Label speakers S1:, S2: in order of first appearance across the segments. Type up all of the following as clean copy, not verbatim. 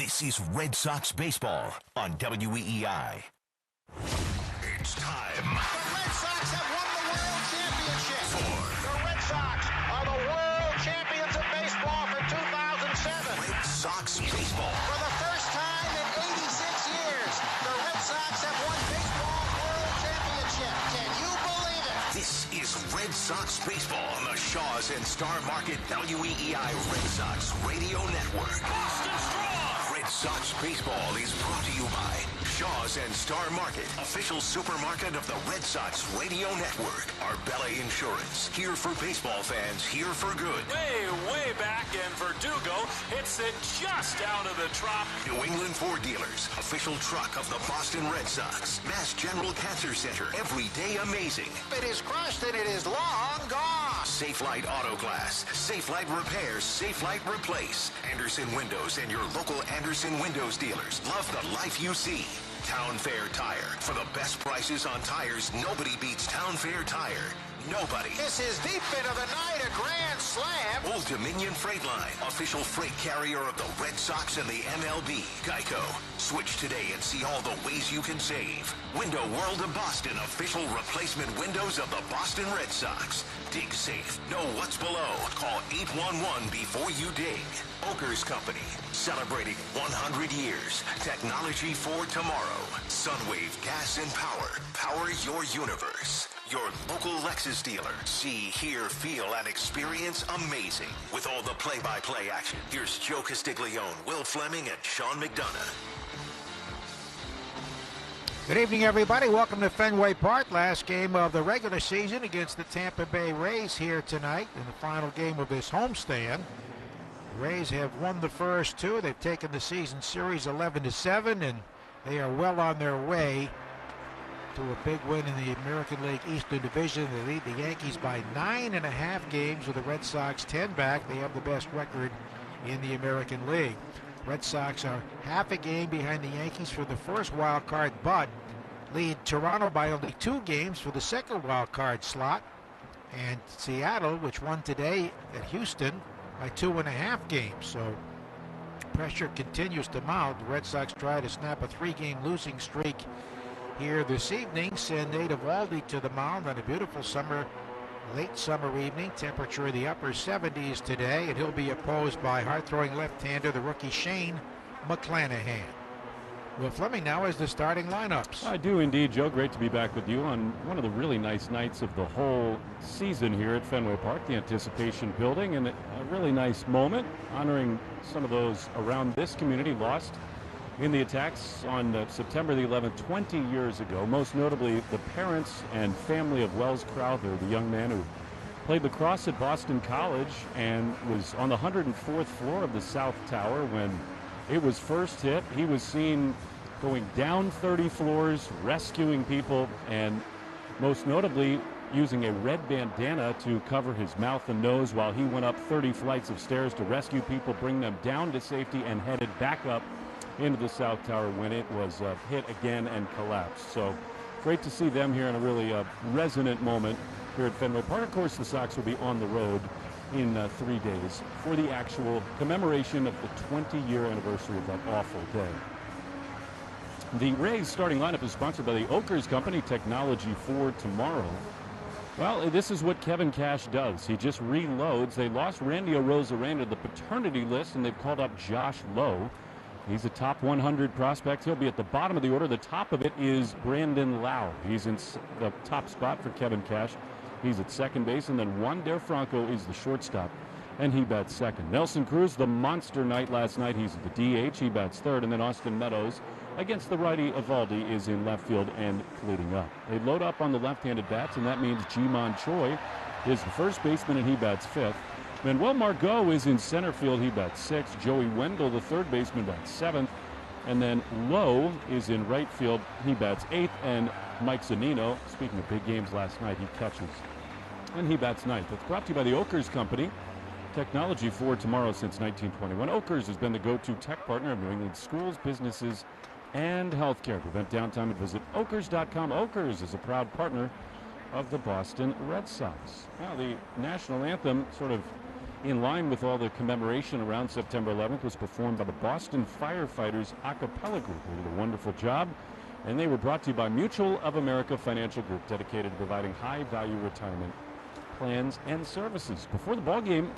S1: This is Red Sox baseball on WEEI. It's time.
S2: The Red Sox have won the World Championship.
S1: The
S2: Red Sox are the World Champions of baseball for 2007.
S1: Red Sox baseball.
S2: For the first time in 86 years, the Red Sox have won baseball World Championship. Can you believe it?
S1: This is Red Sox baseball on the Shaws and Star Market WEEI Red Sox Radio Network. Boston Strong. Red Sox baseball is brought to you by Shaws and Star Market, official supermarket of the Red Sox Radio Network. Arbella Insurance, here for baseball fans, here for good.
S3: Way back, and Verdugo hits it just out of the trop.
S1: New England Ford Dealers, official truck of the Boston Red Sox. Mass General Cancer Center, every day amazing.
S2: It is crushed and it is long gone.
S1: Safe Light Auto Glass, Safe Light Repairs, Safe Light Replace. Anderson Windows and your local Anderson Windows dealers. Love the life you see. Town Fair Tire. For the best prices on tires, nobody beats Town Fair Tire. Nobody.
S2: This is deep into the night, a grand slam.
S1: Old Dominion Freight Line, official freight carrier of the Red Sox and the MLB. Geico. Switch today and see all the ways you can save. Window World of Boston, official replacement windows of the Boston Red Sox. Dig safe. Know what's below. Call 811 before you dig. Oakers Company, celebrating 100 years. Technology for tomorrow. Sunwave Gas and Power. Power your universe. Your local Lexus dealer. See, hear, feel, and experience amazing. With all the play-by-play action, here's Joe Castiglione, Will Flemming, and Sean McDonough.
S4: Good evening, everybody. Welcome to Fenway Park. Last game of the regular season against the Tampa Bay Rays here tonight in the final game of this homestand. The Rays have won the first two. They've taken the season series 11-7, and they are well on their way to a big win in the American League Eastern Division. They lead the Yankees by 9.5 games with the Red Sox 10 back. They have the best record in the American League. Red Sox are half a game behind the Yankees for the first wild card, but lead Toronto by only 2 games for the second wild card slot. And Seattle, which won today at Houston, by 2.5 games. So pressure continues to mount. The Red Sox try to snap a 3-game losing streak here this evening. Send Eovaldi to the mound on a beautiful late summer evening. Temperature in the upper 70s today, and he'll be opposed by hard-throwing left-hander, the rookie Shane McClanahan. Will Flemming now has the starting lineups.
S5: I do indeed, Joe. Great to be back with you on one of the really nice nights of the whole season here at Fenway Park, the anticipation building, and a really nice moment honoring some of those around this community lost in the attacks on September the 11th, 20 years ago. Most notably, the parents and family of Wells Crowther, the young man who played lacrosse at Boston College and was on the 104th floor of the South Tower when it was first hit. He was seen going down 30 floors, rescuing people, and most notably using a red bandana to cover his mouth and nose while he went up 30 flights of stairs to rescue people, bring them down to safety, and headed back up into the South Tower when it was hit again and collapsed. So great to see them here in a really resonant moment here at Fenway Park. Of course, the Sox will be on the road in 3 days for the actual commemoration of the 20-year anniversary of that awful day. The Rays starting lineup is sponsored by the Oakers Company, technology for tomorrow. Well, this is what Kevin Cash does. He just reloads. They lost Randy Arozarena to the paternity list, and they've called up Josh Lowe. He's a top 100 prospect. He'll be at the bottom of the order. The top of it is Brandon Lau. He's in the top spot for Kevin Cash. He's at second base, and then Juan Franco is the shortstop, and he bats second. Nelson Cruz, the monster night last night. He's at the DH. He bats third, and then Austin Meadows against the righty Eovaldi is in left field and leading up. They load up on the left-handed bats, and that means Ji-Man Choi is the first baseman, and he bats fifth. Manuel Margot is in center field. He bats sixth. Joey Wendell, the third baseman, bats seventh. And then Lowe is in right field. He bats eighth. And Mike Zunino, speaking of big games last night, he catches. And he bats ninth. It's brought to you by the Oakers Company. Technology for tomorrow since 1921. Oakers has been the go-to tech partner of New England schools, businesses, and healthcare. Prevent downtime and visit Okers.com. Okers is a proud partner of the Boston Red Sox. Now, the national anthem sort of in line with all the commemoration around September 11th, was performed by the Boston Firefighters a cappella group. They did a wonderful job, and they were brought to you by Mutual of America Financial Group, dedicated to providing high-value retirement plans and services. Before the ball game,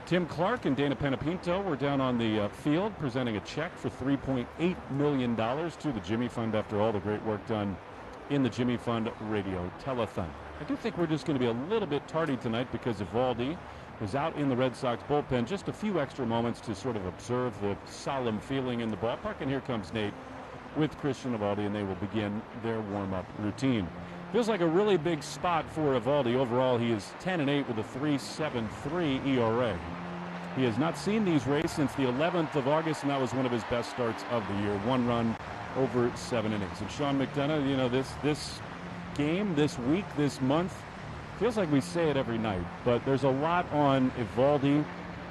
S5: Tim Clark and Dana Penapinto were down on the field presenting a check for $3.8 million to the Jimmy Fund after all the great work done in the Jimmy Fund radio telethon. I do think we're just going to be a little bit tardy tonight because Eovaldi was out in the Red Sox bullpen. Just a few extra moments to sort of observe the solemn feeling in the ballpark. And here comes Nate with Christian Eovaldi, and they will begin their warm-up routine. Feels like a really big spot for Eovaldi. Overall, he is 10-8 with a 3.73 ERA. He has not seen these Rays since the 11th of August, and that was one of his best starts of the year. 1 run over 7 innings. And Sean McDonough, you know, this game, this week, this month, feels like we say it every night, but there's a lot on Eovaldi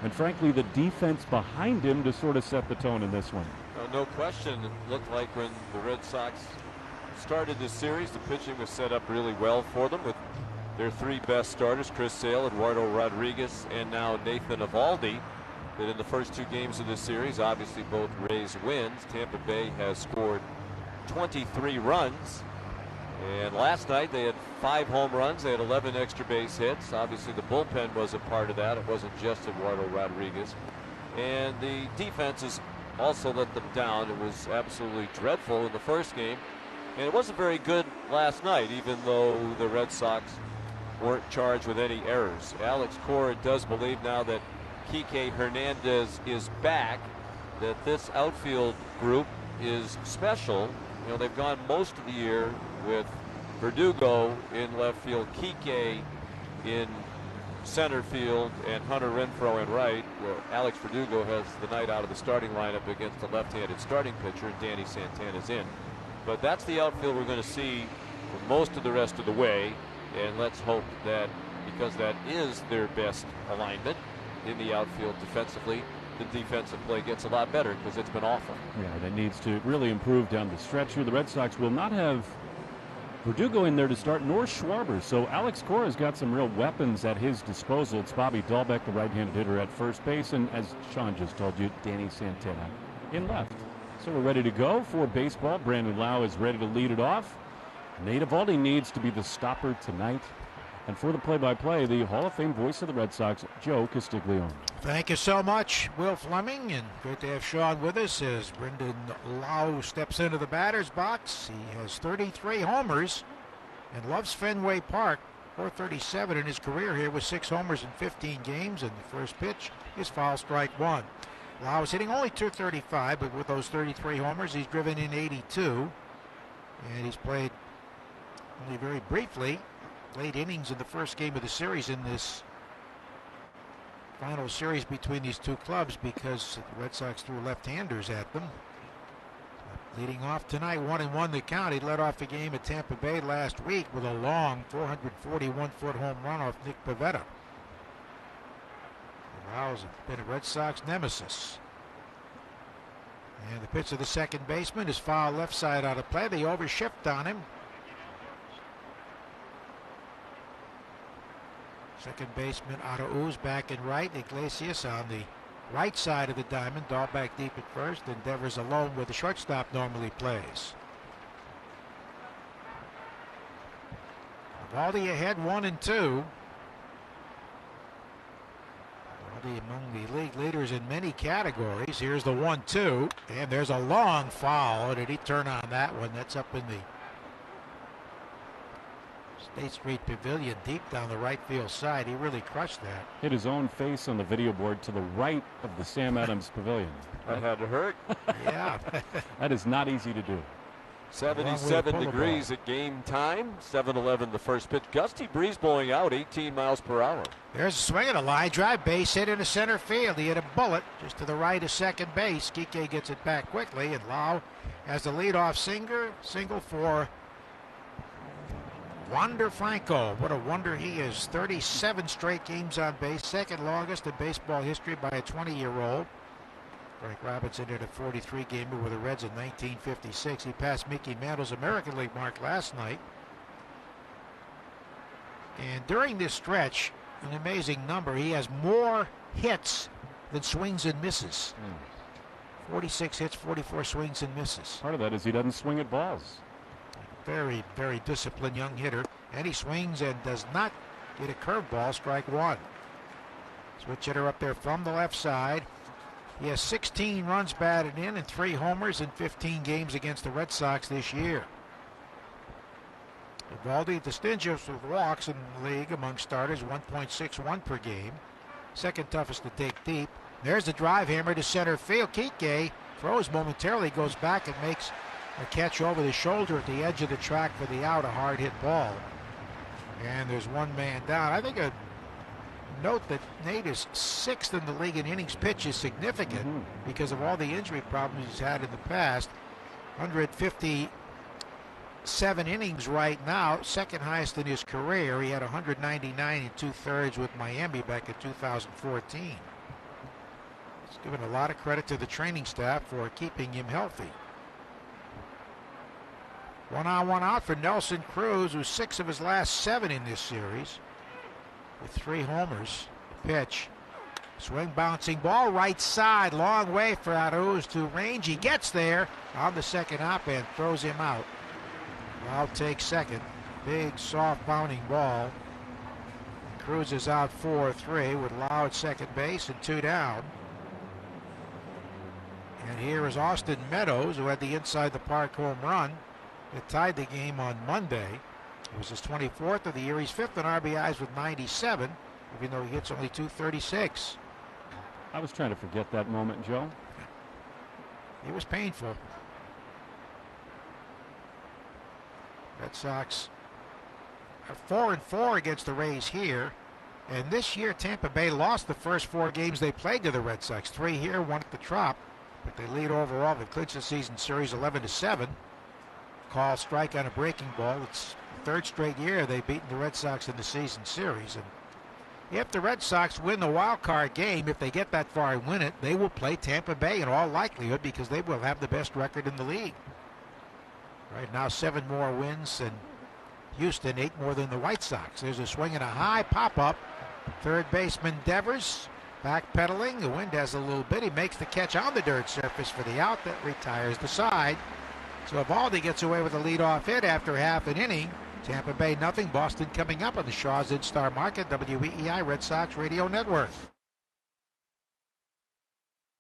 S5: and, frankly, the defense behind him to sort of set the tone in this one.
S6: No question. It looked like when the Red Sox started this series, the pitching was set up really well for them with their 3 best starters, Chris Sale, Eduardo Rodriguez, and now Nathan Eovaldi. That in the first 2 games of this series, obviously both Rays wins. Tampa Bay has scored 23 runs. And last night they had 5 home runs. They had 11 extra base hits. Obviously the bullpen was a part of that. It wasn't just Eduardo Rodriguez. And the defense has also let them down. It was absolutely dreadful in the first game. And it wasn't very good last night, even though the Red Sox weren't charged with any errors. Alex Cora does believe now that Kike Hernandez is back, that this outfield group is special. You know, they've gone most of the year with Verdugo in left field, Kike in center field, and Hunter Renfroe in right. Well, Alex Verdugo has the night out of the starting lineup against the left-handed starting pitcher, and Danny Santana's in. But that's the outfield we're going to see for most of the rest of the way, and let's hope that, because that is their best alignment in the outfield defensively, the defensive play gets a lot better, because it's been awful. Yeah,
S5: that needs to really improve down the stretch here. The Red Sox will not have Verdugo in there to start, nor Schwarber. So Alex Cora's got some real weapons at his disposal. It's Bobby Dahlbeck, the right-handed hitter, at first base, and as Sean just told you, Danny Santana in left. So we're ready to go for baseball. Brandon Lau is ready to lead it off. Nate Eovaldi needs to be the stopper tonight. And for the play-by-play, the Hall of Fame voice of the Red Sox, Joe Castiglione.
S4: Thank you so much, Will Flemming, and great to have Sean with us as Brendan Lau steps into the batter's box. He has 33 homers and loves Fenway Park. 437 in his career here with 6 homers in 15 games, and the first pitch is foul, strike 1. Lau is hitting only .235, but with those 33 homers, he's driven in 82, and he's played only very briefly late innings in the first game of the series in this final series between these 2 clubs, because the Red Sox threw left-handers at them. Leading off tonight, 1-1 the count. He led off the game at Tampa Bay last week with a long 441-foot home run off Nick Pivetta. Lau's been a Red Sox nemesis. And the pitch to the second baseman is foul, left side out of play. They overshift on him. Second baseman Arauz back in right. Iglesias on the right side of the diamond. Dahlbeck deep at first. And Devers alone where the shortstop normally plays. Eovaldi ahead 1-2. Eovaldi among the league leaders in many categories. Here's the 1-2. And there's a long foul. Did he turn on that one? That's up in the State Street Pavilion, deep down the right field side. He really crushed that. Hit his own face on the video board to the right of the Sam Adams Pavilion.
S6: That had to hurt.
S4: Yeah.
S5: That is not easy to do.
S6: 77 degrees at game time. 7-11 the first pitch. Gusty breeze blowing out, 18 miles per hour.
S4: There's a swing and a line drive, base hit into center field. He hit a bullet just to the right of second base. Kike gets it back quickly, and Lau has the leadoff single for Wander Franco. What a wonder he is. 37 straight games on base, second longest in baseball history by a 20-year-old. Frank Robinson hit a 43-gamer with the Reds in 1956. He passed Mickey Mantle's American League mark last night. And during this stretch, an amazing number, he has more hits than swings and misses. 46 hits, 44 swings and misses.
S5: Part of that is he doesn't swing at balls.
S4: Very, very disciplined young hitter. And he swings and does not get a curveball, strike one. Switch hitter up there from the left side. He has 16 runs batted in and 3 homers in 15 games against the Red Sox this year. Eovaldi, the stingiest with walks in the league among starters, 1.61 per game. Second toughest to take deep. There's the drive hammer to center field. Kike throws momentarily, goes back and makes a catch over the shoulder at the edge of the track for the out, a hard hit ball. And there's one man down. I think a note that Nate is 6th in the league in innings pitched is significant because of all the injury problems he's had in the past. 157 innings right now, second highest in his career. He had 199 and 2/3 with Miami back in 2014. He's given a lot of credit to the training staff for keeping him healthy. 1-on, 1-out for Nelson Cruz, who's 6 of his last 7 in this series, with 3 homers. Pitch. Swing, bouncing ball, right side, long way for Aruz to range. He gets there on the second hop and throws him out. I'll take second. Big, soft, bounding ball. Cruz is out 4-3 with Lau at second base and 2 down. And here is Austin Meadows, who had the inside the park home run. It tied the game on Monday. It was his 24th of the year. He's 5th in RBIs with 97, even though he hits only 236.
S5: I was trying to forget that moment, Joe.
S4: It was painful. Red Sox are 4-4 against the Rays here. And this year, Tampa Bay lost the first 4 games they played to the Red Sox. 3 here, 1 at the Trop. But they lead overall. They clinched the season series 11-7. Call strike on a breaking ball. It's the 3rd straight year they've beaten the Red Sox in the season series. And if the Red Sox win the wild card game, if they get that far and win it, they will play Tampa Bay in all likelihood because they will have the best record in the league. Right now, 7 more wins than Houston, 8 more than the White Sox. There's a swing and a high pop-up. Third baseman Devers backpedaling. The wind has a little bit. He makes the catch on the dirt surface for the out that retires the side. So Eovaldi gets away with a leadoff hit after half an inning. Tampa Bay nothing. Boston coming up on the Shaw's In-Star Market, WEEI Red Sox Radio Network.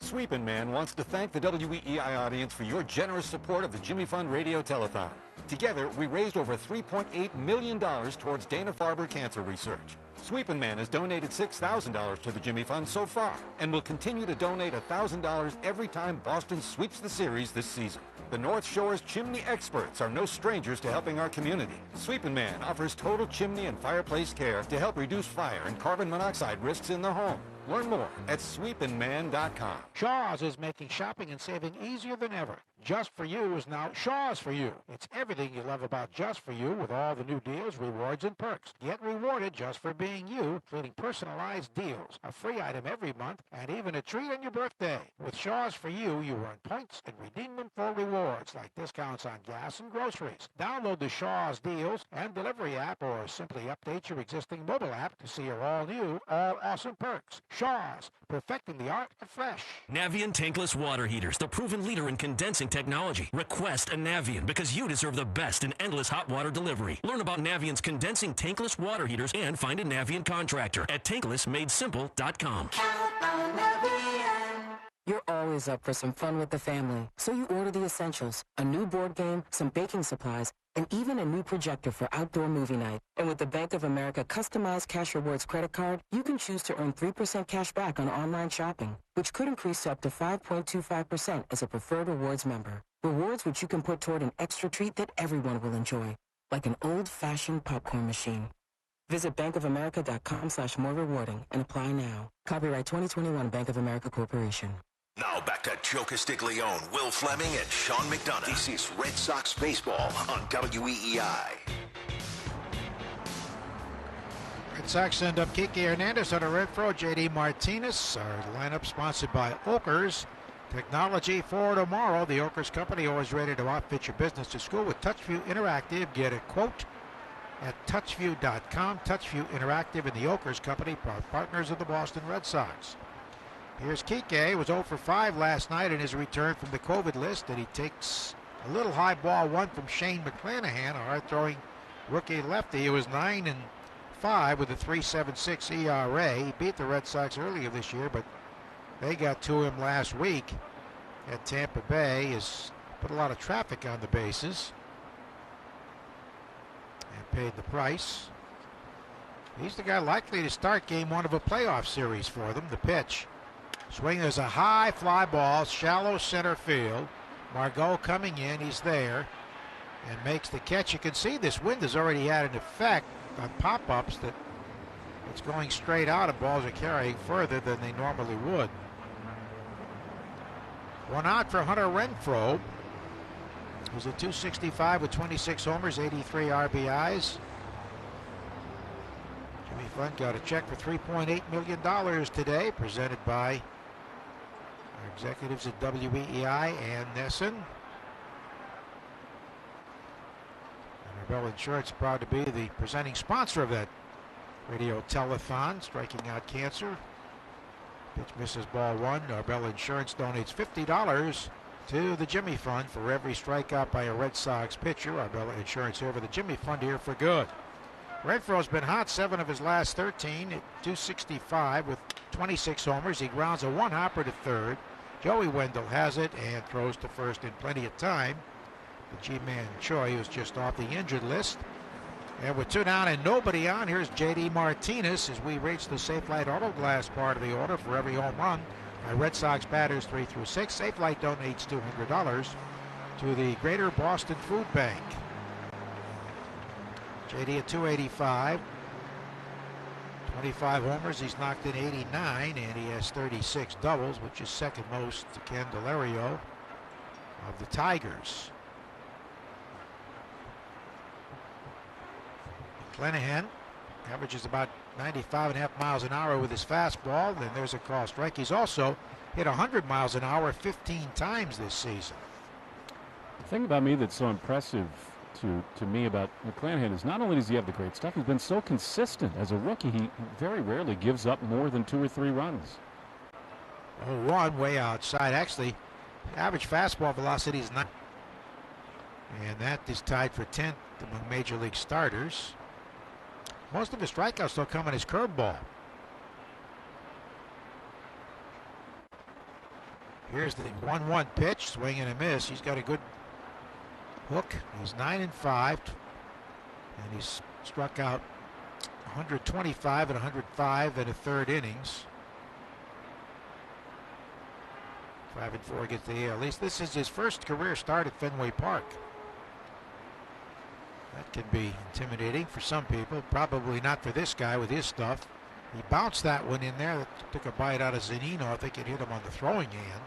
S7: Sweepin' Man wants to thank the WEEI audience for your generous support of the Jimmy Fund Radio Telethon. Together, we raised over $3.8 million towards Dana-Farber cancer research. Sweepin' Man has donated $6,000 to the Jimmy Fund so far and will continue to donate $1,000 every time Boston sweeps the series this season. The North Shore's chimney experts are no strangers to helping our community. Sweepin' Man offers total chimney and fireplace care to help reduce fire and carbon monoxide risks in the home. Learn more at sweepinman.com.
S4: Shaw's is making shopping and saving easier than ever. Just For You is now Shaw's For You. It's everything you love about Just For You with all the new deals, rewards, and perks. Get rewarded just for being you, including personalized deals, a free item every month, and even a treat on your birthday. With Shaw's For You, you earn points and redeem them for rewards, like discounts on gas and groceries. Download the Shaw's Deals and Delivery app or simply update your existing mobile app to see your all-new, all-awesome perks. Shaw's, perfecting the art of fresh.
S8: Navien tankless water heaters, the proven leader in condensing technology. Request a Navien because you deserve the best in endless hot water delivery. Learn about Navien's condensing tankless water heaters and find a Navien contractor at tanklessmadesimple.com.
S9: You're always up for some fun with the family, so you order the essentials, a new board game, some baking supplies, and even a new projector for outdoor movie night. And with the Bank of America customized Cash Rewards credit card, you can choose to earn 3% cash back on online shopping, which could increase to up to 5.25% as a preferred rewards member. Rewards which you can put toward an extra treat that everyone will enjoy, like an old-fashioned popcorn machine. Visit bankofamerica.com/more rewarding and apply now. Copyright 2021 Bank of America Corporation.
S1: Now back to Joe Castiglione, Will Flemming, and Sean McDonough. This is Red Sox Baseball on WEEI.
S4: Red Sox send up Kike Hernandez, Hunter Renfroe, J.D. Martinez. Our lineup sponsored by Okers. Technology for tomorrow. The Okers Company always ready to outfit your business to school with TouchView Interactive. Get a quote at touchview.com. Touchview Interactive and the Oakers Company, partners of the Boston Red Sox. Here's Kike, was 0 for 5 last night in his return from the COVID list, and he takes a little high ball one from Shane McClanahan, a hard-throwing rookie lefty. He was 9-5 with a 3.76 ERA. He beat the Red Sox earlier this year, but they got to him last week at Tampa Bay. Has put a lot of traffic on the bases and paid the price. He's the guy likely to start game one of a playoff series for them. The pitch. Swing, there's a high fly ball, shallow center field. Margot coming in, he's there and makes the catch. You can see this wind has already had an effect on pop-ups that it's going straight out and balls are carrying further than they normally would. One out for Hunter Renfroe, who's at .265 with 26 homers, 83 RBIs. Jimmy Fund got a check for $3.8 million today, presented by our executives at WEEI and Nesson. And Arbella Insurance proud to be the presenting sponsor of that radio telethon, Striking Out Cancer. Pitch misses ball one. Arbella Insurance donates $50 to the Jimmy Fund for every strikeout by a Red Sox pitcher. Arbella Insurance here for the Jimmy Fund, here for good. Renfroe's been hot, 7 of his last 13 at .265 with 26 homers. He grounds a one-hopper to third. Joey Wendell has it and throws to first in plenty of time. The G-Man Choi, who's just off the injured list. And with 2 down and nobody on, here's J.D. Martinez as we reach the Safelite Auto Glass part of the order for every home run by Red Sox batters 3 through 6. Safelite donates $200 to the Greater Boston Food Bank. J.D. at .285, 25 homers. He's knocked in 89, and he has 36 doubles, which is second most to Candelario of the Tigers. McClanahan averages about 95.5 miles an hour with his fastball. Then there's a call strike. He's also hit 100 miles an hour 15 times this season.
S5: The thing about me that's so impressive to me about McClanahan is not only does he have the great stuff, he's been so consistent as a rookie. He very rarely gives up more than 2 or 3 runs.
S4: 0-1 way outside. Actually, average fastball velocity is 9. And that is tied for 10th among major league starters. Most of his strikeouts still come on his curveball. Here's the 1-1 pitch, swing and a miss. He's got a good hook. He's 9-5, and he's struck out 125 and 105 in a third innings. 5-4 against the AL East. This is his first career start at Fenway Park. That can be intimidating for some people. Probably not for this guy with his stuff. He bounced that one in there. That took a bite out of Zunino. I think it hit him on the throwing hand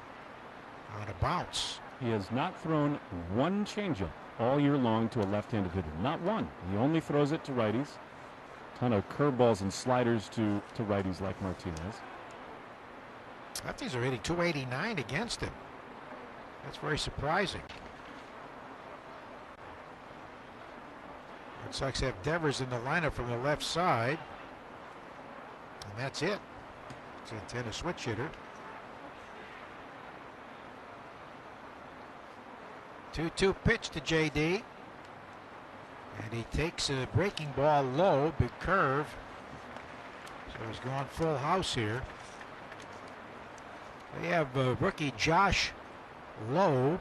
S4: on a bounce.
S5: He has not thrown one changeup all year long to a left-handed hitter. Not one. He only throws it to righties. Ton of curveballs and sliders to righties like Martinez.
S4: Lefties are hitting .289 against him. That's very surprising. Red Sox have Devers in the lineup from the left side. And that's it. Santana switch hitter. 2-2 pitch to JD. And he takes a breaking ball low, big curve. So he's gone full house here. They have rookie Josh Lowe,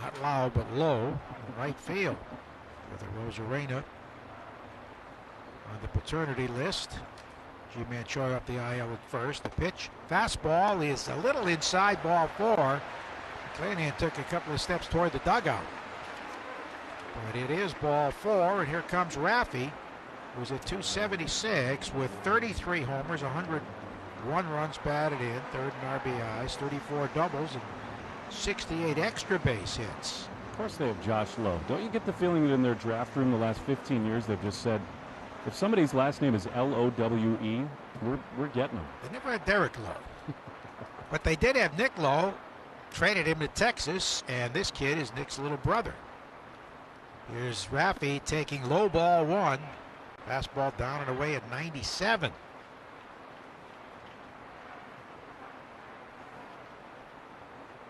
S4: not Lau, but Lowe, in right field with a Rosarena on the paternity list. G-Man Choi up the IL at first. The pitch, fastball is a little inside, ball 4. McClanahan took a couple of steps toward the dugout. But it is ball 4, and here comes Raffy, who's at .276 with 33 homers, 101 runs batted in, third in RBIs, 34 doubles, and 68 extra base hits.
S5: Of course they have Josh Lowe. Don't you get the feeling that in their draft room the last 15 years they've just said, if somebody's last name is L-O-W-E, we're getting them.
S4: They never had Derek Lowe. But they did have Nick Lowe, traded him to Texas, and this kid is Nick's little brother. Here's Raffy taking low ball one. Fastball down and away at 97.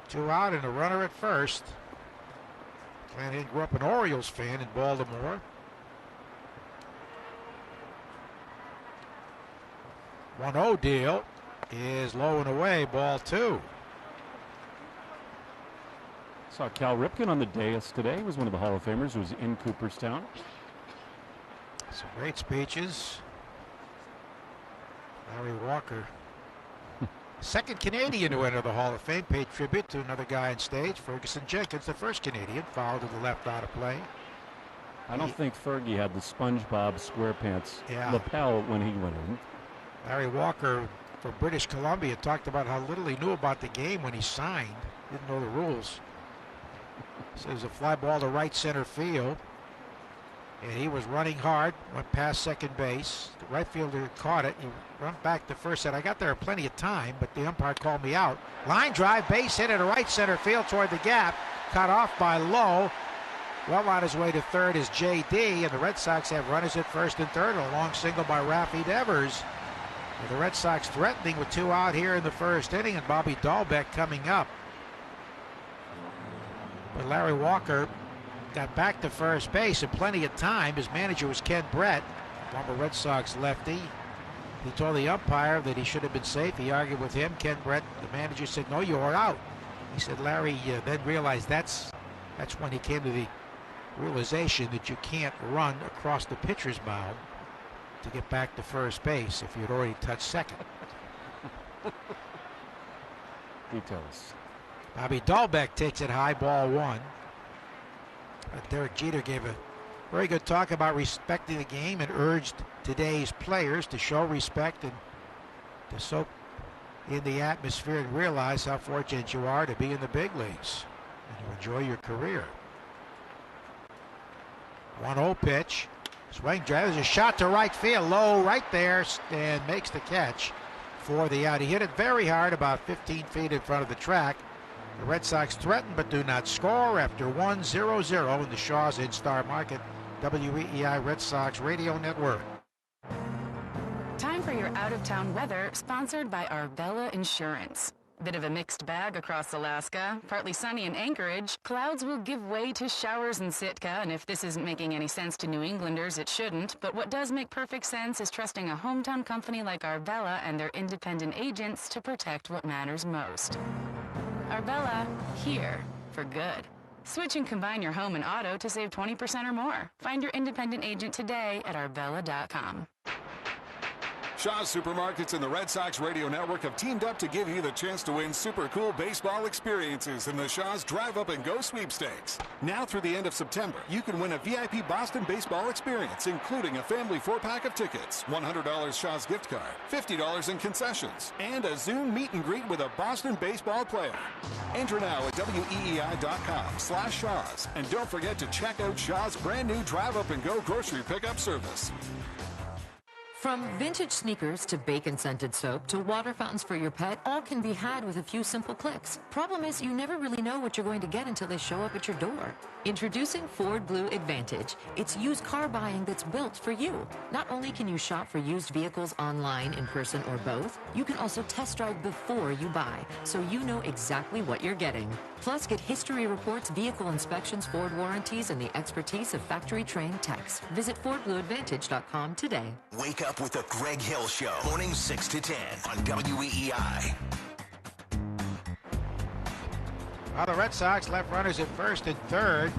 S4: Two out and a runner at first. Flanagan grew up an Orioles fan in Baltimore. 1-0 deal is low and away, ball two.
S5: Saw Cal Ripken on the dais today. He was one of the Hall of Famers who was in Cooperstown.
S4: Some great speeches. Larry Walker, second Canadian to enter the Hall of Fame, paid tribute to another guy on stage. Ferguson Jenkins, the first Canadian, fouled to the left out of play.
S5: I don't think Fergie had the SpongeBob SquarePants lapel when he went in.
S4: Larry Walker from British Columbia talked about how little he knew about the game when he signed. Didn't know the rules. Says a fly ball to right center field. And he was running hard, went past second base. The right fielder caught it. He ran back to first, said, I got there plenty of time, but the umpire called me out. Line drive, base hit at right center field toward the gap. Cut off by Lowe. Well on his way to third is J.D., and the Red Sox have runners at first and third. A long single by Raffy Devers. With the Red Sox threatening with two out here in the first inning, and Bobby Dahlbeck coming up. But Larry Walker got back to first base in plenty of time. His manager was Ken Brett, former Red Sox lefty. He told the umpire that he should have been safe. He argued with him. Ken Brett, the manager, said, no, you're out. He said Larry then realized that's when he came to the realization that you can't run across the pitcher's mound to get back to first base if you'd already touched second.
S5: Details.
S4: Bobby Dahlbeck takes it high, ball one. Derek Jeter gave a very good talk about respecting the game and urged today's players to show respect and to soak in the atmosphere and realize how fortunate you are to be in the big leagues and to enjoy your career. 1-0 pitch. Swing drive. There's a shot to right field. Low right there and makes the catch for the out. He hit it very hard, about 15 feet in front of the track. The Red Sox threaten but do not score after 1-0-0 in the Shaw's in-star market. WEEI Red Sox Radio Network.
S10: Time for your out-of-town weather, sponsored by Arbella Insurance. Bit of a mixed bag across Alaska. Partly sunny in Anchorage. Clouds will give way to showers in Sitka, and if this isn't making any sense to New Englanders, it shouldn't. But what does make perfect sense is trusting a hometown company like Arbella and their independent agents to protect what matters most. Arbella, here for good. Switch and combine your home and auto to save 20% or more. Find your independent agent today at arbella.com.
S11: Shaw's Supermarkets and the Red Sox Radio Network have teamed up to give you the chance to win super cool baseball experiences in the Shaw's Drive Up and Go sweepstakes. Now through the end of September, you can win a VIP Boston baseball experience, including a family 4-pack of tickets, $100 Shaw's gift card, $50 in concessions, and a Zoom meet and greet with a Boston baseball player. Enter now at weei.com/Shaw's, and don't forget to check out Shaw's brand new Drive Up and Go grocery pickup service.
S12: From vintage sneakers to bacon-scented soap to water fountains for your pet, all can be had with a few simple clicks. Problem is, you never really know what you're going to get until they show up at your door. Introducing Ford Blue Advantage. It's used car buying that's built for you. Not only can you shop for used vehicles online, in person, or both, you can also test drive before you buy, so you know exactly what you're getting. Plus, get history reports, vehicle inspections, Ford warranties, and the expertise of factory-trained techs. Visit FordBlueAdvantage.com today.
S1: Wake up with the Greg Hill Show, morning 6 to 10 on WEEI.
S4: Well, the Red Sox left runners at first and third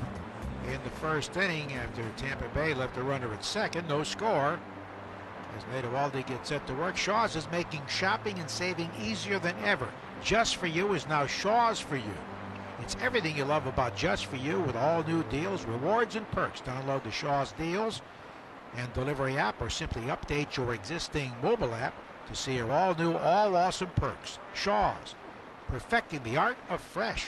S4: in the first inning after Tampa Bay left a runner at second. No score. As Eovaldi gets set to work, Shaw's is making shopping and saving easier than ever. Just for You is now Shaw's for You. It's everything you love about Just for You with all new deals, rewards, and perks. Download the Shaw's Deals and Delivery app or simply update your existing mobile app to see your all-new, all-awesome perks. Shaw's, perfecting the art of fresh.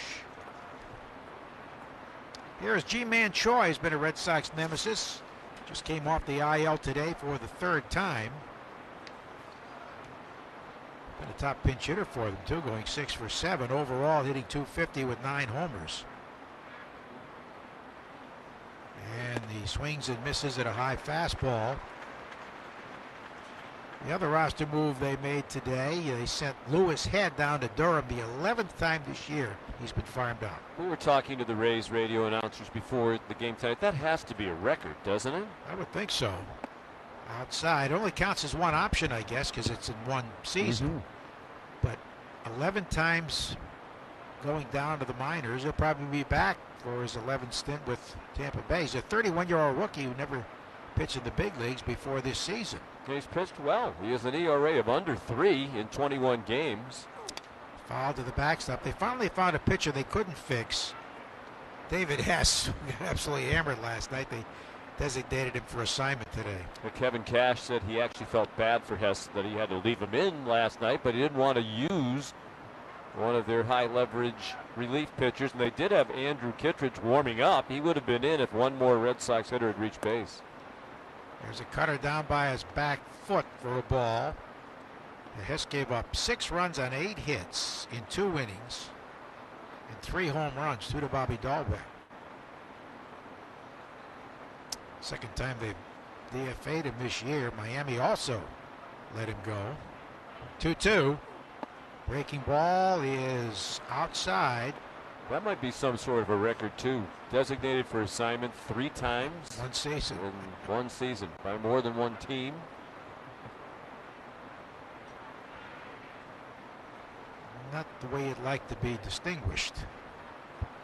S4: Here's G-Man Choi, has been a Red Sox nemesis. Just came off the IL today for the third time. Been a top pinch hitter for them, too, going 6 for 7. Overall, hitting .250 with 9 homers. And he swings and misses at a high fastball. The other roster move they made today, they sent Lewis Head down to Durham, the 11th time this year he's been farmed out.
S6: We were talking to the Rays radio announcers before the game tonight. That has to be a record, doesn't it?
S4: I would think so. Outside, only counts as one option, I guess, because it's in one season. But 11 times going down to the minors. He'll probably be back for his 11th stint with Tampa Bay. He's a 31-year-old rookie who never pitched in the big leagues before this season.
S6: He's pitched well. He has an ERA of under 3 in 21 games.
S4: Foul to the backstop. They finally found a pitcher they couldn't fix. David Hess got absolutely hammered last night. They designated him for assignment today.
S6: Kevin Cash said he actually felt bad for Hess that he had to leave him in last night, but he didn't want to use one of their high leverage relief pitchers. And they did have Andrew Kittredge warming up. He would have been in if one more Red Sox hitter had reached base.
S4: There's a cutter down by his back foot for a ball. Hess gave up 6 runs on 8 hits in 2 innings and 3 home runs, 2 to Bobby Dahlbeck. Second time they've DFA'd him this year. Miami also let him go. 2-2. Breaking ball is outside.
S6: That might be some sort of a record too. Designated for assignment 3 times.
S4: One season.
S6: In one season by more than one team.
S4: Not the way you'd like to be distinguished.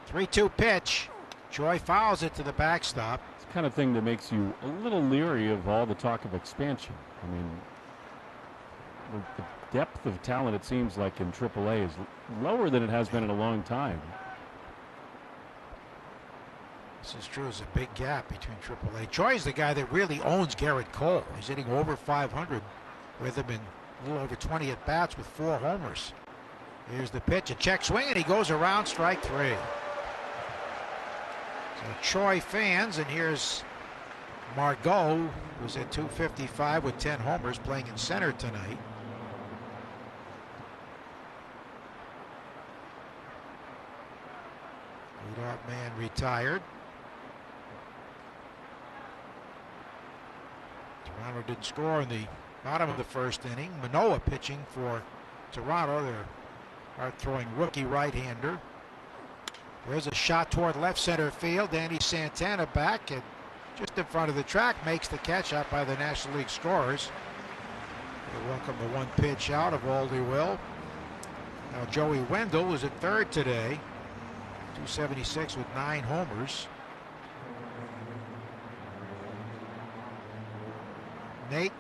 S4: 3-2 pitch. Joy fouls it to the backstop.
S5: It's the kind of thing that makes you a little leery of all the talk of expansion. I mean, the depth of talent, it seems like, in AAA is lower than it has been in a long time.
S4: This is true. There's a big gap between AAA. Joy's the guy that really owns Garrett Cole. He's hitting over 500 with him in a little over 20 at-bats with 4 homers. Here's the pitch, a check swing, and he goes around, strike 3. So Troy fans, and here's Margot, who's at 255 with 10 homers, playing in center tonight. Leadoff man retired. Toronto didn't score in the bottom of the first inning. Manoah pitching for Toronto. They're hard-throwing rookie right-hander. There's a shot toward left center field. Danny Santana back and just in front of the track makes the catch out by the National League scorers. They welcome the one pitch out of Eovaldi will. Now Joey Wendell was at third today. 276 with 9 homers. Nate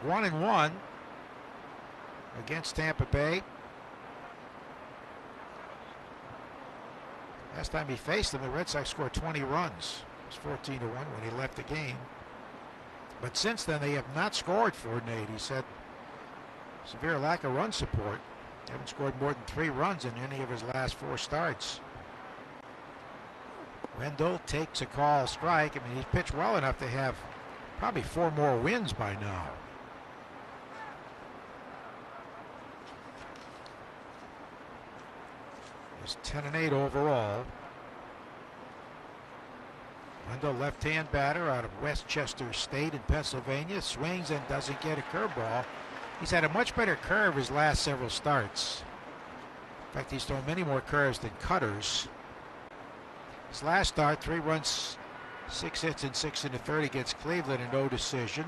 S4: 1-1 against Tampa Bay. Last time he faced them, the Red Sox scored 20 runs. It was 14-1 when he left the game. But since then, they have not scored for Nate. He said severe lack of run support. They haven't scored more than 3 runs in any of his last 4 starts. Wendell takes a call strike. I mean, he's pitched well enough to have probably 4 more wins by now. It's 10-8 overall. Wendell, left-hand batter out of Westchester State in Pennsylvania, swings and doesn't get a curveball. He's had a much better curve his last several starts. In fact, he's thrown many more curves than cutters. His last start, 3 runs, 6 hits and 6 1/3 against Cleveland and no decision.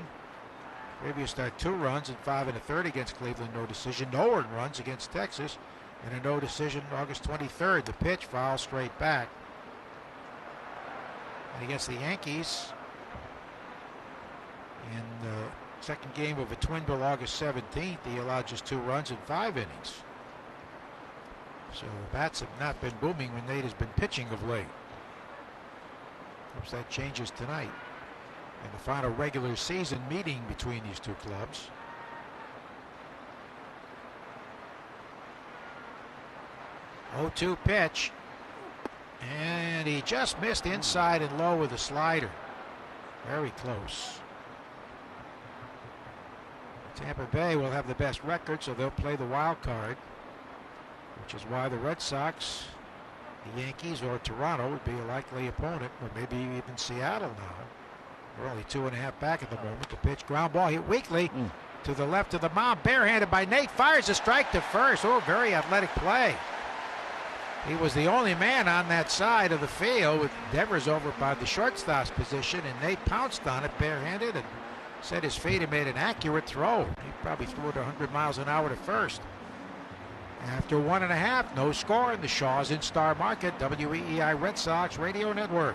S4: Previous start, 2 runs and 5 1/3 against Cleveland, no decision. No earned runs against Texas and a no decision August 23rd. The pitch foul straight back. And against the Yankees in the second game of a twin bill August 17th, he allowed just 2 runs in 5 innings. So the bats have not been booming when Nate has been pitching of late. Hopes that changes tonight in the final regular season meeting between these 2 clubs. 0-2 pitch, and he just missed inside and low with a slider. Very close. Tampa Bay will have the best record, so they'll play the wild card, which is why the Red Sox The Yankees or Toronto would be a likely opponent, or maybe even Seattle now. We're only 2.5 back at the moment. The pitch, ground ball hit weakly to the left of the mound. Barehanded by Nate. Fires a strike to first. Oh, very athletic play. He was the only man on that side of the field with Devers over by the shortstop's position, and Nate pounced on it barehanded and set his feet and made an accurate throw. He probably threw it 100 miles an hour to first. After 1.5, no score in the Shaw's in-star market. WEEI Red Sox Radio Network.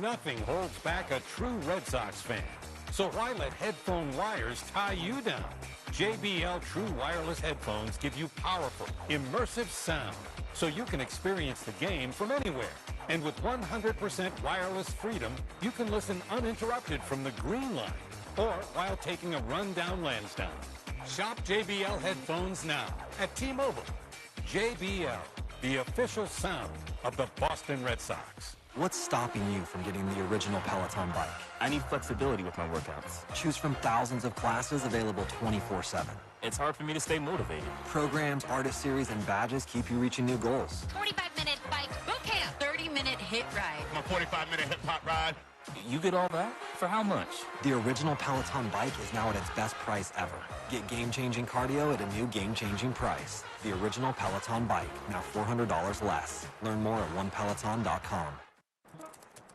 S7: Nothing holds back a true Red Sox fan. So why let headphone wires tie you down? JBL True Wireless Headphones give you powerful, immersive sound so you can experience the game from anywhere. And with 100% wireless freedom, you can listen uninterrupted from the green line or while taking a run down Lansdowne. Shop JBL headphones now at T-Mobile. JBL, the official sound of the Boston Red Sox.
S13: What's stopping you from getting the original Peloton bike? I need flexibility with my workouts. Choose from thousands of classes available 24/7. It's hard for me to stay motivated. Programs, artist series, and badges keep you reaching new goals.
S14: 45-minute bike boot camp. 30-minute hit ride.
S15: My 45-minute hip-hop ride.
S13: You get all that? For how much? The original Peloton bike is now at its best price ever. Get game-changing cardio at a new game-changing price. The original Peloton bike, now $400 less. Learn more at onepeloton.com.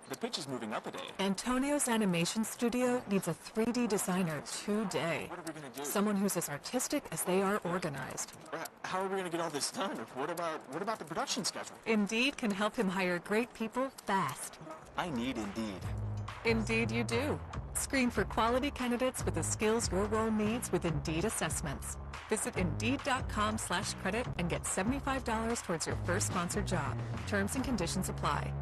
S15: The pitch is moving up a day.
S16: Antonio's animation studio needs a 3D designer today.
S15: What are we going to do?
S16: Someone who's as artistic as they are organized.
S15: How are we going to get all this done? What about the production schedule?
S16: Indeed can help him hire great people fast.
S15: I need Indeed.
S16: Indeed you do. Screen for quality candidates with the skills your role needs with Indeed assessments. Visit Indeed.com/credit and get $75 towards your first sponsored job. Terms and conditions apply.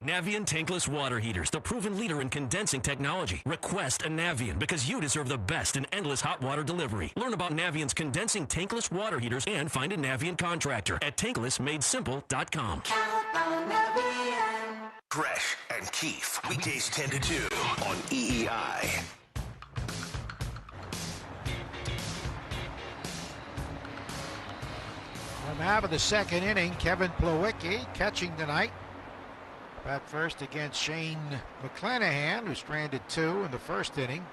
S8: Navien tankless water heaters, the proven leader in condensing technology. Request a Navien because you deserve the best in endless hot water delivery. Learn about Navien's condensing tankless water heaters and find a Navien contractor at tanklessmadesimple.com.
S1: Gresh and Keefe, weekdays 10 to 2 on EEI.
S4: From half of the second inning, Kevin Plawecki catching tonight. Bat first against Shane McClanahan, who stranded 2 in the first inning.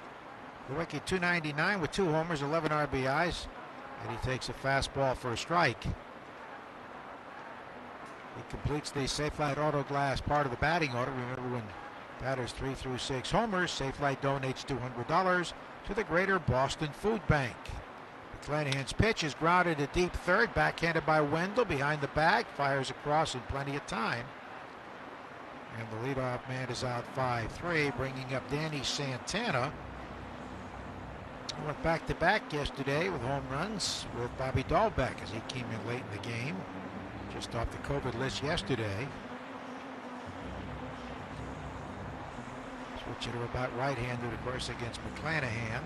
S4: Plawecki 299 with 2 homers, 11 RBIs, and he takes a fastball for a strike. He completes the Safelite Auto Glass part of the batting order. Remember, when batters 3 through 6 homers, Safelite donates $200 to the Greater Boston Food Bank. McClanahan's pitch is grounded to deep third, backhanded by Wendell behind the bag, fires across in plenty of time. And the leadoff man is out 5-3, bringing up Danny Santana. He went back-to-back yesterday with home runs with Bobby Dahlbeck as he came in late in the game. Just off the COVID list yesterday. Switch it to about right-handed, of course, against McClanahan.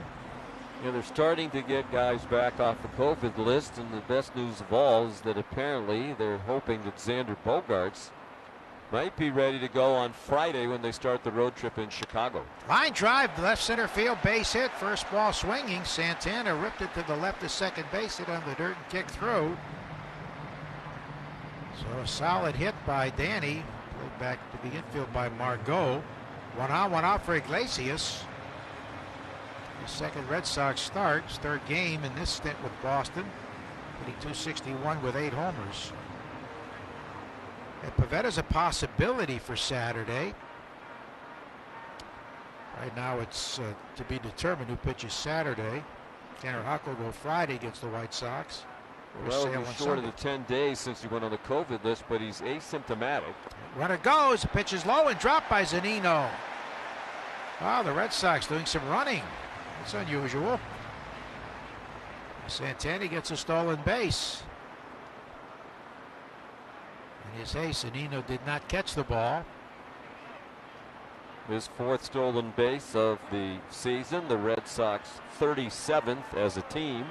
S6: Yeah, they're starting to get guys back off the COVID list, and the best news of all is that apparently they're hoping that Xander Bogaerts might be ready to go on Friday when they start the road trip in Chicago.
S4: Line drive, left center field, base hit, first ball swinging. Santana ripped it to the left of second base, hit on the dirt and kicked through. So a solid hit by Danny, played back to the infield by Margot. 1 on, 1 out for Iglesias. His second Red Sox start, his third game in this stint with Boston, hitting .261 with 8 homers. And Pavetta's a possibility for Saturday. Right now it's to be determined who pitches Saturday. Tanner Houck will go Friday against the White Sox.
S6: Well, he's short of the 10 days since he went on the COVID list, but he's asymptomatic.
S4: Runner goes, the pitch is low and dropped by Zunino. Wow, the Red Sox doing some running. That's unusual. Santana gets a stolen base. In his haste, Zunino did not catch the ball.
S6: His 4th stolen base of the season. The Red Sox 37th as a team.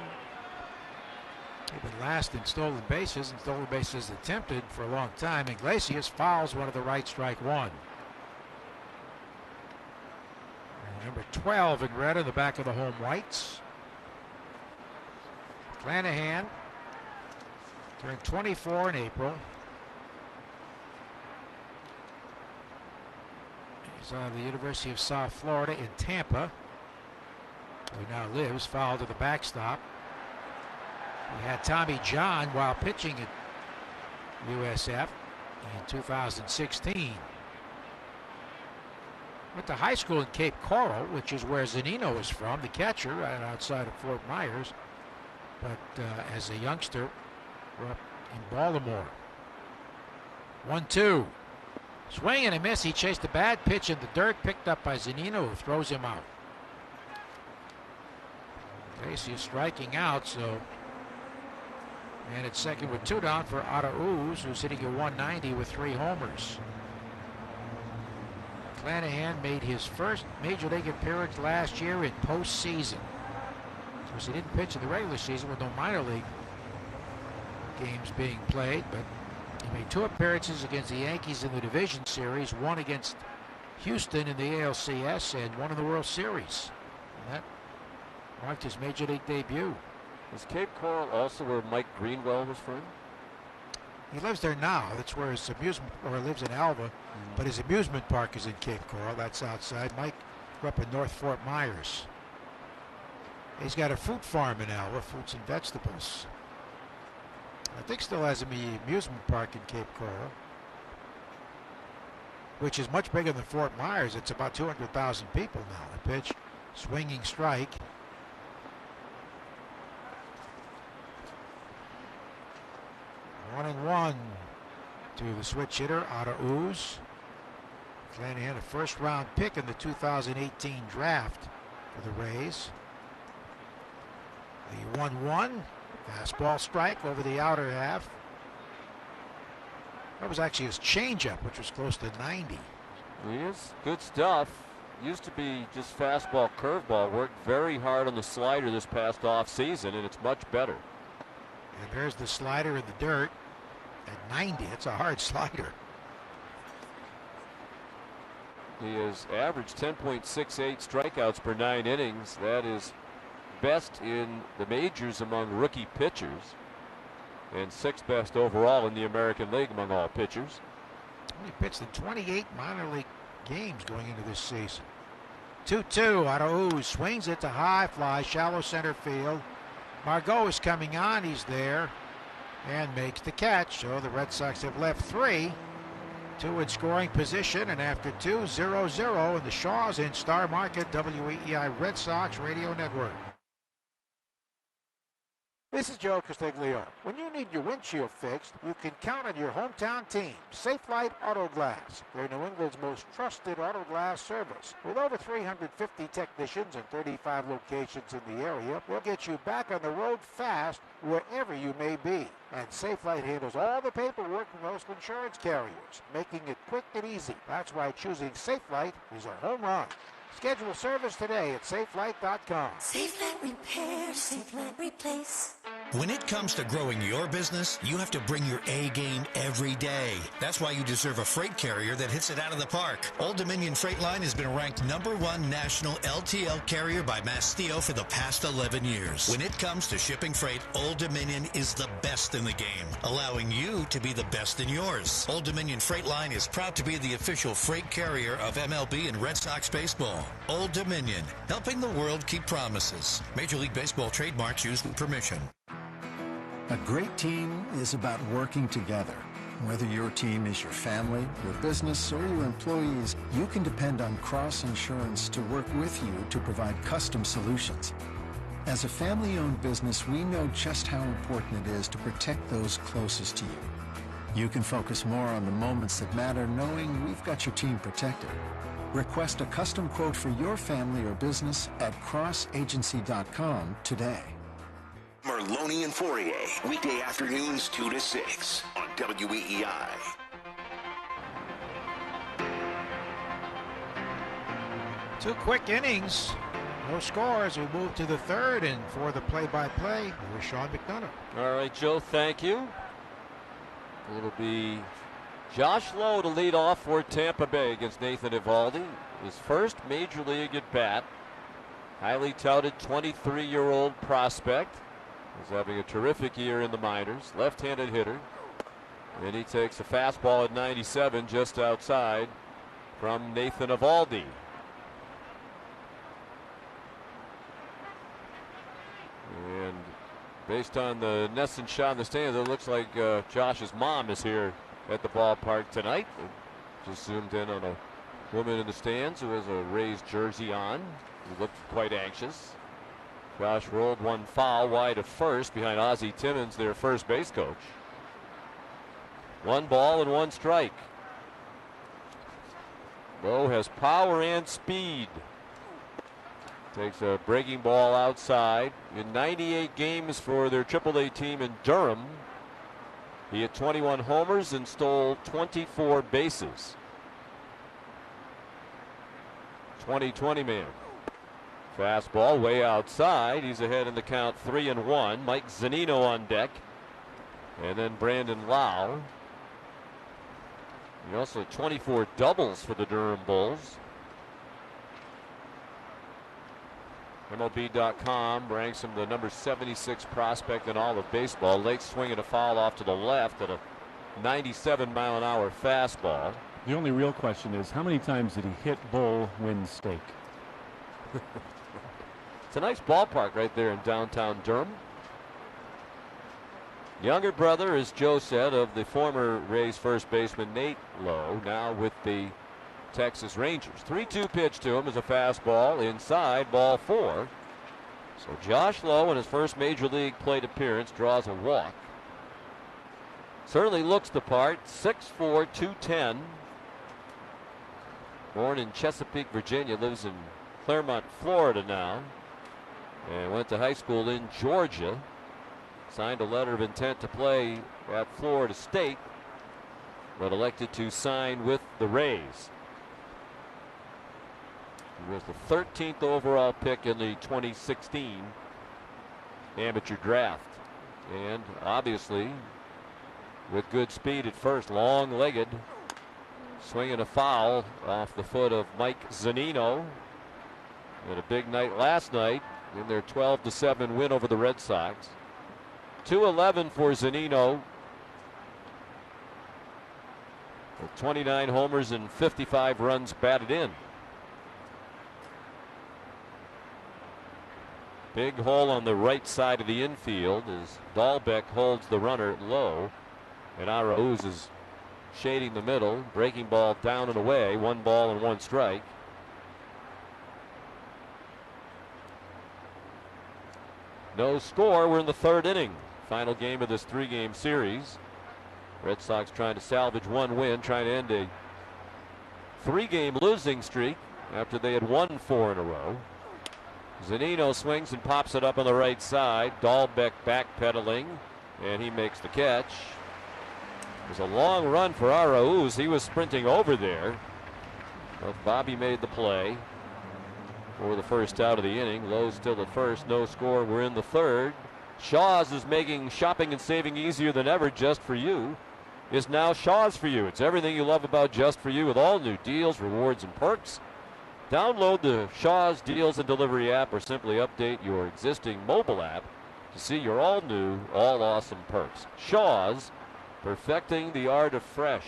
S4: They've been last in stolen bases and stolen bases attempted for a long time. Iglesias fouls one of the right, strike 1. And number 12 in red on the back of the home whites. McClanahan Turned 24 in April. He's on the University of South Florida in Tampa. He now lives, foul to the backstop. He had Tommy John while pitching at USF in 2016. Went to high school in Cape Coral, which is where Zunino is from, the catcher, right outside of Fort Myers. But as a youngster, grew up in Baltimore. 1-2. Swing and a miss. He chased a bad pitch in the dirt, picked up by Zunino, who throws him out. Casey is striking out, so. And at second with 2 down for Arauz, who's hitting at 190 with 3 homers. Clanahan made his first major league appearance last year in postseason. Of course, he didn't pitch in the regular season with no minor league games being played, but he made 2 appearances against the Yankees in the division series, 1 against Houston in the ALCS, and 1 in the World Series. And that marked his major league debut.
S6: Is Cape Coral also where Mike Greenwell was from?
S4: He lives there now. That's where his amusement, or lives in Alva, but his amusement park is in Cape Coral. That's outside. Mike grew up in North Fort Myers. He's got a fruit farm in Alva, fruits and vegetables. I think still has an amusement park in Cape Coral, which is much bigger than Fort Myers. It's about 200,000 people now. The pitch, swinging strike. One and one to the switch hitter, Arauz. Clanahan, a first-round pick in the 2018 draft for the Rays. The 1-1. Fastball strike over the outer half. That was actually his changeup, which was close to 90.
S6: He is good stuff. Used to be just fastball, curveball. Worked very hard on the slider this past off season, and it's much better.
S4: And there's the slider in the dirt at 90. It's a hard slider.
S6: He has averaged 10.68 strikeouts per 9 innings. That is best in the majors among rookie pitchers, and 6th best overall in the American League among all pitchers.
S4: He pitched in 28 minor league games going into this season. 2-2. Arauz swings it to high fly, shallow center field. Margot is coming on. He's there and makes the catch. So the Red Sox have left 3. 2 in scoring position, and after 2, 0-0, and the Shaws in Star Market, WEEI Red Sox Radio Network. This is Joe Castiglione. When you need your windshield fixed, you can count on your hometown team, Safelite Auto Glass. They're New England's most trusted auto glass service. With over 350 technicians and 35 locations in the area, they'll get you back on the road fast wherever you may be. And Safelite handles all the paperwork for most insurance carriers, making it quick and easy. That's why choosing Safelite is a home run. Schedule service today at Safelite.com.
S17: Safelite Repair, Safelite Replace.
S1: When it comes to growing your business, you have to bring your A game every day. That's why you deserve a freight carrier that hits it out of the park. Old Dominion Freight Line has been ranked #1 national LTL carrier by Mastio for the past 11 years. When it comes to shipping freight, Old Dominion is the best in the game, allowing you to be the best in yours. Old Dominion Freight Line is proud to be the official freight carrier of MLB and Red Sox baseball. Old Dominion, helping the world keep promises. Major League Baseball trademarks used with permission.
S18: A great team is about working together. Whether your team is your family, your business, or your employees, you can depend on Cross Insurance to work with you to provide custom solutions. As a family-owned business, we know just how important it is to protect those closest to you. You can focus more on the moments that matter knowing we've got your team protected. Request a custom quote for your family or business at crossagency.com today.
S1: Merloni and Fourier, weekday afternoons 2 to 6 on WEEI.
S4: Two quick innings. No scores. We move to the third, and for the play-by-play, here's Sean McDonough.
S6: All right, Joe, thank you. It'll be Josh Lowe to lead off for Tampa Bay against Nathan Eovaldi. His first major league at bat. Highly touted 23-year-old prospect. He's having a terrific year in the minors. Left-handed hitter. And he takes a fastball at 97 just outside from Nathan Eovaldi. And based on the NESN shot in the stands, it looks like Josh's mom is here at the ballpark tonight. Just zoomed in on a woman in the stands who has a Rays jersey on, who looked quite anxious. Josh rolled one foul wide of first behind Ozzie Timmons, their first base coach. 1 ball and 1 strike. Lowe has power and speed. Takes a breaking ball outside. In 98 games for their AAA team in Durham, he had 21 homers and stole 24 bases. 2020 man. Fastball way outside. He's ahead in the count 3-1. Mike Zunino on deck. And then Brandon Lau. He also had 24 doubles for the Durham Bulls. MLB.com ranks him the number 76 prospect in all of baseball. Late swinging a foul off to the left at a 97-mile-an-hour fastball.
S5: The only real question is, how many times did he hit bull, win steak?
S6: It's a nice ballpark right there in downtown Durham. Younger brother, as Joe said, of the former Rays first baseman Nate Lowe, now with the Texas Rangers. 3-2 pitch to him is a fastball inside, ball 4. So Josh Lowe in his first major league plate appearance draws a walk. Certainly looks the part. 6'4", 210. Born in Chesapeake, Virginia, lives in Claremont, Florida now, and went to high school in Georgia. Signed a letter of intent to play at Florida State, but elected to sign with the Rays. He was the 13th overall pick in the 2016 amateur draft. And obviously, with good speed at first, long-legged, swinging a foul off the foot of Mike Zunino. And a big night last night in their 12-7 win over the Red Sox. 211 for Zunino. With 29 homers and 55 runs batted in. Big hole on the right side of the infield as Dahlbeck holds the runner low. And Arauz is shading the middle. Breaking ball down and away. 1 ball and 1 strike. No score. We're in the 3rd inning. Final game of this 3-game series. Red Sox trying to salvage 1 win, trying to end a 3-game losing streak after they had won 4 in a row. Zunino swings and pops it up on the right side. Dahlbeck backpedaling, and he makes the catch. It was a long run for Arauz. He was sprinting over there, but Bobby made the play for the first out of the inning. Lowe still at first, no score. We're in the 3rd. Shaw's is making shopping and saving easier than ever. Just for You is now Shaw's for You. It's everything you love about Just for You with all new deals, rewards, and perks. Download the Shaw's Deals and Delivery app or simply update your existing mobile app to see your all new, all awesome perks. Shaw's, perfecting the art of fresh.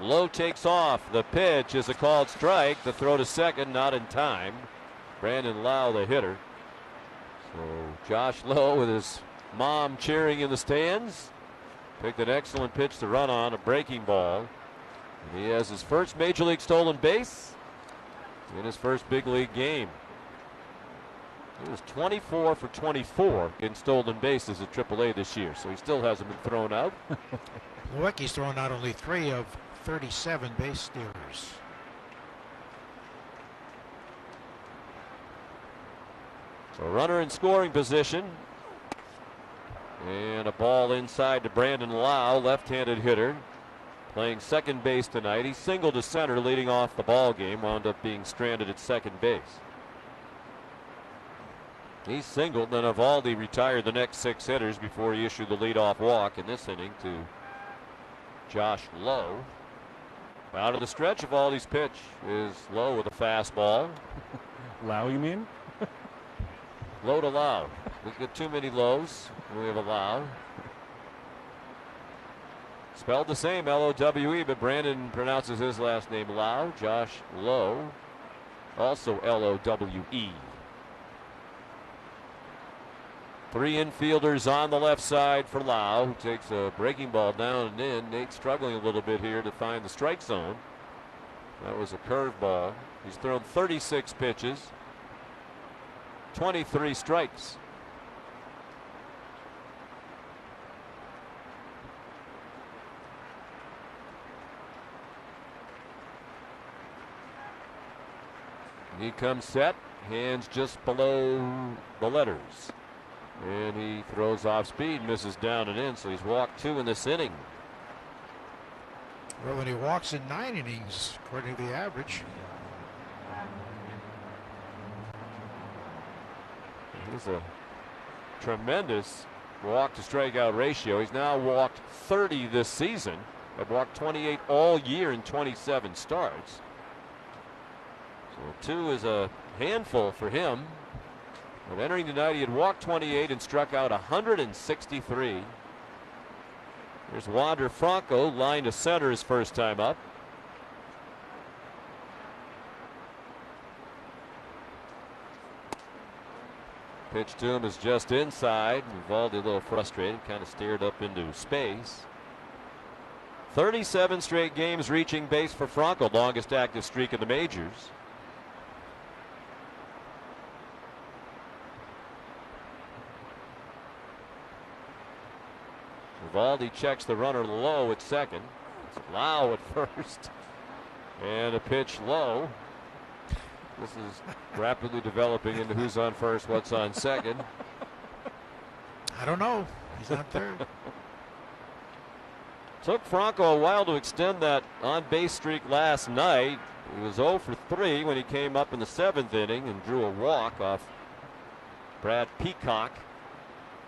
S6: Lowe takes off. The pitch is a called strike. The throw to second, not in time. Brandon Lau, the hitter. So Josh Lowe with his mom cheering in the stands. Picked an excellent pitch to run on, a breaking ball. And he has his first major league stolen base in his first big league game. He was 24 for 24 in stolen bases at AAA this year, so he still hasn't been thrown out.
S4: Lewicki's thrown out only 3 of 37 base stealers.
S6: So runner in scoring position. And a ball inside to Brandon Lau, left-handed hitter. Playing second base tonight. He singled to center leading off the ball game. Wound up being stranded at second base. He singled, then Eovaldi retired the next 6 hitters before he issued the leadoff walk in this inning to Josh Lowe. Out of the stretch, Eovaldi's pitch is Lowe with a fastball.
S5: Lau, you mean?
S6: Low to Lau. We get too many lows. We have a Lau. Spelled the same, L-O-W-E, but Brandon pronounces his last name Lau. Josh Lowe, also L-O-W-E. 3 infielders on the left side for Lau, who takes a breaking ball down and in. Nate struggling a little bit here to find the strike zone. That was a curveball. He's thrown 36 pitches, 23 strikes. He comes set, hands just below the letters. And he throws off speed, misses down and in, so he's walked 2 in this inning.
S4: Well, when he walks in 9 innings, according to the average.
S6: He's a tremendous walk to strikeout ratio. He's now walked 30 this season. I've walked 28 all year in 27 starts. So 2 is a handful for him. But entering tonight, he had walked 28 and struck out 163. There's Wander Franco, line to center his first time up. Pitch to him is just inside. Eovaldi a little frustrated, kind of stared up into space. 37 straight games reaching base for Franco, longest active streak in the majors. Eovaldi checks the runner low at second. It's Lau at first. And a pitch low. This is rapidly developing into who's on first, what's on second.
S4: I don't know. He's on third.
S6: Took Franco a while to extend that on-base streak last night. He was 0 for 3 when he came up in the 7th inning and drew a walk off Brad Peacock.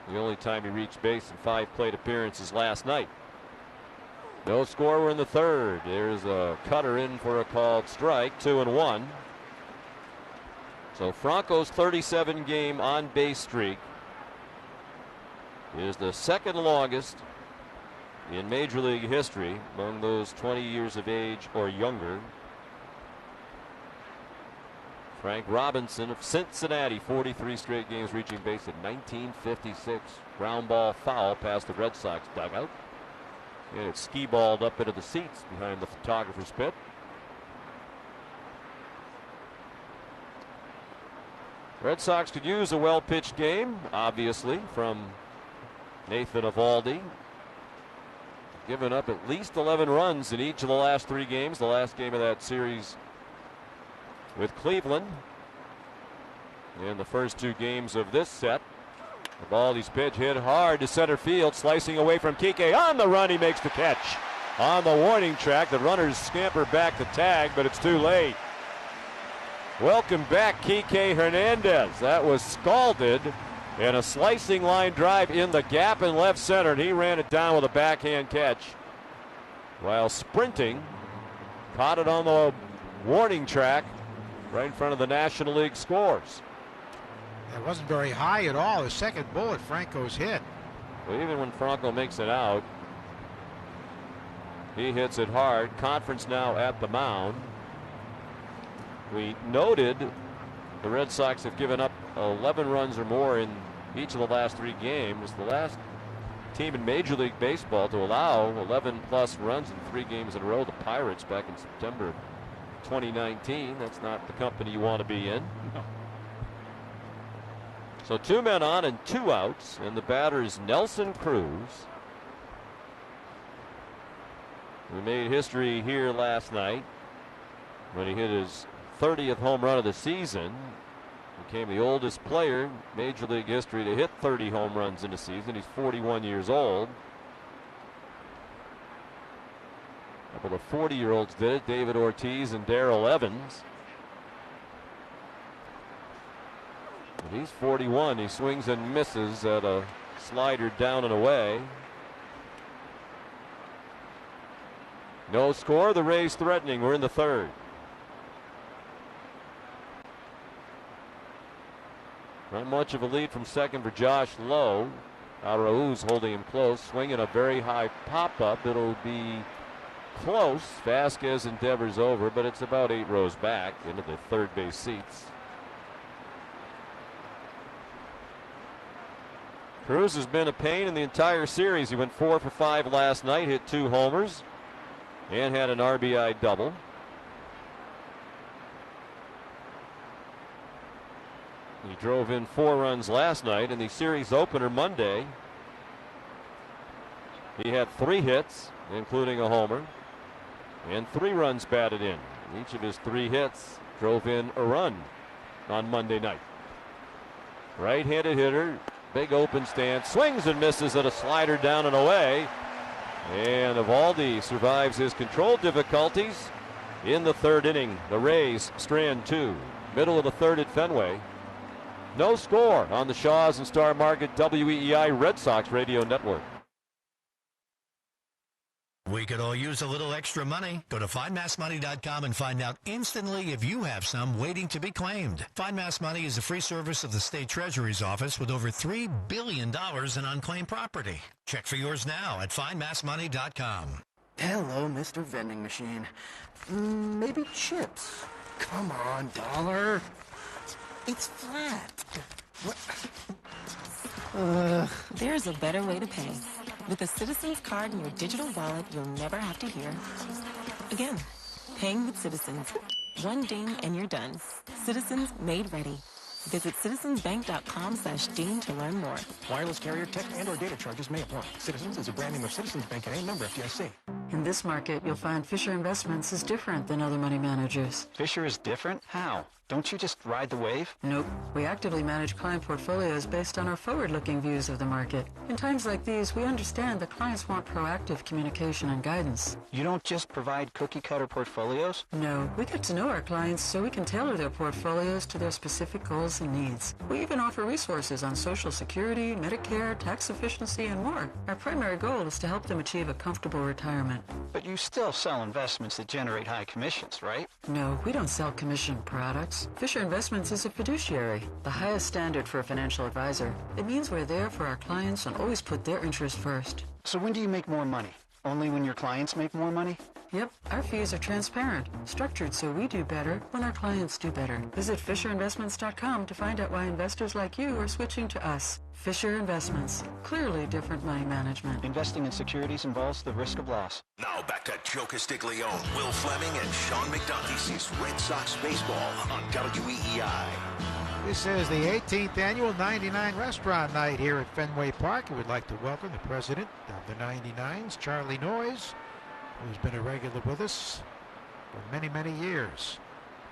S6: The only time he reached base in 5 plate appearances last night. No score, we're in the 3rd. There's a cutter in for a called strike, 2-1. So Franco's 37 game on base streak is the 2nd longest in Major League history among those 20 years of age or younger. Frank Robinson of Cincinnati, 43 straight games reaching base in 1956. Ground ball foul past the Red Sox dugout. And it's ski-balled up into the seats behind the photographer's pit. Red Sox could use a well-pitched game, obviously, from Nathan Eovaldi. Given up at least 11 runs in each of the last 3 games. The last game of that series with Cleveland. In the first 2 games of this set. Eovaldi's pitch hit hard to center field, slicing away from Kike. On the run, he makes the catch. On the warning track, the runners scamper back to tag, but it's too late. Welcome back, Kike Hernandez. That was scalded, and a slicing line drive in the gap in left center, and he ran it down with a backhand catch. While sprinting, caught it on the warning track right in front of the National League scores.
S4: It wasn't very high at all. The second bullet Franco's hit.
S6: Well, even when Franco makes it out, he hits it hard. Conference now at the mound. We noted the Red Sox have given up 11 runs or more in each of the last 3 games. The last team in Major League Baseball to allow 11 plus runs in 3 games in a row, the Pirates, back in September 2019. That's not the company you want to be in. No. So 2 men on and 2 outs, and the batter is Nelson Cruz. We made history here last night when he hit his 30th home run of the season. Became the oldest player in Major League history to hit 30 home runs in a season. He's 41 years old. A couple of 40-year-olds did it, David Ortiz and Darrell Evans. But he's 41. He swings and misses at a slider down and away. No score. The Rays threatening. We're in the 3rd. Not much of a lead from second for Josh Lowe. Araú's holding him close, swinging a very high pop-up. It'll be close. Vasquez endeavors over, but it's about 8 rows back into the third base seats. Cruz has been a pain in the entire series. He went 4 for 5 last night, hit 2 homers, and had an RBI double. He drove in 4 runs last night in the series opener Monday. He had 3 hits, including a homer, and 3 runs batted in. Each of his 3 hits drove in a run on Monday night. Right-handed hitter, big open stance, swings and misses at a slider down and away. And Eovaldi survives his control difficulties in the 3rd inning. The Rays strand 2. Middle of the 3rd at Fenway. No score on the Shaws and Star Market WEEI Red Sox Radio Network.
S19: We could all use a little extra money. Go to findmassmoney.com and find out instantly if you have some waiting to be claimed. Find Mass Money is a free service of the State Treasury's office with over $3 billion in unclaimed property. Check for yours now at findmassmoney.com.
S15: Hello, Mr. Vending Machine. Maybe chips. Come on, dollar. It's flat.
S9: There's a better way to pay. With a Citizens card in your digital wallet, you'll never have to hear. Again, paying with Citizens. One ding and you're done. Citizens made ready. Visit citizensbank.com/ding to learn more.
S15: Wireless carrier, tech, and/or data charges may apply. Citizens is a brand name of Citizens Bank and a member FDIC.
S20: In this market, you'll find Fisher Investments is different than other money managers.
S21: Fisher is different? How? Don't you just ride the wave?
S20: Nope. We actively manage client portfolios based on our forward-looking views of the market. In times like these, we understand that clients want proactive communication and guidance.
S21: You don't just provide cookie-cutter portfolios?
S20: No. We get to know our clients so we can tailor their portfolios to their specific goals and needs. We even offer resources on Social Security, Medicare, tax efficiency, and more. Our primary goal is to help them achieve a comfortable retirement.
S21: But you still sell investments that generate high commissions, right?
S20: No, we don't sell commission products. Fisher Investments is a fiduciary, the highest standard for a financial advisor. It means we're there for our clients and always put their interest first.
S21: So when do you make more money? Only when your clients make more money?
S20: Yep, our fees are transparent, structured so we do better when our clients do better. Visit FisherInvestments.com to find out why investors like you are switching to us. Fisher Investments, clearly different money management.
S21: Investing in securities involves the risk of loss.
S1: Now back to Joe Castiglione, Will Flemming, and Sean McDonough. This is Red Sox Baseball on WEEI.
S4: This is the 18th annual 99 Restaurant Night here at Fenway Park. We would like to welcome the president of the 99s, Charlie Noyes, who's been a regular with us for many, many years.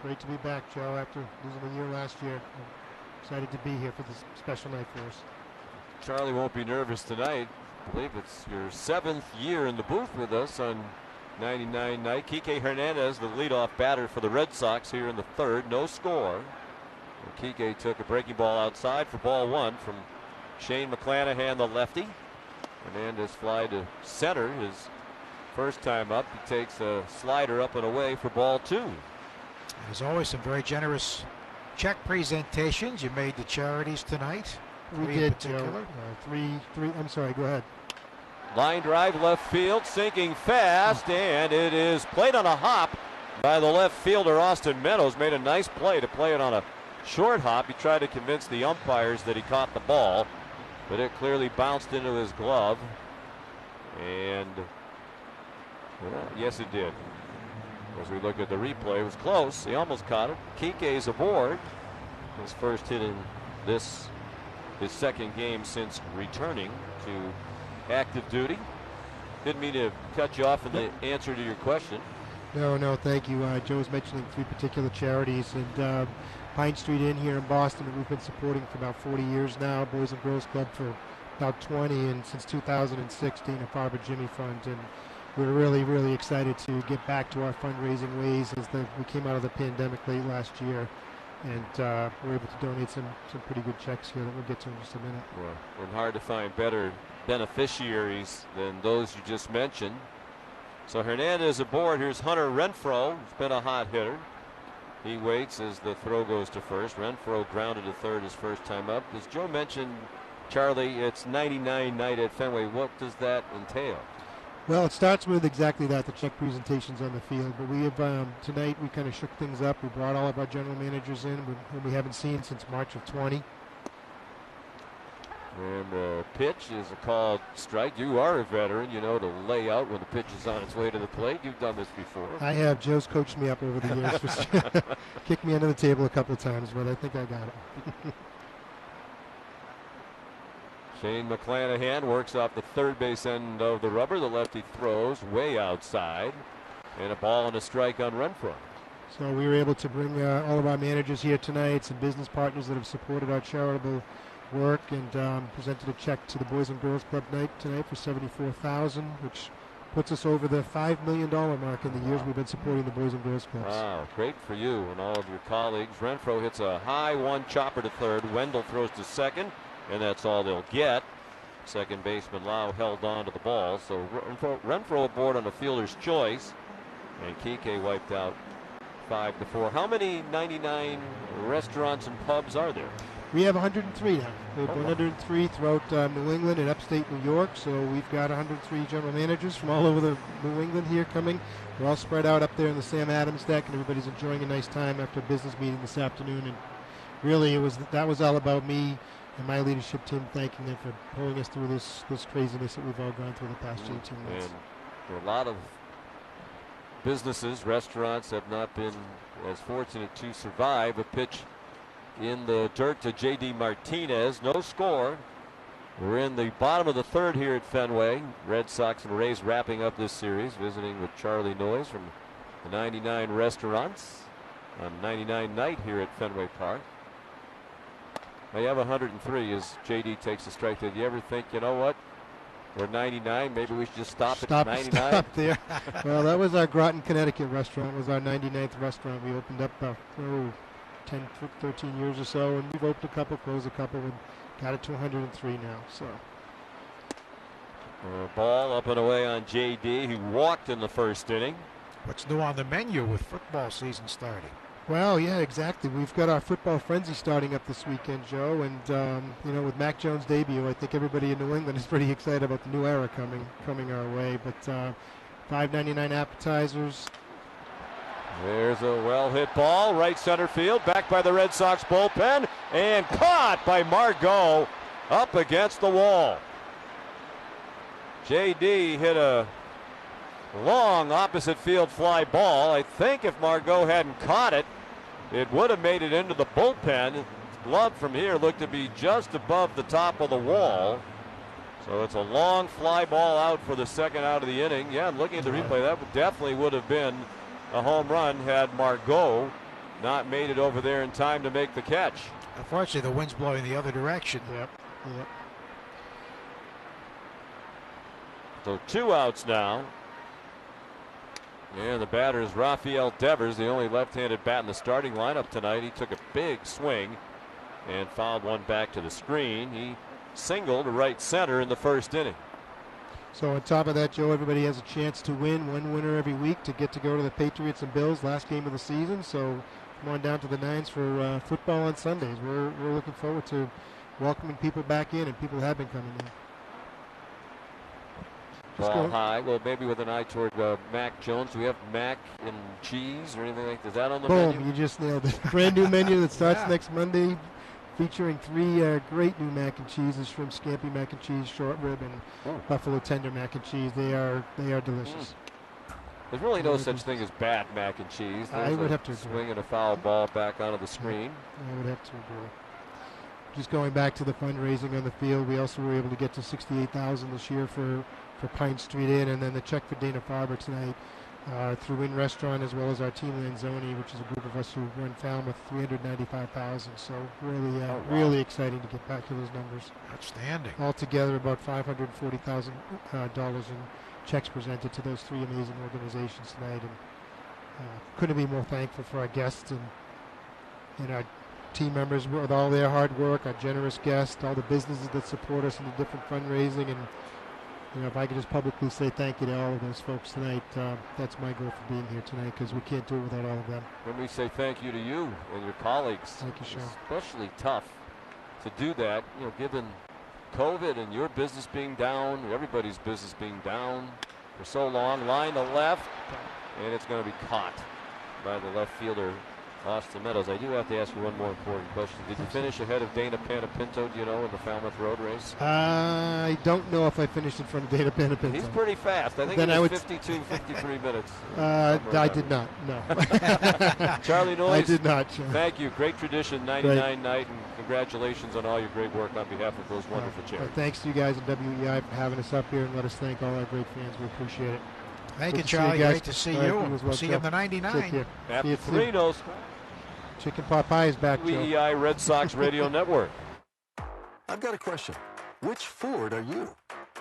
S22: Great to be back, Joe, after losing a year last year. I'm excited to be here for this special night for us.
S6: Charlie won't be nervous tonight. I believe it's your 7th year in the booth with us on 99 night. Kike Hernandez, the leadoff batter for the Red Sox here in the 3rd. No score. And Kike took a breaking ball outside for ball 1 from Shane McClanahan, the lefty. Hernandez fly to center his first time up. He takes a slider up and away for ball 2.
S4: As always, some very generous check presentations. You made the charities tonight.
S22: We did, Joe. Three. I'm sorry, go ahead.
S6: Line drive left field, sinking fast, and it is played on a hop by the left fielder, Austin Meadows. Made a nice play to play it on a short hop. He tried to convince the umpires that he caught the ball, but it clearly bounced into his glove. And yes, it did. As we look at the replay, it was close. He almost caught it. Kike's aboard. His first hit in his 2nd game since returning to active duty. Didn't mean to cut you off in the answer to your question.
S22: No, thank you. Joe's mentioning 3 particular charities, and Pine Street Inn here in Boston, we've been supporting for about 40 years now. Boys and Girls Club for about 20, and since 2016, a Father Jimmy Fund. And we're really, really excited to get back to our fundraising ways as we came out of the pandemic late last year. And we're able to donate some pretty good checks here that we'll get to in just a minute.
S6: Well, it's hard to find better beneficiaries than those you just mentioned. So Hernandez aboard. Here's Hunter Renfroe, who's been a hot hitter. He waits as the throw goes to first. Renfroe grounded to third his first time up. As Joe mentioned, Charlie, it's 99 night at Fenway. What does that entail?
S22: Well, it starts with exactly that, the check presentations on the field. But we have, tonight we kind of shook things up. We brought all of our general managers in, whom we haven't seen since March of 20.
S6: And the pitch is a called strike. You are a veteran, you know, to lay out when the pitch is on its way to the plate. You've done this before.
S22: I have. Joe's coached me up over the years. Kicked me under the table a couple of times, but I think I got it.
S6: Shane McClanahan works off the third base end of the rubber. The lefty throws way outside. And a ball and a strike on Renfroe.
S22: So we were able to bring all of our managers here tonight, some business partners that have supported our charitable work, and presented a check to the Boys and Girls Club tonight for $74,000, which puts us over the $5 million mark in the years we've been supporting the Boys and Girls Clubs.
S6: Wow, great for you and all of your colleagues. Renfroe hits a high one chopper to third. Wendell throws to second, and that's all they'll get. Second baseman Lau held on to the ball, so Renfroe aboard on a fielder's choice, and Kike wiped out 5-4. How many 99 restaurants and pubs are there?
S22: We have 103 now. We have 103 throughout New England and upstate New York, so we've got 103 general managers from all over the New England here coming. We're all spread out up there in the Sam Adams deck, and everybody's enjoying a nice time after a business meeting this afternoon. And really, that was all about me and my leadership team thanking them for pulling us through this craziness that we've all gone through the past 18 months.
S6: And a lot of businesses, restaurants have not been as fortunate to survive. A pitch in the dirt to J.D. Martinez. No score. We're in the bottom of the third here at Fenway. Red Sox and Rays wrapping up this series, visiting with Charlie Noyes from the 99 restaurants on 99 night here at Fenway Park. Now you have 103 as J.D. takes a strike. Did you ever think, you know what, we're 99, maybe we should just stop at 99?
S22: Stop there. Well, that was our Groton, Connecticut restaurant. It was our 99th restaurant. We opened up 10, 13 years or so, and we've opened a couple, closed a couple, and got it to 103 now. So,
S6: ball up and away on J.D., who walked in the first inning.
S4: What's new on the menu with football season starting?
S22: Well, yeah, exactly. We've got our football frenzy starting up this weekend, Joe, and you know, with Mac Jones' debut, I think everybody in New England is pretty excited about the new era coming our way. But $5.99 appetizers.
S6: There's a well-hit ball, right center field, back by the Red Sox bullpen, and caught by Margot up against the wall. J.D. hit a long opposite field fly ball. I think if Margot hadn't caught it, it would have made it into the bullpen. His glove from here looked to be just above the top of the wall. So it's a long fly ball out for the second out of the inning. Yeah, looking at the replay, that definitely would have been a home run had Margot not made it over there in time to make the catch.
S4: Unfortunately, the wind's blowing the other direction.
S22: Yep.
S6: So 2 outs now. And the batter is Rafael Devers, the only left-handed bat in the starting lineup tonight. He took a big swing and fouled one back to the screen. He singled to right center in the first inning.
S22: So on top of that, Joe, everybody has a chance to win, one winner every week to get to go to the Patriots and Bills last game of the season. So come on down to the Nines for football on Sundays. We're looking forward to welcoming people back in, and people have been coming in.
S6: Ball high. Well, maybe with an eye toward Mac Jones. Do we have mac and cheese or anything like that? Is that on the menu?
S22: Boom, you just nailed it. Brand new menu that starts next Monday, featuring 3 great new mac and cheeses: shrimp scampi mac and cheese, short rib, and buffalo tender mac and cheese. They are delicious.
S6: There's really no such thing as bad mac and cheese.
S22: I would have to
S6: swing and a foul ball back onto the screen.
S22: I would have to agree. Just going back to the fundraising on the field, we also were able to get to $68,000 this year for Pine Street Inn, and then the check for Dana-Farber tonight through Inn Restaurant, as well as our team Lanzoni, which is a group of us who run Falmouth, $395,000. So really, really exciting to get back to those numbers.
S4: Outstanding.
S22: Altogether, about $540,000 in checks presented to those 3 amazing organizations tonight, and couldn't be more thankful for our guests and our team members with all their hard work, our generous guests, all the businesses that support us in the different fundraising, and if I could just publicly say thank you to all of those folks tonight, that's my goal for being here tonight, because we can't do it without all of them.
S6: Let me say thank you to you and your colleagues.
S22: Thank you, Sean.
S6: Especially tough to do that, given COVID and your business being down, everybody's business being down for so long. Line to left, and it's going to be caught by the left fielder, Austin Meadows. I do have to ask you one more important question. Did you finish ahead of Dana Panapinto, in the Falmouth Road Race?
S22: I don't know if I finished in front of Dana Panapinto.
S6: He's pretty fast. I think
S22: Then
S6: it was 52, 53 minutes.
S22: I did not, no.
S6: Charlie Noyes.
S22: I did not, Sean.
S6: Thank you. Great tradition, 99 night, and congratulations on all your great work on behalf of those wonderful charities.
S22: Thanks to you guys at WEEI for having us up here, and let us thank all our great fans. We appreciate it.
S4: Thank you, Charlie. Great to see you. We'll see you in the 99.
S6: After 3, no score.
S22: Chicken pot pie is back, Joe.
S6: WEEI Red Sox Radio Network.
S2: I've got a question. Which Ford are you?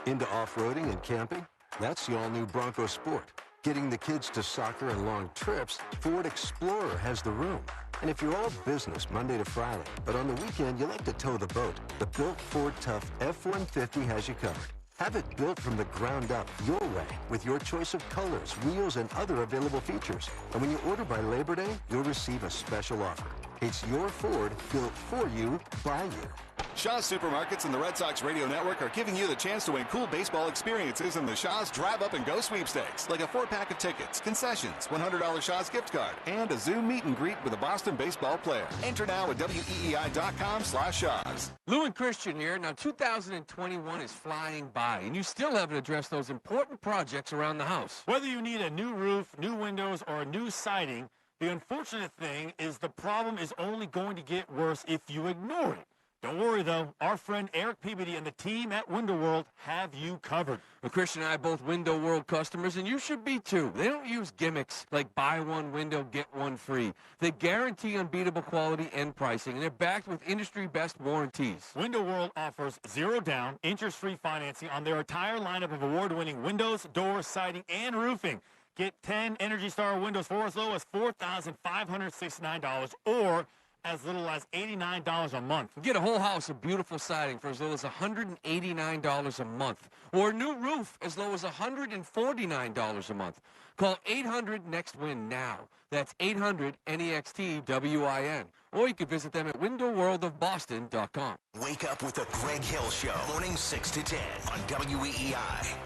S2: Into off-roading and camping? That's the all-new Bronco Sport. Getting the kids to soccer and long trips, Ford Explorer has the room. And if you're all business Monday to Friday, but on the weekend you like to tow the boat, the built Ford Tough F-150 has you covered. Have it built from the ground up your way with your choice of colors, wheels, and other available features. And when you order by Labor Day, you'll receive a special offer. It's your Ford built for you, by you.
S11: Shaw's Supermarkets and the Red Sox Radio Network are giving you the chance to win cool baseball experiences in the Shaw's Drive Up and Go sweepstakes, like a 4-pack of tickets, concessions, $100 Shaw's gift card, and a Zoom meet and greet with a Boston baseball player. Enter now at WEEI.com/Shaw's.
S3: Lou and Christian here. Now, 2021 is flying by, and you still haven't addressed those important projects around the house.
S23: Whether you need a new roof, new windows, or a new siding, the unfortunate thing is the problem is only going to get worse if you ignore it. Don't worry, though. Our friend Eric Peabody and the team at Window World have you covered.
S3: Well, Christian and I are both Window World customers, and you should be, too. They don't use gimmicks like buy one window, get one free. They guarantee unbeatable quality and pricing, and they're backed with industry-best warranties.
S23: Window World offers 0 down, interest-free financing on their entire lineup of award-winning windows, doors, siding, and roofing. Get 10 Energy Star windows for as low as $4,569 or as little as $89 a month.
S3: Get a whole house of beautiful siding for as little as $189 a month, or a new roof as low as $149 a month. Call 800-NEXT-WIN now. That's 800-NEXT-WIN. Or you can visit them at windowworldofboston.com.
S1: Wake up with the Greg Hill Show, morning 6 to 10 on WEEI.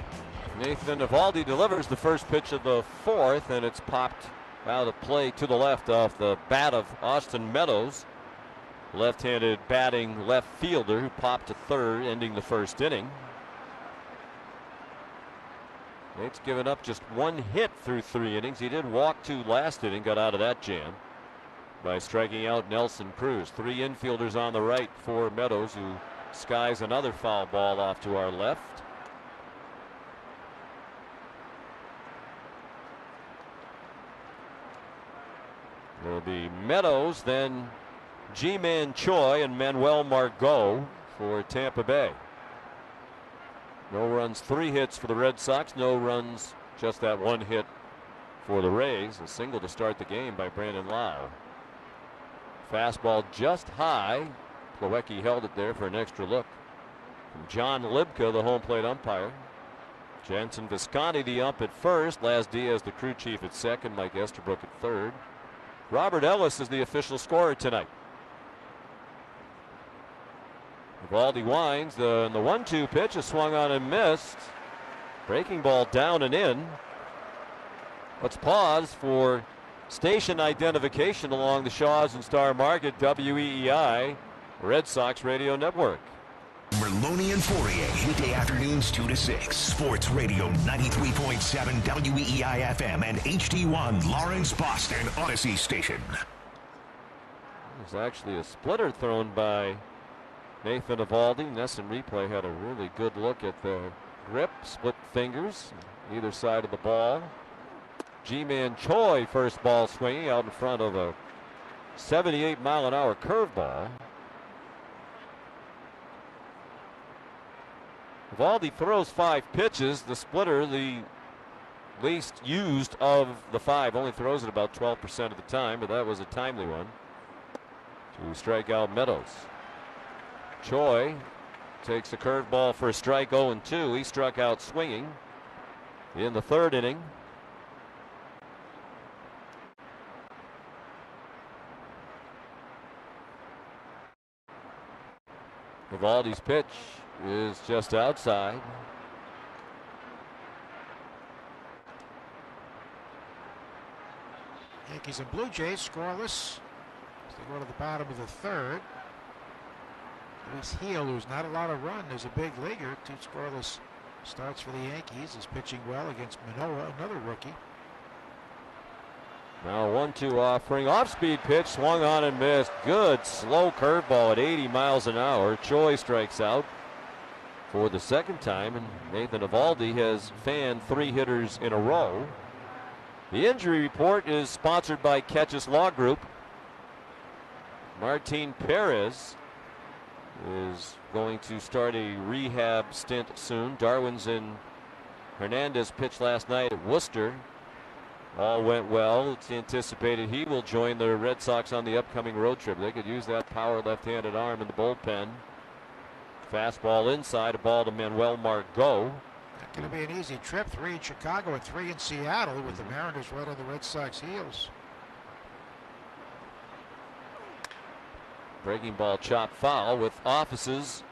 S6: Nathan Eovaldi delivers the first pitch of the 4th, and it's popped out of play to the left off the bat of Austin Meadows. Left-handed batting left fielder who popped to third, ending the first inning. Nate's given up just 1 hit through 3 innings. He did walk 2 last inning, got out of that jam by striking out Nelson Cruz. 3 infielders on the right for Meadows, who skies another foul ball off to our left. It'll be Meadows, then G-Man Choi and Manuel Margot for Tampa Bay. No runs, 3 hits for the Red Sox. No runs, just that 1 hit for the Rays. A single to start the game by Brandon Lau. Fastball just high. Plawecki held it there for an extra look. From John Libka, the home plate umpire. Jensen Visconti, the ump at first. Laz Diaz, the crew chief at second. Mike Estabrook at third. Robert Ellis is the official scorer tonight. Eovaldi winds, the 1-2 pitch is swung on and missed. Breaking ball down and in. Let's pause for station identification along the Shaw's and Star Market, WEEI, Red Sox Radio Network.
S1: Merloni and Fourier, weekday afternoons 2 to 6. Sports Radio 93.7 WEEI FM and HD1 Lawrence, Boston, Odyssey Station.
S6: There's actually a splitter thrown by Nathan Eovaldi. NESN replay had a really good look at the grip, split fingers, either side of the ball. G-Man Choi, first ball swinging out in front of a 78-mile-an-hour curveball. Eovaldi throws 5 pitches. The splitter, the least used of the 5, only throws it about 12% of the time, but that was a timely one to strike out Meadows. Choi takes a curveball for a strike, 0-2. He struck out swinging in the third inning. Eovaldi's pitch is just outside.
S4: Yankees and Blue Jays scoreless as they go to the bottom of the third. Luis Heel, who's not a lot of run, is a big leaguer. 2 scoreless starts for the Yankees, is pitching well against Manoah, another rookie.
S6: Now 1-2 offering, off-speed pitch, swung on and missed. Good slow curveball at 80 miles an hour. Choi strikes out for the second time, and Nathan Eovaldi has fanned 3 hitters in a row. The injury report is sponsored by Catches Law Group. Martin Perez is going to start a rehab stint soon. Darwin's in. Hernandez pitched last night at Worcester. All went well. It's anticipated he will join the Red Sox on the upcoming road trip. They could use that power left-handed arm in the bullpen. Fastball inside, a ball to Manuel Margot.
S4: Not going to be an easy trip. 3 in Chicago and 3 in Seattle with the Mariners right on the Red Sox heels.
S6: Breaking ball chopped foul with offices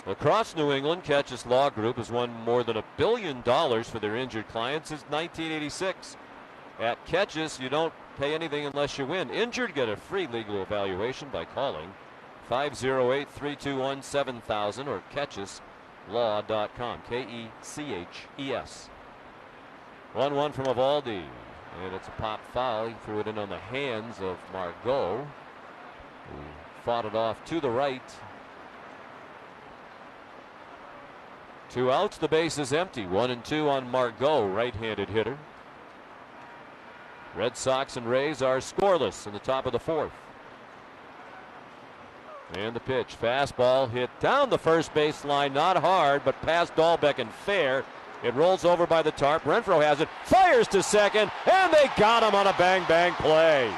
S6: across New England. Catches Law Group has won more than $1 billion for their injured clients since 1986. At Catches, you don't pay anything unless you win. Injured, get a free legal evaluation by calling 508-321-7000 or catcheslaw.com. K-E-C-H-E-S. 1-1 from Eovaldi, and it's a pop foul. He threw it in on the hands of Margot, who fought it off to the right. 2 outs, the base is empty. 1-2 on Margot, right-handed hitter. Red Sox and Rays are scoreless in the top of the 4th. And the pitch, fastball hit down the first baseline, not hard, but past Dahlbeck and fair. It rolls over by the tarp. Renfroe has it, fires to second, and they got him on a bang-bang play.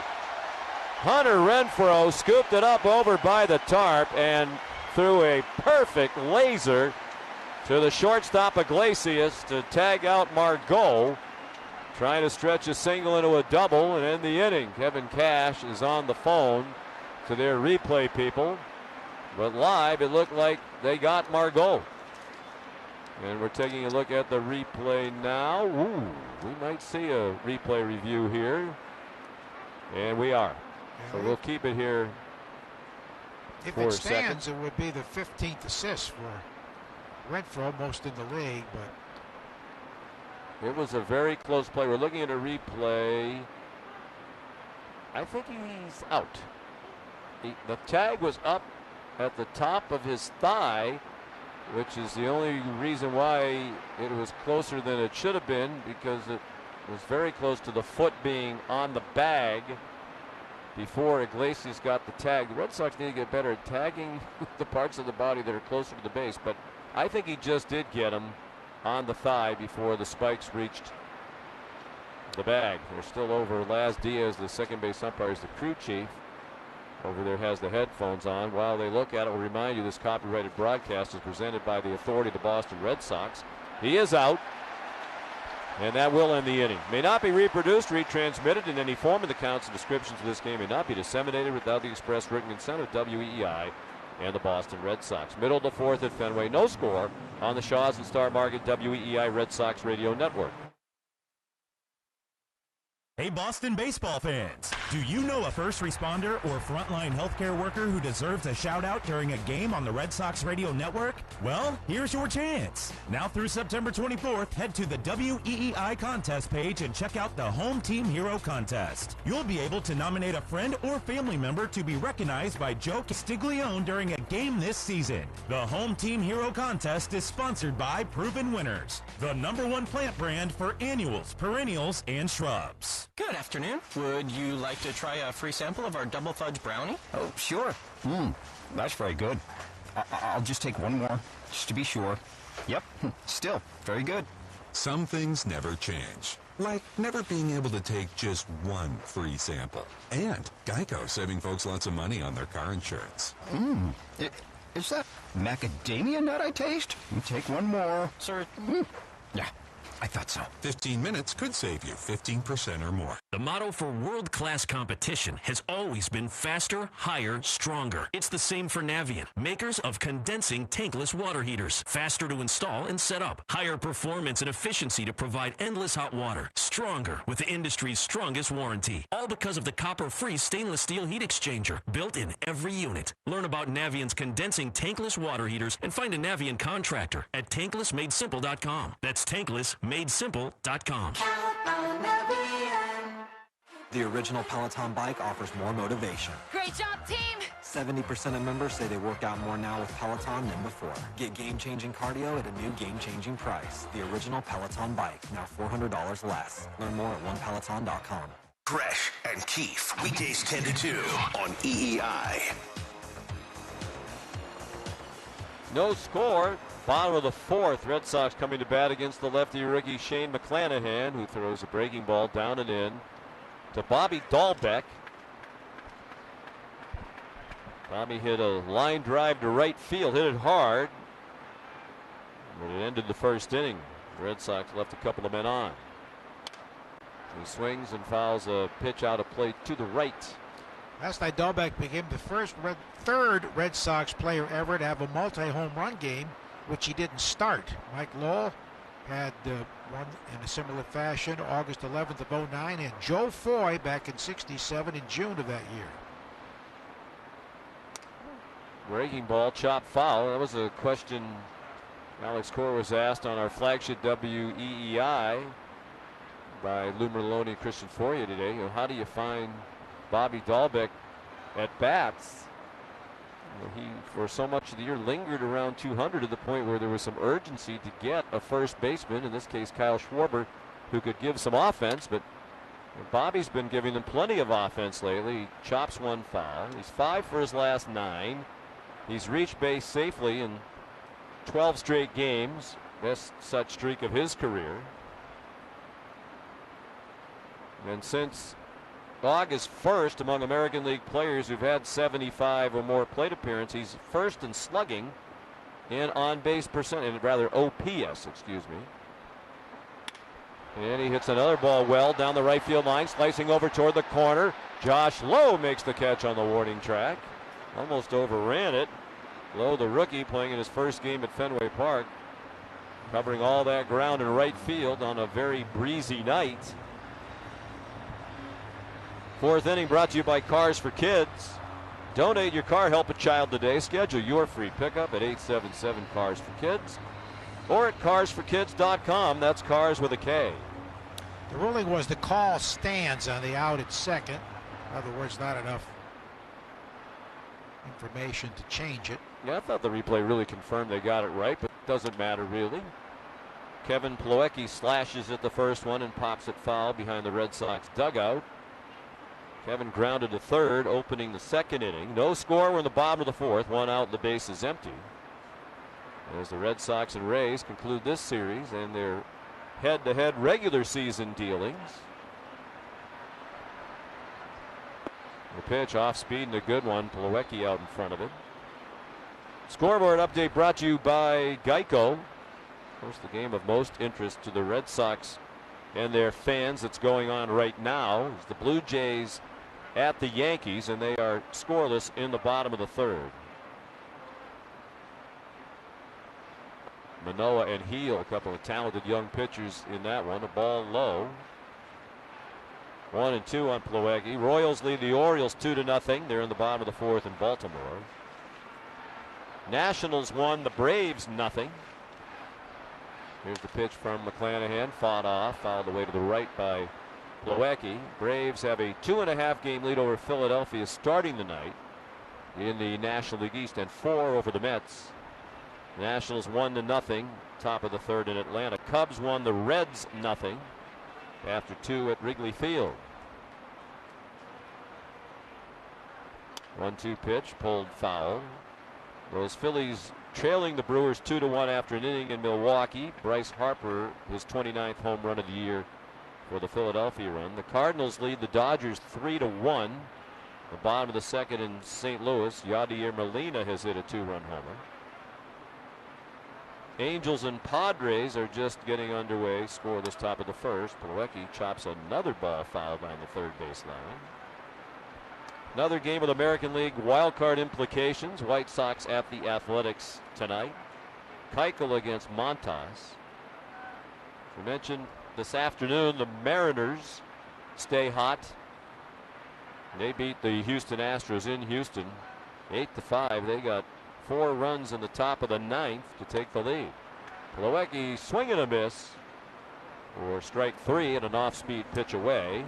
S6: Hunter Renfroe scooped it up over by the tarp and threw a perfect laser to the shortstop Iglesias to tag out Margot, trying to stretch a single into a double and end the inning. Kevin Cash is on the phone to their replay people, but live it looked like they got Margot. And we're taking a look at the replay now. Ooh, we might see a replay review here, and we are. So we'll keep it here
S4: if
S6: for
S4: it
S6: a second.
S4: stands, it would be the 15th assist for Renfroe, most in the league, but
S6: it was a very close play. We're looking at a replay. I think he's out. The tag was up at the top of his thigh, which is the only reason why it was closer than it should have been, because it was very close to the foot being on the bag before Iglesias got the tag. The Red Sox need to get better at tagging the parts of the body that are closer to the base, but I think he just did get him on the thigh before the spikes reached the bag. They're still over. Laz Diaz, the second base umpire, is the crew chief. Over there has the headphones on. While they look at it, we'll remind you this copyrighted broadcast is presented by the authority of the Boston Red Sox. He is out, and that will end the inning. May not be reproduced, retransmitted in any form, and the counts and descriptions of this game may not be disseminated without the express written consent of WEEI and the Boston Red Sox. Middle of the 4th at Fenway. No score on the Shaws and Star Market WEEI Red Sox Radio Network.
S7: Hey Boston baseball fans, do you know a first responder or frontline healthcare worker who deserves a shout out during a game on the Red Sox Radio Network? Well, here's your chance. Now through September 24th, head to the WEEI contest page and check out the Home Team Hero contest. You'll be able to nominate a friend or family member to be recognized by Joe Castiglione during a game this season. The Home Team Hero contest is sponsored by Proven Winners, the #1 plant brand for annuals, perennials, and shrubs.
S15: Good afternoon. Would you like to try a free sample of our double fudge brownie?
S10: Oh, sure. That's very good. I'll just take one more, just to be sure. Yep, still very good.
S12: Some things never change, like never being able to take just one free sample. And Geico saving folks lots of money on their car insurance.
S10: Is that macadamia nut I taste? Take one more.
S21: Sir.
S10: Yeah, I thought so.
S12: 15 minutes could save you 15% or more.
S8: The motto for world-class competition has always been faster, higher, stronger. It's the same for Navien, makers of condensing tankless water heaters. Faster to install and set up. Higher performance and efficiency to provide endless hot water. Stronger with the industry's strongest warranty. All because of the copper-free stainless steel heat exchanger built in every unit. Learn about Navien's condensing tankless water heaters and find a Navien contractor at tanklessmadesimple.com. That's tanklessmadesimple.com.
S13: The original Peloton bike offers more motivation.
S14: Great job, team!
S13: 70% of members say they work out more now with Peloton than before. Get game-changing cardio at a new game-changing price. The original Peloton bike, now $400 less. Learn more at onepeloton.com.
S1: Gresh and Keefe, weekdays 10 to 2 on EEI.
S6: No score. Bottom of the fourth. Red Sox coming to bat against the lefty rookie Shane McClanahan, who throws a breaking ball down and in to Bobby Dahlbeck. Bobby hit a line drive to right field, hit it hard, but it ended the first inning. The Red Sox left a couple of men on. He swings and fouls a pitch out of play to the right.
S4: Last night, Dahlbeck became the third Red Sox player ever to have a multi-home run game, which he didn't start. Mike Lowell had one in a similar fashion August 11th of 09, and Joe Foy back in '67 in June of that year.
S6: Breaking ball, chop foul. That was a question Alex Cora was asked on our flagship WEEI by Lou Merlone and Christian Foria today. How do you find Bobby Dahlbeck at bats? He, for so much of the year, lingered around 200 to the point where there was some urgency to get a first baseman, in this case Kyle Schwarber, who could give some offense, but Bobby's been giving them plenty of offense lately. He chops one foul. He's 5 for his last 9. He's reached base safely in 12 straight games, best such streak of his career. And since August 1st, among American League players who've had 75 or more plate appearances, he's first in slugging and on-base percentage, rather OPS, excuse me. And he hits another ball well down the right field line, slicing over toward the corner. Josh Lowe makes the catch on the warning track. Almost overran it. Lowe, the rookie, playing in his first game at Fenway Park, covering all that ground in right field on a very breezy night. Fourth inning brought to you by Cars for Kids. Donate your car, help a child today. Schedule your free pickup at 877-CARS-FOR-KIDS or at carsforkids.com. That's cars with a K.
S4: The ruling was the call stands on the out at second. In other words, not enough information to change it.
S6: Yeah, I thought the replay really confirmed they got it right, but it doesn't matter really. Kevin Plawecki slashes at the first one and pops it foul behind the Red Sox dugout. Kevin grounded to third, opening the second inning. No score. We're in the bottom of the fourth. One out, the base is empty. As the Red Sox and Rays conclude this series and their head-to-head regular season dealings. The pitch off speed and a good one. Plawecki out in front of it. Scoreboard update brought to you by Geico. Of course, the game of most interest to the Red Sox and their fans that's going on right now is the Blue Jays at the Yankees, and they are scoreless in the bottom of the third. Manoah and Heel, a couple of talented young pitchers in that one. A ball low. 1-2 on Plawecki. Royals lead the Orioles 2-0. They're in the bottom of the fourth in Baltimore. Nationals won the Braves 0. Here's the pitch from McClanahan, fought off, fouled away to the right by Plawecki. Braves have a 2.5 game lead over Philadelphia starting the night in the National League East, and 4 over the Mets. Nationals 1-0, top of the third in Atlanta. Cubs won the Reds 0 after 2 at Wrigley Field. 1-2 pitch, pulled foul. Those Phillies trailing the Brewers 2-1 after an inning in Milwaukee. Bryce Harper, his 29th home run of the year for the Philadelphia run. The Cardinals lead the Dodgers 3-1. The bottom of the second in St. Louis, Yadier Molina has hit a 2-run homer. Angels and Padres are just getting underway, scoreless top of the first. Plawecki chops another ball foul down the third base line. Another game with American League wildcard implications. White Sox at the Athletics tonight. Keuchel against Montas. We mentioned this afternoon the Mariners stay hot. They beat the Houston Astros in Houston 8-5. They got 4 runs in the top of the 9th to take the lead. Plawecki swing and a miss for strike 3 and an off-speed pitch away.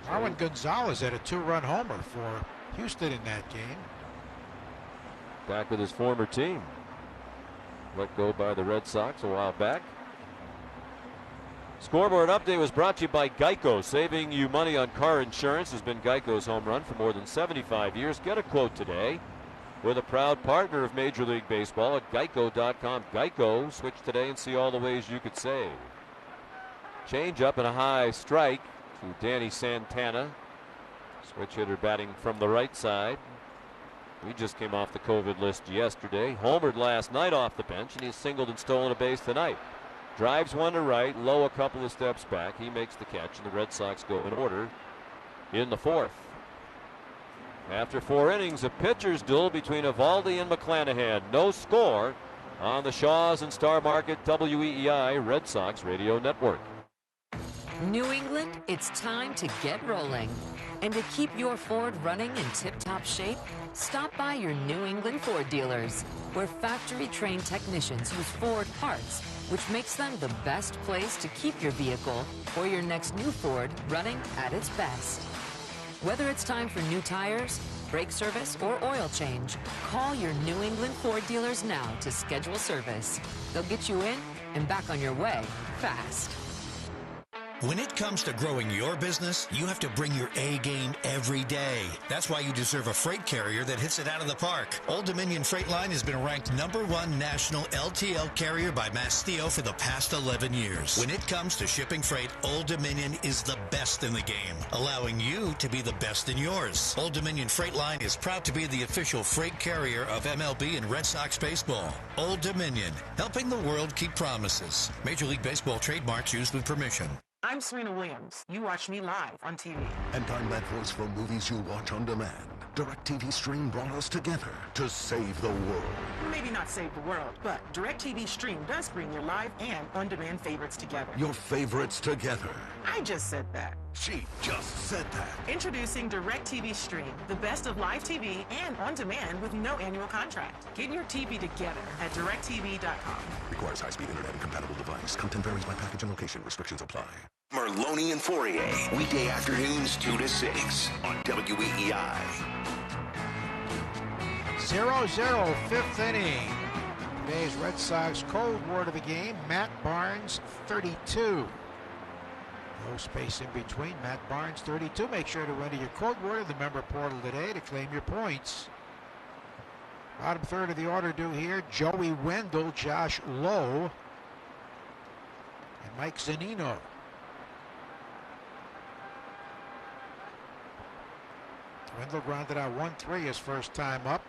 S4: Marwin Gonzalez had a 2-run homer for Houston in that game.
S6: Back with his former team. Let go by the Red Sox a while back. Scoreboard update was brought to you by Geico. Saving you money on car insurance has been Geico's home run for more than 75 years. Get a quote today. With a proud partner of Major League Baseball at Geico.com. Geico, switch today and see all the ways you could save. Change up and a high strike to Danny Santana. Switch hitter batting from the right side. He just came off the COVID list yesterday. Homered last night off the bench, and he's singled and stolen a base tonight. Drives one to right, low a couple of steps back. He makes the catch, and the Red Sox go in order in the 4th. After 4 innings, a pitcher's duel between Eovaldi and McClanahan. No score on the Shaws and Star Market WEEI Red Sox Radio Network.
S14: New England, it's time to get rolling. And to keep your Ford running in tip-top shape, stop by your New England Ford dealers, where factory-trained technicians use Ford parts, which makes them the best place to keep your vehicle or your next new Ford running at its best. Whether it's time for new tires, brake service, or oil change, call your New England Ford dealers now to schedule service. They'll get you in and back on your way fast.
S19: When it comes to growing your business, you have to bring your A game every day. That's why you deserve a freight carrier that hits it out of the park. Old Dominion Freight Line has been ranked #1 national LTL carrier by Mastio for the past 11 years. When it comes to shipping freight, Old Dominion is the best in the game, allowing you to be the best in yours. Old Dominion Freight Line is proud to be the official freight carrier of MLB and Red Sox baseball. Old Dominion, helping the world keep promises. Major League Baseball trademarks used with permission.
S16: I'm Serena Williams. You watch me live on TV.
S17: And I'm that voice for movies you watch on demand. DirecTV Stream brought us together to save the world.
S16: Maybe not save the world, but DirecTV Stream does bring your live and on-demand favorites together.
S17: Your favorites together.
S16: I just said that.
S17: She just said that.
S16: Introducing DirecTV Stream, the best of live TV and on-demand with no annual contract. Get your TV together at DirecTV.com.
S17: Requires high-speed internet and compatible device. Content varies by package and location. Restrictions apply.
S1: Merloni and Fourier, weekday afternoons 2 to 6 on WEEI.
S4: 0-0, 5th inning. Today's Red Sox code word of the game, Matt Barnes, 32. No space in between. Matt Barnes, 32. Make sure to enter your code word in the member portal today to claim your points. Bottom third of the order due here, Joey Wendell, Josh Lowe, and Mike Zunino. Wendell grounded out 1-3 his first time up.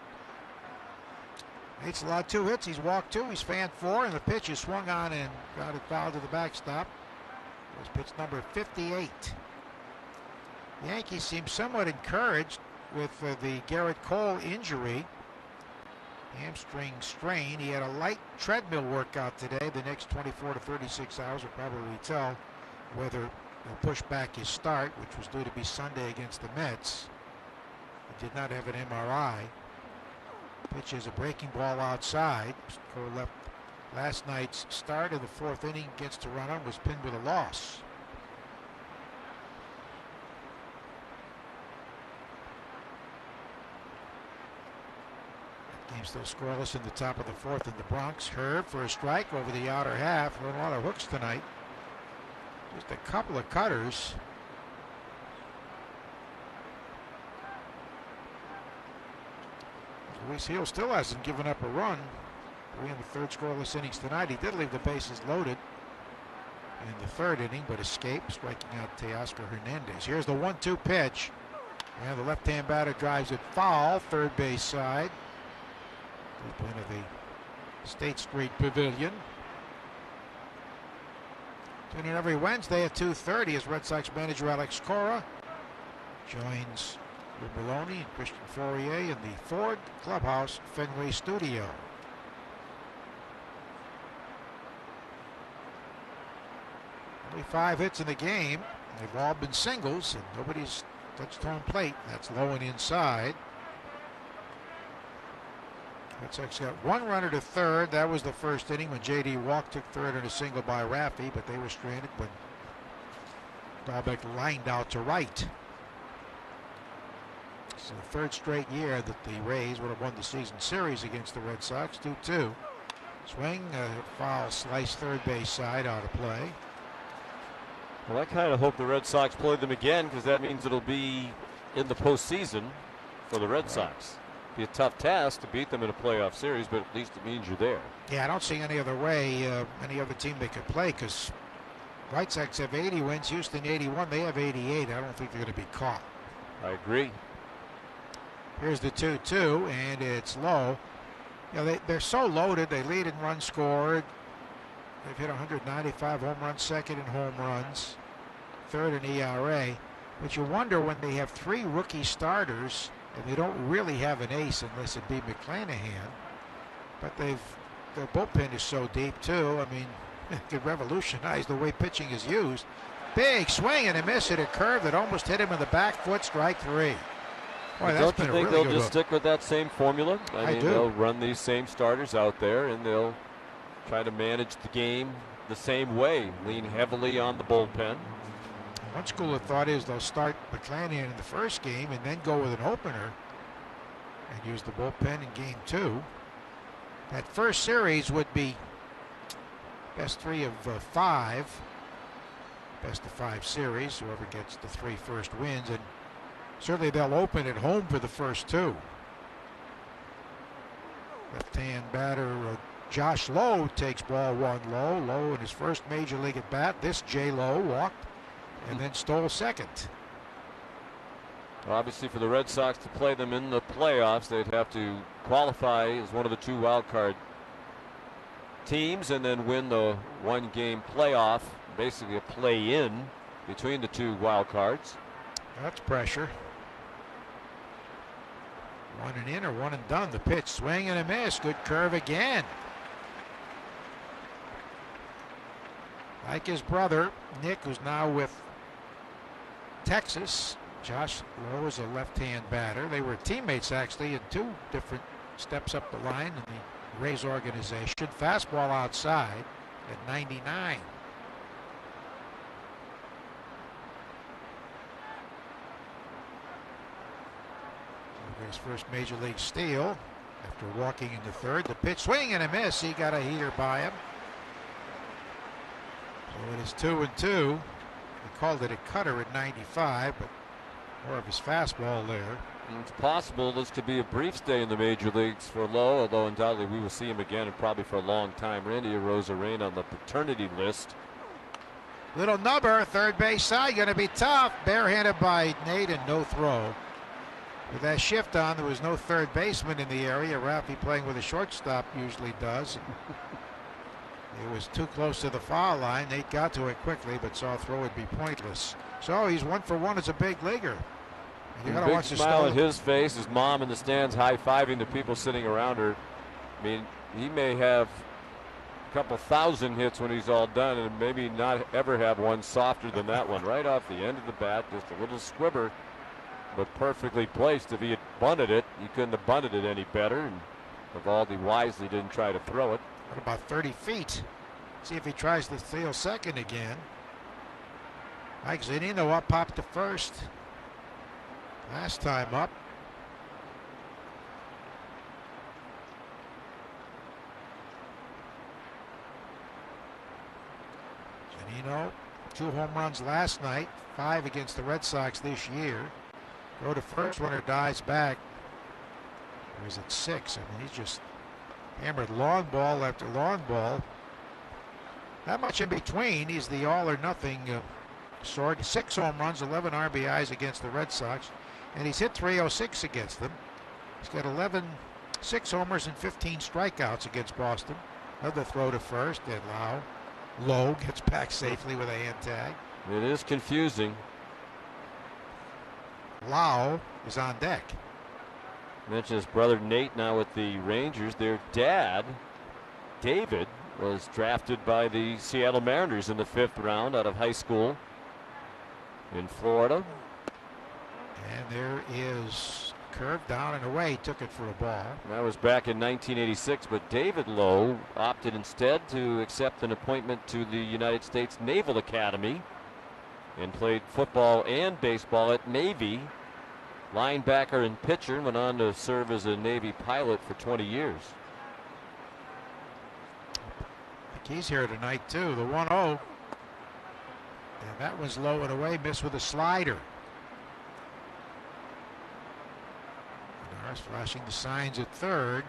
S4: Nate's allowed 2 hits. He's walked 2. He's fanned 4, and the pitch is swung on and grounded foul to the backstop. It was pitch number 58. The Yankees seem somewhat encouraged with the Garrett Cole injury. Hamstring strain. He had a light treadmill workout today. The next 24 to 36 hours will probably tell whether they'll push back his start, which was due to be Sunday against the Mets. He did not have an MRI. Pitch is a breaking ball outside. Cole left last night's start of the 4th inning against Toronto, was pinned with a loss. Game still scoreless in the top of the 4th in the Bronx. Herb for a strike over the outer half. A lot of hooks tonight. Just a couple of cutters. Luis Gil still hasn't given up a run. 3 in the 3rd scoreless innings tonight. He did leave the bases loaded in the 3rd inning, but escaped, striking out Teoscar Hernandez. Here's the 1-2 pitch. And the left-hand batter drives it foul, third base side. Deep into the State Street Pavilion. Tune in every Wednesday at 2:30 as Red Sox manager Alex Cora joins Lou Maloney and Christian Fourier in the Ford Clubhouse Fenway studio. Only 5 hits in the game. They've all been singles, and nobody's touched home plate. That's low and inside. Red Sox got 1 runner to third. That was the first inning when J.D. Walk took third on a single by Raffy, but they were stranded when Dahlbeck lined out to right. It's the third straight year that the Rays would have won the season series against the Red Sox. 2-2. Swing, foul slice third base side out of play.
S6: Well, I kind of hope the Red Sox play them again because that means it'll be in the postseason for the Red Sox. Be a tough task to beat them in a playoff series, but at least it means you're there.
S4: Yeah, I don't see any other way, any other team they could play because White Sox have 80 wins, Houston 81, they have 88. I don't think they're going to be caught.
S6: I agree.
S4: Here's the 2-2, and it's low. You know, they're so loaded. They lead in runs scored. They've hit 195 home runs, second in home runs, third in ERA. But you wonder when they have 3 rookie starters, and they don't really have an ace unless it be McClanahan. But their bullpen is so deep too. I mean, it could revolutionize the way pitching is used. Big swing and a miss at a curve that almost hit him in the back foot. Strike 3. Boy,
S6: don't you think they'll just stick with that same formula? I mean,
S4: do.
S6: They'll run these same starters out there, and they'll try to manage the game the same way, lean heavily on the bullpen.
S4: One school of thought is they'll start McClanahan in the first game and then go with an opener and use the bullpen in game 2. That first series would be best 3 of 5. Best of 5 series, whoever gets the 3 first wins, and certainly they'll open at home for the first 2. Left-hand batter Josh Lowe takes ball 1 low. Lowe in his first major league at bat. This J. Lowe walked and then stole second.
S6: Well, obviously, for the Red Sox to play them in the playoffs, they'd have to qualify as one of the 2 wild card teams and then win the 1-game playoff, basically a play-in between the 2 wild cards.
S4: That's pressure. 1 and in or 1 and done. The pitch, swing and a miss. Good curve again. Like his brother, Nick, who's now with Texas. Josh Lowe is a left-hand batter. They were teammates, actually, in 2 different steps up the line in the Rays organization. Fastball outside at 99. His first major league steal after walking into third. The pitch, swing and a miss. He got a heater by him. So it is 2-2. He called it a cutter at 95, but more of his fastball there.
S6: It's possible this could be a brief stay in the major leagues for Lowe, although undoubtedly we will see him again and probably for a long time. Randy Arozarena on the paternity list.
S4: Little nubber, third base side, going to be tough. Barehanded by Nate and no throw. With that shift on, there was no third baseman in the area. Raffy playing with a shortstop usually does. It was too close to the foul line. Nate got to it quickly, but saw a throw would be pointless. So he's 1 for 1 as a big leaguer. You gotta watch
S6: big smile on his face. His mom in the stands high-fiving the people sitting around her. I mean, he may have a couple thousand hits when he's all done, and maybe not ever have one softer than that one. Right off the end of the bat, just a little squibber, but perfectly placed. If he had bunted it, he couldn't have bunted it any better. And Eovaldi wisely didn't try to throw it.
S4: What about 30 feet? See if he tries to steal second again. Mike Zunino up, popped to first. Last time up. Zunino, 2 home runs last night, 5 against the Red Sox this year. Go to first, runner dies back. Or is it 6? I mean, he's just hammered long ball after long ball. Not much in between. He's the all or nothing sort. 6 home runs, 11 RBIs against the Red Sox. And he's hit .306 against them. He's got 6 homers and 15 strikeouts against Boston. Another throw to first, and Lowe gets back safely with a hand tag.
S6: It is confusing.
S4: Lowe is on deck.
S6: Mentioned his brother Nate now with the Rangers. Their dad, David, was drafted by the Seattle Mariners in the 5th round out of high school in Florida.
S4: And there is curve down and away. Took it for a ball.
S6: That was back in 1986, but David Lowe opted instead to accept an appointment to the United States Naval Academy and played football and baseball at Navy. Linebacker and pitcher, and went on to serve as a Navy pilot for 20 years.
S4: I think he's here tonight too. The 1-0. And that was low and away, missed with a slider. Norris flashing the signs at third.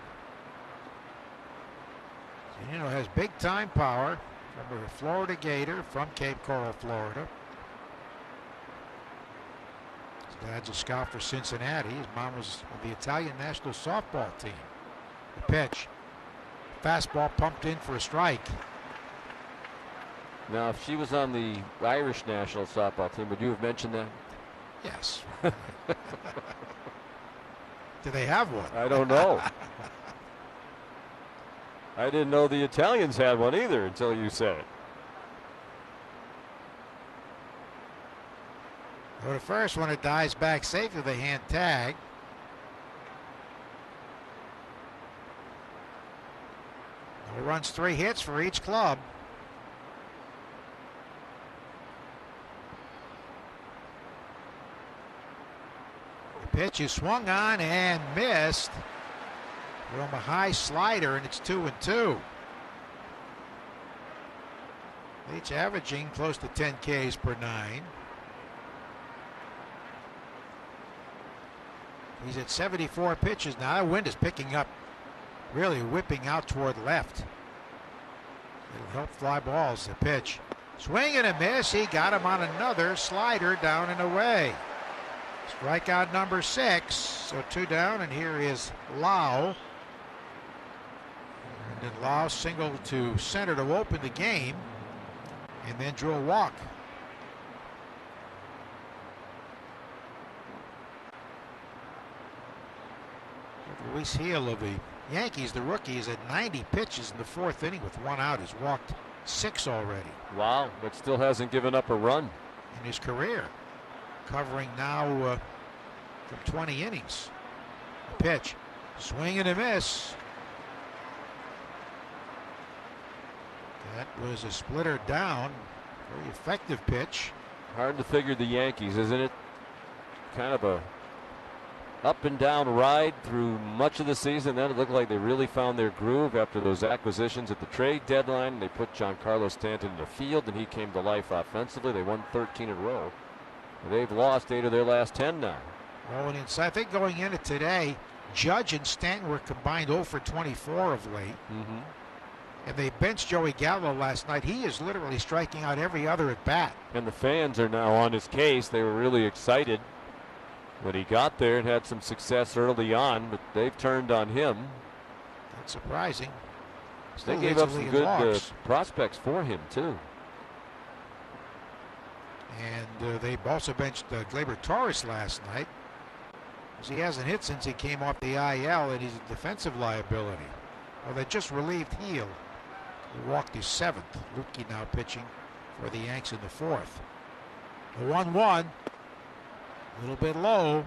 S4: Zunino has big time power from a Florida Gator from Cape Coral, Florida. His dad's a scout for Cincinnati. His mom was on the Italian national softball team. The pitch. Fastball pumped in for a strike.
S6: Now, if she was on the Irish national softball team, would you have mentioned that?
S4: Yes. Do they have one?
S6: I don't know. I didn't know the Italians had one either until you said it.
S4: Go to first when it dies back safe with a hand tag. No runs, 3 hits for each club. The pitch is swung on and missed from a high slider, and it's 2-2. Each averaging close to 10 Ks per 9. He's at 74 pitches now. That wind is picking up, really whipping out toward left. It'll help fly balls. The pitch. Swing and a miss. He got him on another slider down and away. Strikeout number 6. So 2 down, and here is Lau. And then Lau singled to center to open the game, and then drew a walk. Luis Gil of the Yankees, the rookie, is at 90 pitches in the 4th inning with 1 out. He's walked 6 already.
S6: Wow, but still hasn't given up a run
S4: in his career. Covering now from 20 innings. The pitch, swing and a miss. That was a splitter down. Very effective pitch.
S6: Hard to figure the Yankees, isn't it? Kind of a up and down ride through much of the season. Then it looked like they really found their groove after those acquisitions at the trade deadline. They put Giancarlo Stanton in the field, and he came to life offensively. They won 13 in a row. They've lost 8 of their last 10 now.
S4: Well, and inside, I think going into today, Judge and Stanton were combined 0 for 24 of late.
S6: Mm-hmm.
S4: And they benched Joey Gallo last night. He is literally striking out every other at bat.
S6: And the fans are now on his case. They were really excited when he got there and had some success early on, but they've turned on him.
S4: That's surprising.
S6: They gave up some good prospects for him, too.
S4: And they also benched Gleyber Torres last night, because he hasn't hit since he came off the IL, and he's a defensive liability. Well, they just relieved Gil. He walked his 7th. Lutke now pitching for the Yanks in the 4th. The 1-1. A little bit low.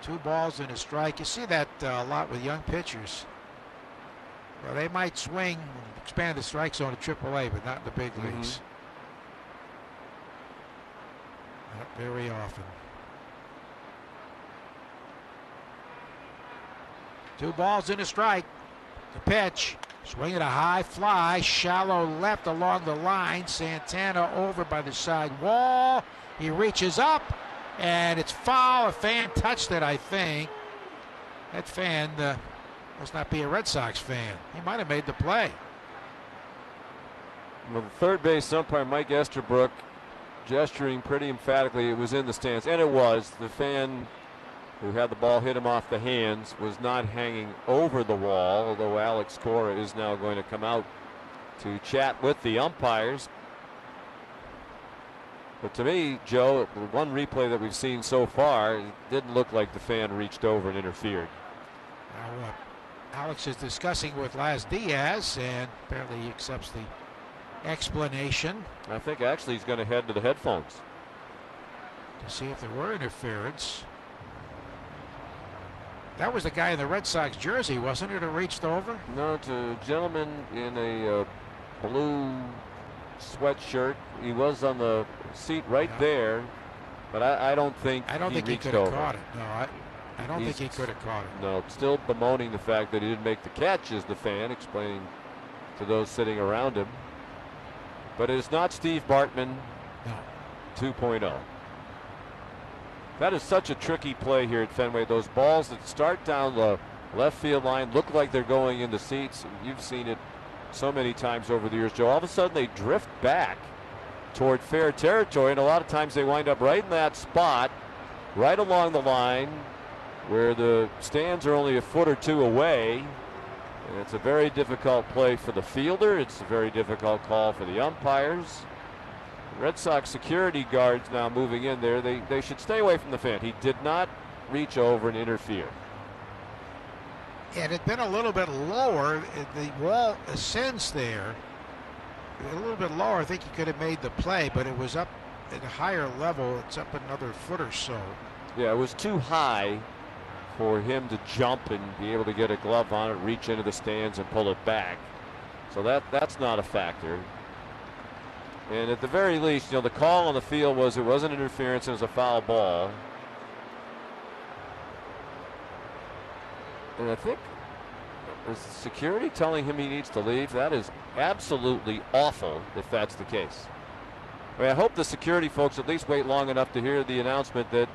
S4: 2 balls and a strike. You see that a lot with young pitchers. Well, they might swing, expand the strike zone to AAA, but not in the big leagues. Not very often. 2 balls and a strike. The pitch. Swinging a high fly. Shallow left along the line. Santana over by the side wall. He reaches up, and it's foul. A fan touched it, I think. That fan must not be a Red Sox fan. He might have made the play.
S6: Well, the third base umpire, Mike Esterbrook, gesturing pretty emphatically it was in the stands, and it was. The fan who had the ball hit him off the hands was not hanging over the wall, although Alex Cora is now going to come out to chat with the umpires. But to me, Joe, the one replay that we've seen so far, it didn't look like the fan reached over and interfered.
S4: Now, Alex is discussing with Las Diaz, and apparently he accepts the explanation.
S6: I think actually he's going to head to the headphones
S4: to see if there were interference. That was the guy in the Red Sox jersey, wasn't it, who reached over?
S6: No, it's a gentleman in a blue sweatshirt. He was on the seat right there, but I don't think
S4: he could have caught it. No, I don't think he could have caught it.
S6: No, still bemoaning the fact that he didn't make the catch as the fan, explaining to those sitting around him. But it is not Steve Bartman 2.0. That is such a tricky play here at Fenway. Those balls that start down the left field line look like they're going into seats. You've seen it so many times over the years, Joe. All of a sudden they drift back toward fair territory, and a lot of times they wind up right in that spot, right along the line where the stands are only a foot or two away. And it's a very difficult play for the fielder. It's a very difficult call for the umpires. Red Sox security guards now moving in there. They should stay away from the fan. He did not reach over and interfere.
S4: And it had been a little bit lower. The wall ascends there. A little bit lower. I think he could have made the play, but it was up at a higher level. It's up another foot or so.
S6: Yeah, it was too high for him to jump and be able to get a glove on it, reach into the stands and pull it back. So that's not a factor. And at the very least, the call on the field was it wasn't interference, it was a foul ball. And I think, is security telling him he needs to leave? That is absolutely awful if that's the case. I mean, I hope the security folks at least wait long enough to hear the announcement that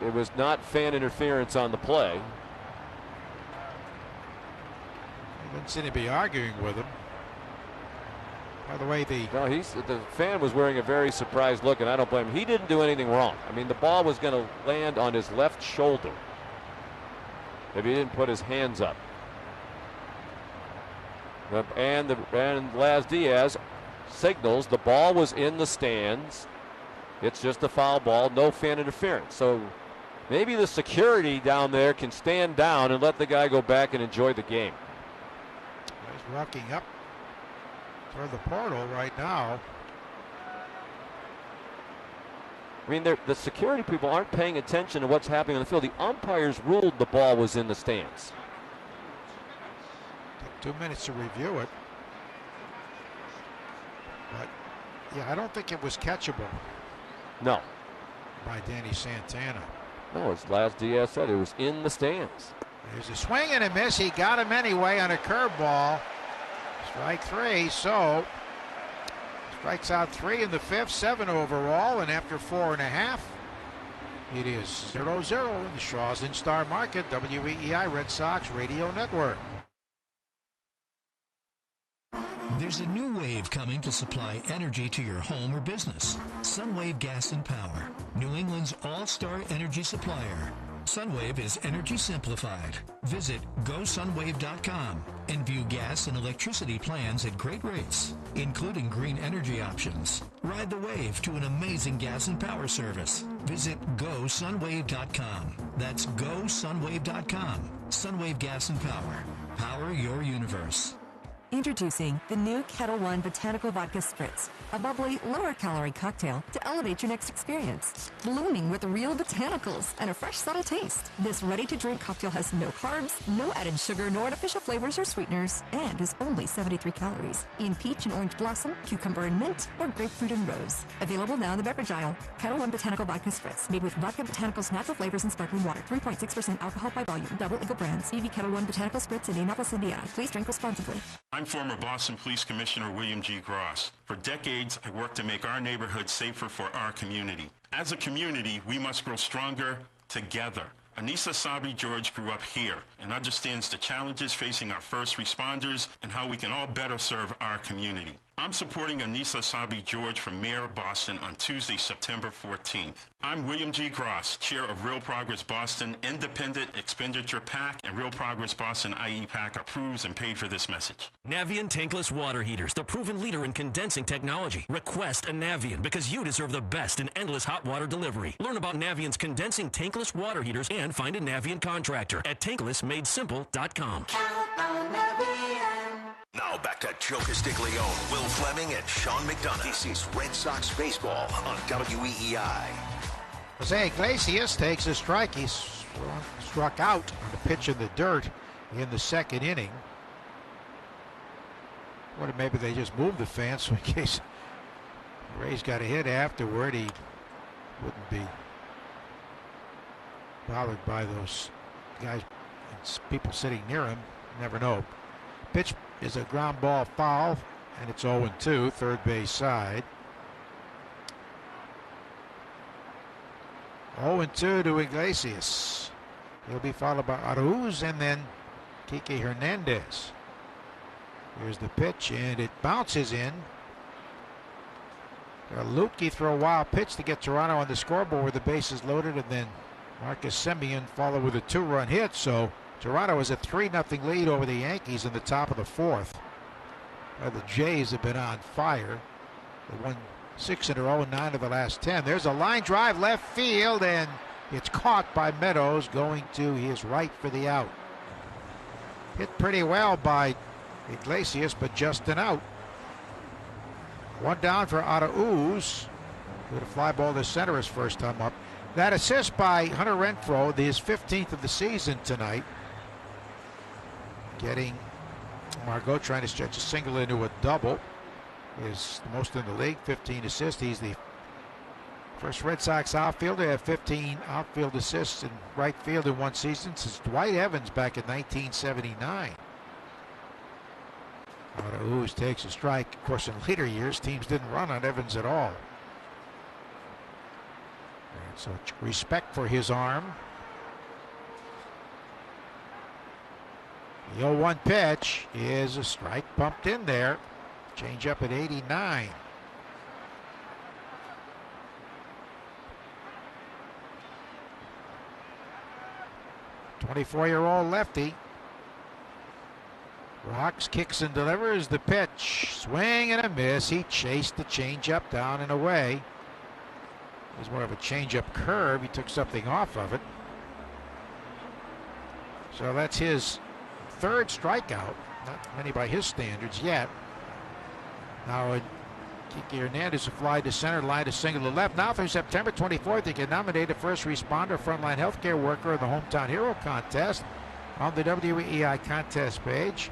S6: it was not fan interference on the play.
S4: He didn't seem to be arguing with him. By the way, the
S6: fan was wearing a very surprised look, and I don't blame him. He didn't do anything wrong. I mean, the ball was going to land on his left shoulder if he didn't put his hands up. And Las Diaz signals the ball was in the stands. It's just a foul ball, no fan interference. So maybe the security down there can stand down and let the guy go back and enjoy the game.
S4: He's walking up toward the portal right now.
S6: I mean, the security people aren't paying attention to what's happening on the field. The umpires ruled the ball was in the stands.
S4: Took 2 minutes to review it. But, yeah, I don't think it was catchable.
S6: No.
S4: By Danny Santana.
S6: No, as Las Diaz said, it was in the stands.
S4: There's a swing and a miss. He got him anyway on a curveball. Strike three, so strikes out 3 in the 5th, 7 overall, and after 4.5, it is 0-0 in the Shaw's In-Star Market, WEEI Red Sox Radio Network.
S19: There's a new wave coming to supply energy to your home or business. Sunwave Gas and Power, New England's all-star energy supplier. Sunwave is energy simplified. Visit GoSunwave.com and view gas and electricity plans at great rates, including green energy options. Ride the wave to an amazing gas and power service. Visit GoSunwave.com. That's GoSunwave.com. Sunwave Gas and Power. Power your universe.
S5: Introducing the new Kettle One Botanical Vodka Spritz, a bubbly, lower-calorie cocktail to elevate your next experience. Blooming with real botanicals and a fresh, subtle taste. This ready-to-drink cocktail has no carbs, no added sugar, nor artificial flavors or sweeteners, and is only 73 calories. In peach and orange blossom, cucumber and mint, or grapefruit and rose. Available now in the beverage aisle. Kettle One Botanical Vodka Spritz, made with vodka, botanicals, natural flavors, and sparkling water. 3.6% alcohol by volume. Double Eagle Brands. EV Kettle One Botanical Spritz in Indianapolis, Indiana. Please drink responsibly.
S9: I'm former Boston Police Commissioner William G. Gross. For decades, I worked to make our neighborhood safer for our community. As a community, we must grow stronger together. Anissa Sabri George grew up here and understands the challenges facing our first responders and how we can all better serve our community. I'm supporting Anissa Sabi George for Mayor of Boston on Tuesday, September 14th. I'm William G. Gross, chair of Real Progress Boston Independent Expenditure PAC, and Real Progress Boston IE PAC approves and paid for this message.
S8: Navien tankless water heaters, the proven leader in condensing technology. Request a Navien because you deserve the best in endless hot water delivery. Learn about Navien's condensing tankless water heaters and find a Navien contractor at tanklessmadesimple.com.
S1: Now back to Joe Castiglione, Will Flemming, and Sean McDonough. This is Red Sox baseball on WEEI.
S4: Jose Iglesias takes a strike. He's struck out on a pitch in the dirt in the second inning. Or maybe they just moved the fence in case Ray's got a hit afterward. He wouldn't be bothered by those guys, people sitting near him. Never know. Pitch is a ground ball foul, and it's 0-2, third base side. 0-2 to Iglesias. He'll be followed by Arauz and then Kike Hernandez. Here's the pitch, and it bounces in. Lutke throw a wild pitch to get Toronto on the scoreboard with the bases loaded, and then Marcus Semien followed with a 2-run hit. So Toronto has a 3-0 lead over the Yankees in the top of the fourth. The Jays have been on fire. They won 6 in a row and 9 of the last 10. There's a line drive left field, and it's caught by Meadows going to his right for the out. Hit pretty well by Iglesias, but just an out. One down for Arauz. With a fly ball to center his first time up. That assist by Hunter Renfroe, his 15th of the season tonight. Getting Margot trying to stretch a single into a double. Is the most in the league, 15 assists. He's the first Red Sox outfielder to have 15 outfield assists in right field in one season since Dwight Evans back in 1979. Arauz takes a strike. Of course, in later years, teams didn't run on Evans at all. And so respect for his arm. The 0-1 pitch is a strike bumped in there. Change up at 89. '24-year-old lefty. Rocks, kicks, and delivers the pitch. Swing and a miss. He chased the changeup down and away. It was more of a changeup curve. He took something off of it. So that's his third strikeout. Not many by his standards yet. Now Kike Hernandez a fly to center, line to single to left. Now through September 24th, he can nominate a first responder, frontline healthcare worker in the Hometown Hero Contest on the WEEI contest page.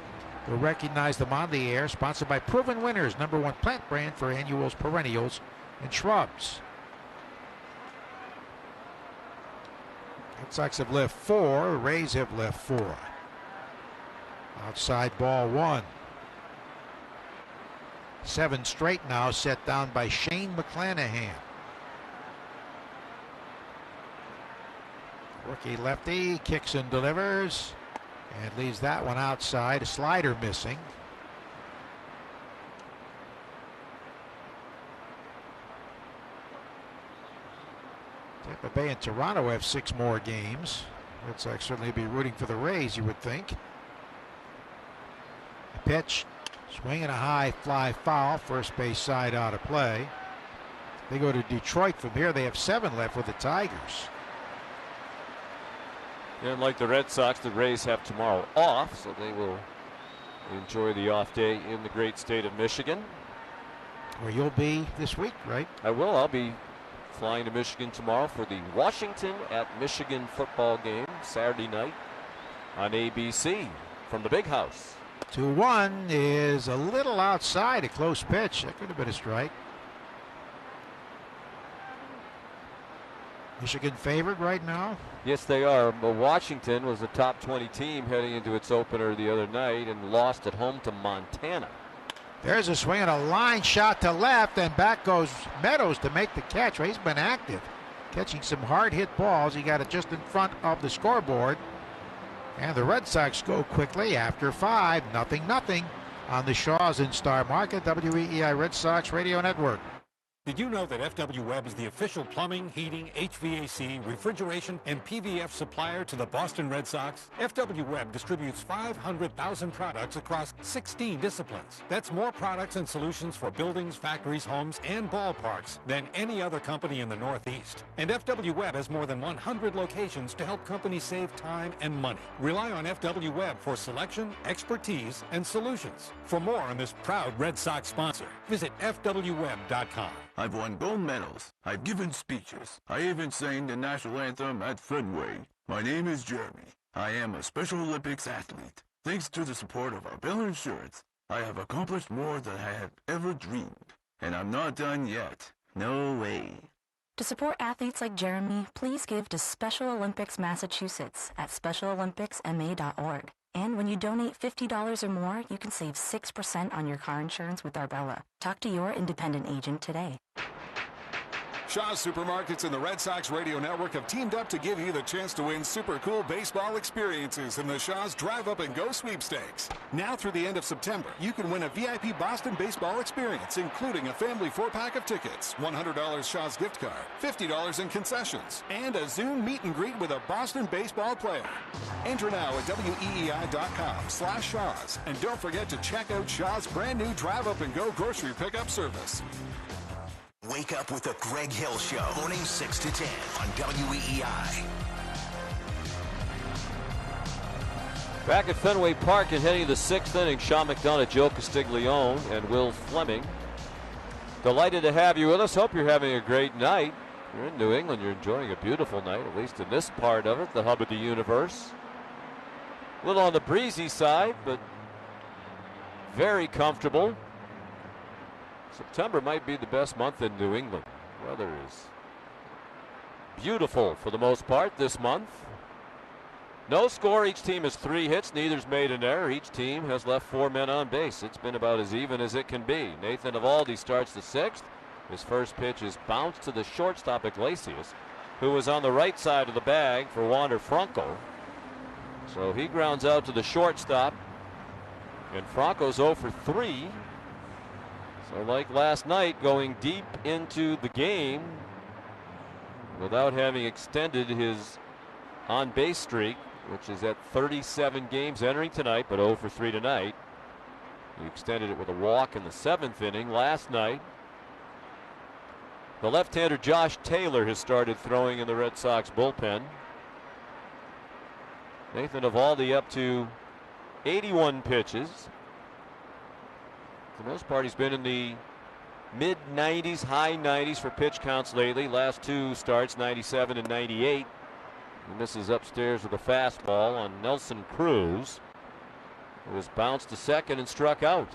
S4: We'll recognize them on the air. Sponsored by Proven Winners, #1 plant brand for annuals, perennials, and shrubs. Red Sox have left 4. The Rays have left 4. Outside ball 1. 7 straight now set down by Shane McClanahan. Rookie lefty kicks and delivers and leaves that one outside. A slider missing. Tampa Bay and Toronto have 6 more games. Red Sox certainly be rooting for the Rays, you would think. A pitch. Swing and a high fly foul. First base side out of play. They go to Detroit from here. They have 7 left with the Tigers.
S6: And like the Red Sox, the Rays have tomorrow off, so they will enjoy the off day in the great state of Michigan.
S4: Where you'll be this week, right?
S6: I will. I'll be flying to Michigan tomorrow for the Washington at Michigan football game Saturday night on ABC from the Big House.
S4: 2-1 is a little outside, a close pitch. That could have been a strike. Michigan favored right now?
S6: Yes, they are. But Washington was a top 20 team heading into its opener the other night and lost at home to Montana.
S4: There's a swing and a line shot to left, and back goes Meadows to make the catch. Well, he's been active, catching some hard hit balls. He got it just in front of the scoreboard. And the Red Sox go quickly after 5, 0-0. on the Shaw's in Star Market, WEEI Red Sox Radio Network.
S15: Did you know that FW Webb is the official plumbing, heating, HVAC, refrigeration, and PVF supplier to the Boston Red Sox? FW Webb distributes 500,000 products across 16 disciplines. That's more products and solutions for buildings, factories, homes, and ballparks than any other company in the Northeast. And FW Webb has more than 100 locations to help companies save time and money. Rely on FW Webb for selection, expertise, and solutions. For more on this proud Red Sox sponsor, visit FWWebb.com.
S18: I've won gold medals. I've given speeches. I even sang the national anthem at Fenway. My name is Jeremy. I am a Special Olympics athlete. Thanks to the support of our Bell Insurance, I have accomplished more than I have ever dreamed. And I'm not done yet. No way.
S20: To support athletes like Jeremy, please give to Special Olympics Massachusetts at specialolympicsma.org. And when you donate $50 or more, you can save 6% on your car insurance with Arbella. Talk to your independent agent today.
S11: Shaw's Supermarkets and the Red Sox Radio Network have teamed up to give you the chance to win super cool baseball experiences in the Shaw's Drive Up and Go sweepstakes. Now through the end of September, you can win a VIP Boston baseball experience, including a family 4-pack of tickets, $100 Shaw's gift card, $50 in concessions, and a Zoom meet and greet with a Boston baseball player. Enter now at weei.com/Shaw's, and don't forget to check out Shaw's brand new Drive Up and Go grocery pickup service.
S1: Wake up with the Greg Hill Show, morning 6 to 10 on WEEI.
S6: Back at Fenway Park and heading to the 6th inning, Sean McDonough, Joe Castiglione, and Will Flemming. Delighted to have you with us. Hope you're having a great night. You're in New England. You're enjoying a beautiful night, at least in this part of it, the hub of the universe. A little on the breezy side, but very comfortable. September might be the best month in New England. Weather is beautiful for the most part this month. No score. Each team has 3 hits. Neither's made an error. Each team has left 4 men on base. It's been about as even as it can be. Nathan Eovaldi starts the 6th. His first pitch is bounced to the shortstop Iglesias, who was on the right side of the bag for Hunter Renfroe. So he grounds out to the shortstop. And Franco's 0 for 3. So like last night, going deep into the game without having extended his on-base streak, which is at 37 games entering tonight, but 0 for 3 tonight. He extended it with a walk in the 7th inning last night. The left-hander Josh Taylor has started throwing in the Red Sox bullpen. Nathan Eovaldi up to 81 pitches. For the most part, he's been in the mid-90s, high 90s for pitch counts lately. Last 2 starts, 97 and 98. He misses upstairs with a fastball on Nelson Cruz, who was bounced to second and struck out.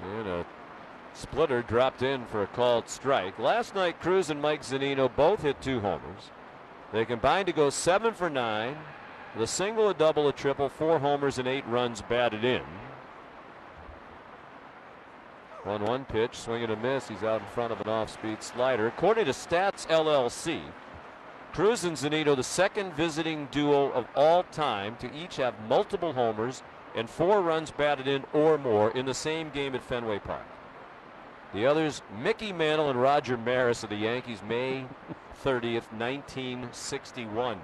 S6: And a splitter dropped in for a called strike. Last night, Cruz and Mike Zunino both hit 2 homers. They combined to go 7 for 9 with a single, a double, a triple, 4 homers, and 8 runs batted in. 1-1 pitch, swing and a miss. He's out in front of an off-speed slider. According to Stats LLC, Cruz and Zunino, the second visiting duo of all time to each have multiple homers and 4 runs batted in or more in the same game at Fenway Park. The others, Mickey Mantle and Roger Maris of the Yankees, May 30th, 1961.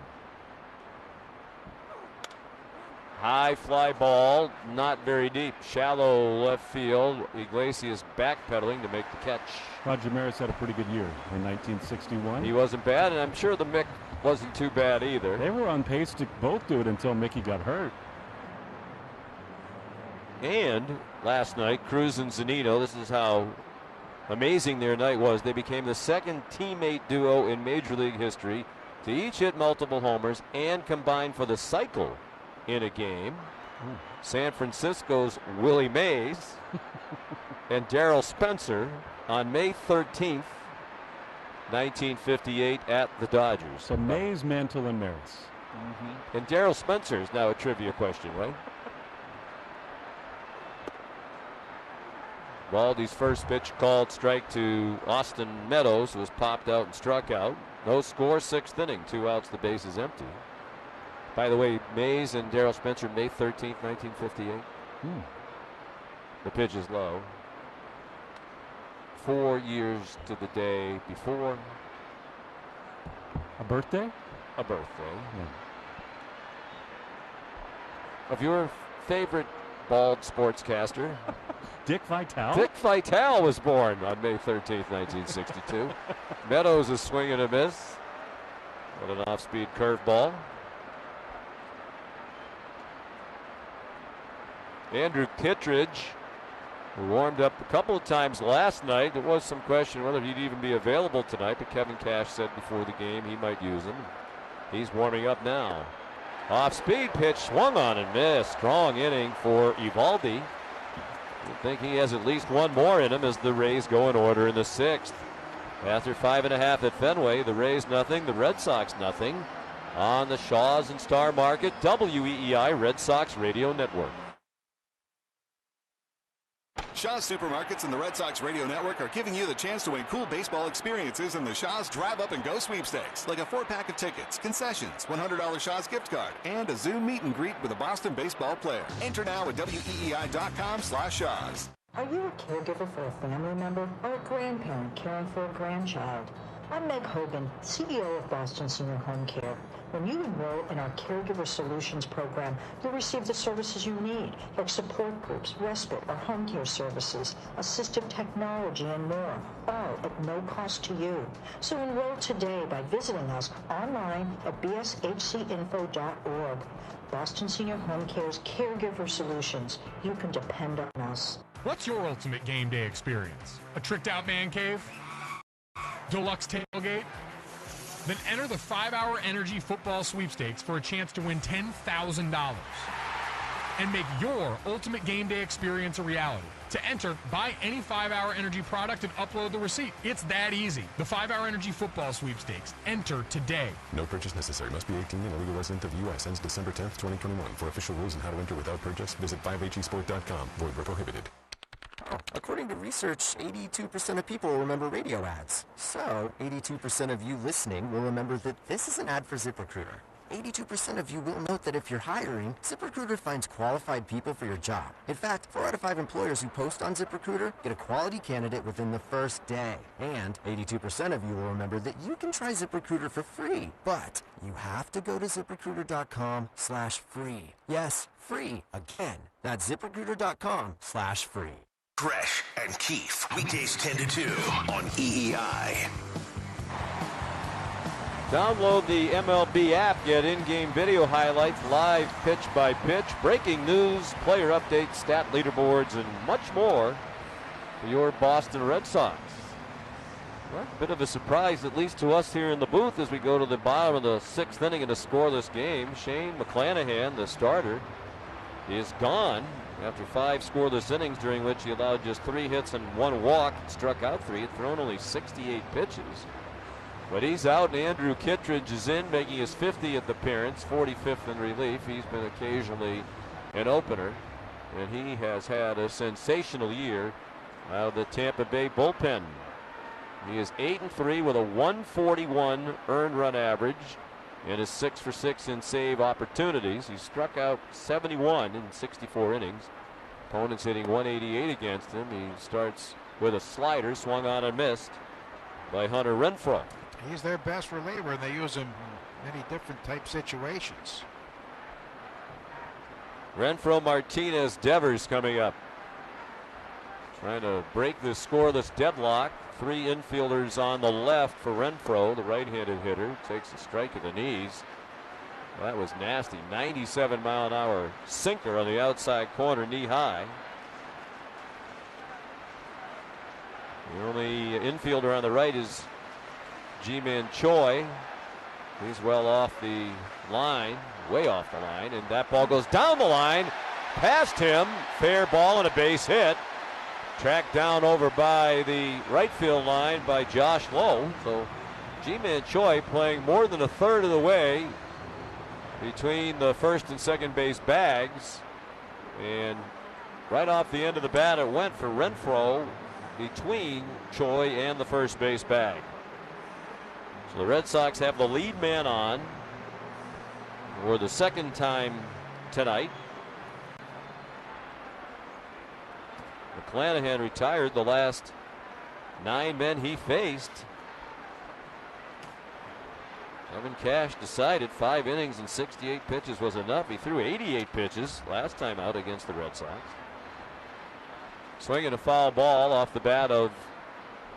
S6: High fly ball, not very deep. Shallow left field. Iglesias backpedaling to make the catch.
S22: Roger Maris had a pretty good year in 1961.
S6: He wasn't bad, and I'm sure the Mick wasn't too bad either.
S22: They were on pace to both do it until Mickey got hurt.
S6: And last night, Cruz and Zunino, this is how amazing their night was. They became the second teammate duo in Major League history to each hit multiple homers and combine for the cycle in a game. San Francisco's Willie Mays and Darrell Spencer on May 13th, 1958 at the Dodgers.
S22: So Mays, Mantle, and Maris.
S6: And Darrell Spencer is now a trivia question, right? Eovaldi's first pitch called strike to Austin Meadows was popped out and struck out. No score, 6th inning, 2 outs, the base is empty. By the way, Mays and Darryl Spencer, May 13th, 1958. The pitch is low. 4 years to the day before.
S22: A birthday?
S6: A birthday. Of your favorite bald sportscaster.
S22: Dick Vitale?
S6: Dick Vitale was born on May 13th, 1962. Meadows is swinging a miss. With an off-speed curveball. Andrew Kittredge, who warmed up a couple of times last night. There was some question whether he'd even be available tonight, but Kevin Cash said before the game he might use him. He's warming up now. Off-speed pitch swung on and missed. Strong inning for Eovaldi. I think he has at least one more in him as the Rays go in order in the 6th. After 5.5 at Fenway, the Rays nothing, the Red Sox nothing. On the Shaws and Star Market, WEEI Red Sox Radio Network.
S11: Shaw's Supermarkets and the Red Sox Radio Network are giving you the chance to win cool baseball experiences in the Shaw's Drive Up and Go sweepstakes, like a 4-pack of tickets, concessions, $100 Shaw's gift card, and a Zoom meet and greet with a Boston baseball player. Enter now at WEEI.com/Shaws.
S2: Are you a caregiver for a family member or a grandparent caring for a grandchild? I'm Meg Hogan, CEO of Boston Senior Home Care. When you enroll in our Caregiver Solutions program, you'll receive the services you need, like support groups, respite or home care services, assistive technology, and more, all at no cost to you. So enroll today by visiting us online at bshcinfo.org. Boston Senior Home Care's Caregiver Solutions. You can depend on us.
S3: What's your ultimate game day experience? A tricked-out man cave? Deluxe tailgate? Then enter the 5-Hour Energy Football Sweepstakes for a chance to win $10,000. And make your ultimate game day experience a reality. To enter, buy any 5-Hour Energy product and upload the receipt. It's that easy. The 5-Hour Energy Football Sweepstakes. Enter today.
S23: No purchase necessary. Must be 18 and a legal resident of the U.S. Ends December 10th, 2021. For official rules and how to enter without purchase, visit 5hesport.com. Void where prohibited.
S24: According to research, 82% of people will remember radio ads. So, 82% of you listening will remember that this is an ad for ZipRecruiter. 82% of you will note that if you're hiring, ZipRecruiter finds qualified people for your job. In fact, 4 out of 5 employers who post on ZipRecruiter get a quality candidate within the first day. And 82% of you will remember that you can try ZipRecruiter for free. But you have to go to ZipRecruiter.com/free. Yes, free. Again, that's ZipRecruiter.com/free.
S1: Gresh and Keefe, weekdays 10 to 2 on EEI.
S6: Download the MLB app, get in-game video highlights, live pitch by pitch, breaking news, player updates, stat leaderboards, and much more for your Boston Red Sox. Well, a bit of a surprise, at least to us here in the booth, as we go to the bottom of the 6th inning in a scoreless game. Shane McClanahan, the starter, is gone after 5 scoreless innings, during which he allowed just 3 hits and 1 walk, struck out 3, had thrown only 68 pitches. But he's out, and Andrew Kittredge is in, making his 50th appearance, 45th in relief. He's been occasionally an opener, and he has had a sensational year out of the Tampa Bay bullpen. He is 8-3 with a 141 earned run average and is 6 for 6 in save opportunities. He struck out 71 in 64 innings. Opponents hitting 188 against him. He starts with a slider, swung on and missed by Hunter Renfroe.
S4: He's their best reliever, and they use him in many different type situations.
S6: Renfroe, Martinez, Devers coming up. Trying to break the scoreless deadlock. 3 infielders on the left for Renfroe, the right-handed hitter. Takes a strike at the knees. That was nasty. 97-mile-an-hour sinker on the outside corner, knee high. The only infielder on the right is Ji-Man Choi. He's well off the line, way off the line, and that ball goes down the line, past him. Fair ball and a base hit. Tracked down over by the right field line by Josh Lowe. So Ji-Man Choi playing more than a third of the way between the first and second base bags, and Right off the end of the bat, it went for Renfroe between Choi and the first base bag. So the Red Sox have the lead man on for the second time tonight. McClanahan retired the last 9 men he faced. Kevin Cash decided 5 innings and 68 pitches was enough. He threw 88 pitches last time out against the Red Sox. Swinging a foul ball off the bat of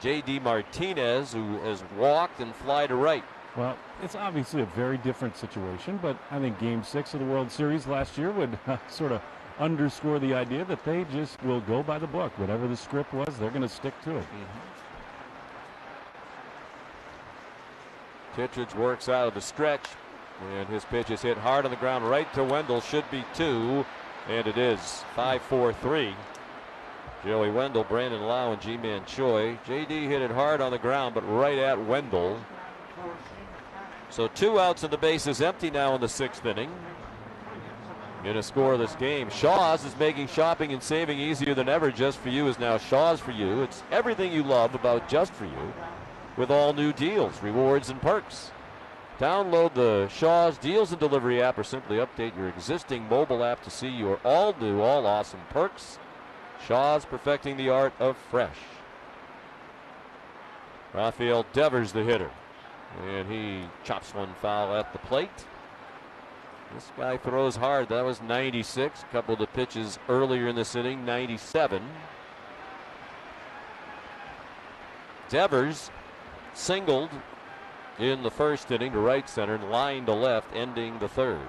S6: J.D. Martinez, who has walked and fly to right.
S22: Well, it's obviously a very different situation, but I think Game 6 of the World Series last year would sort of underscore the idea that they just will go by the book. Whatever the script was, they're going to stick to it.
S6: Kittredge works out of the stretch, and his pitch is hit hard on the ground right to Wendell. Should be 2, and it is 5-4-3. Joey Wendell, Brandon Lau, and G-Man Choi. J.D. hit it hard on the ground, but right at Wendell. So 2 outs and the base is empty now in the 6th inning. In a scoreless game, Shaw's is making shopping and saving easier than ever. Just For You is now Shaw's For You. It's everything you love about Just For You, with all new deals, rewards, and perks. Download the Shaw's Deals and Delivery app or simply update your existing mobile app to see your all new, all awesome perks. Shaw's, perfecting the art of fresh. Rafael Devers, the hitter, and he chops one foul at the plate. This guy throws hard. That was 96. A couple of the pitches earlier in this inning, 97. Devers singled in the first inning to right center and line to left, ending the 3rd.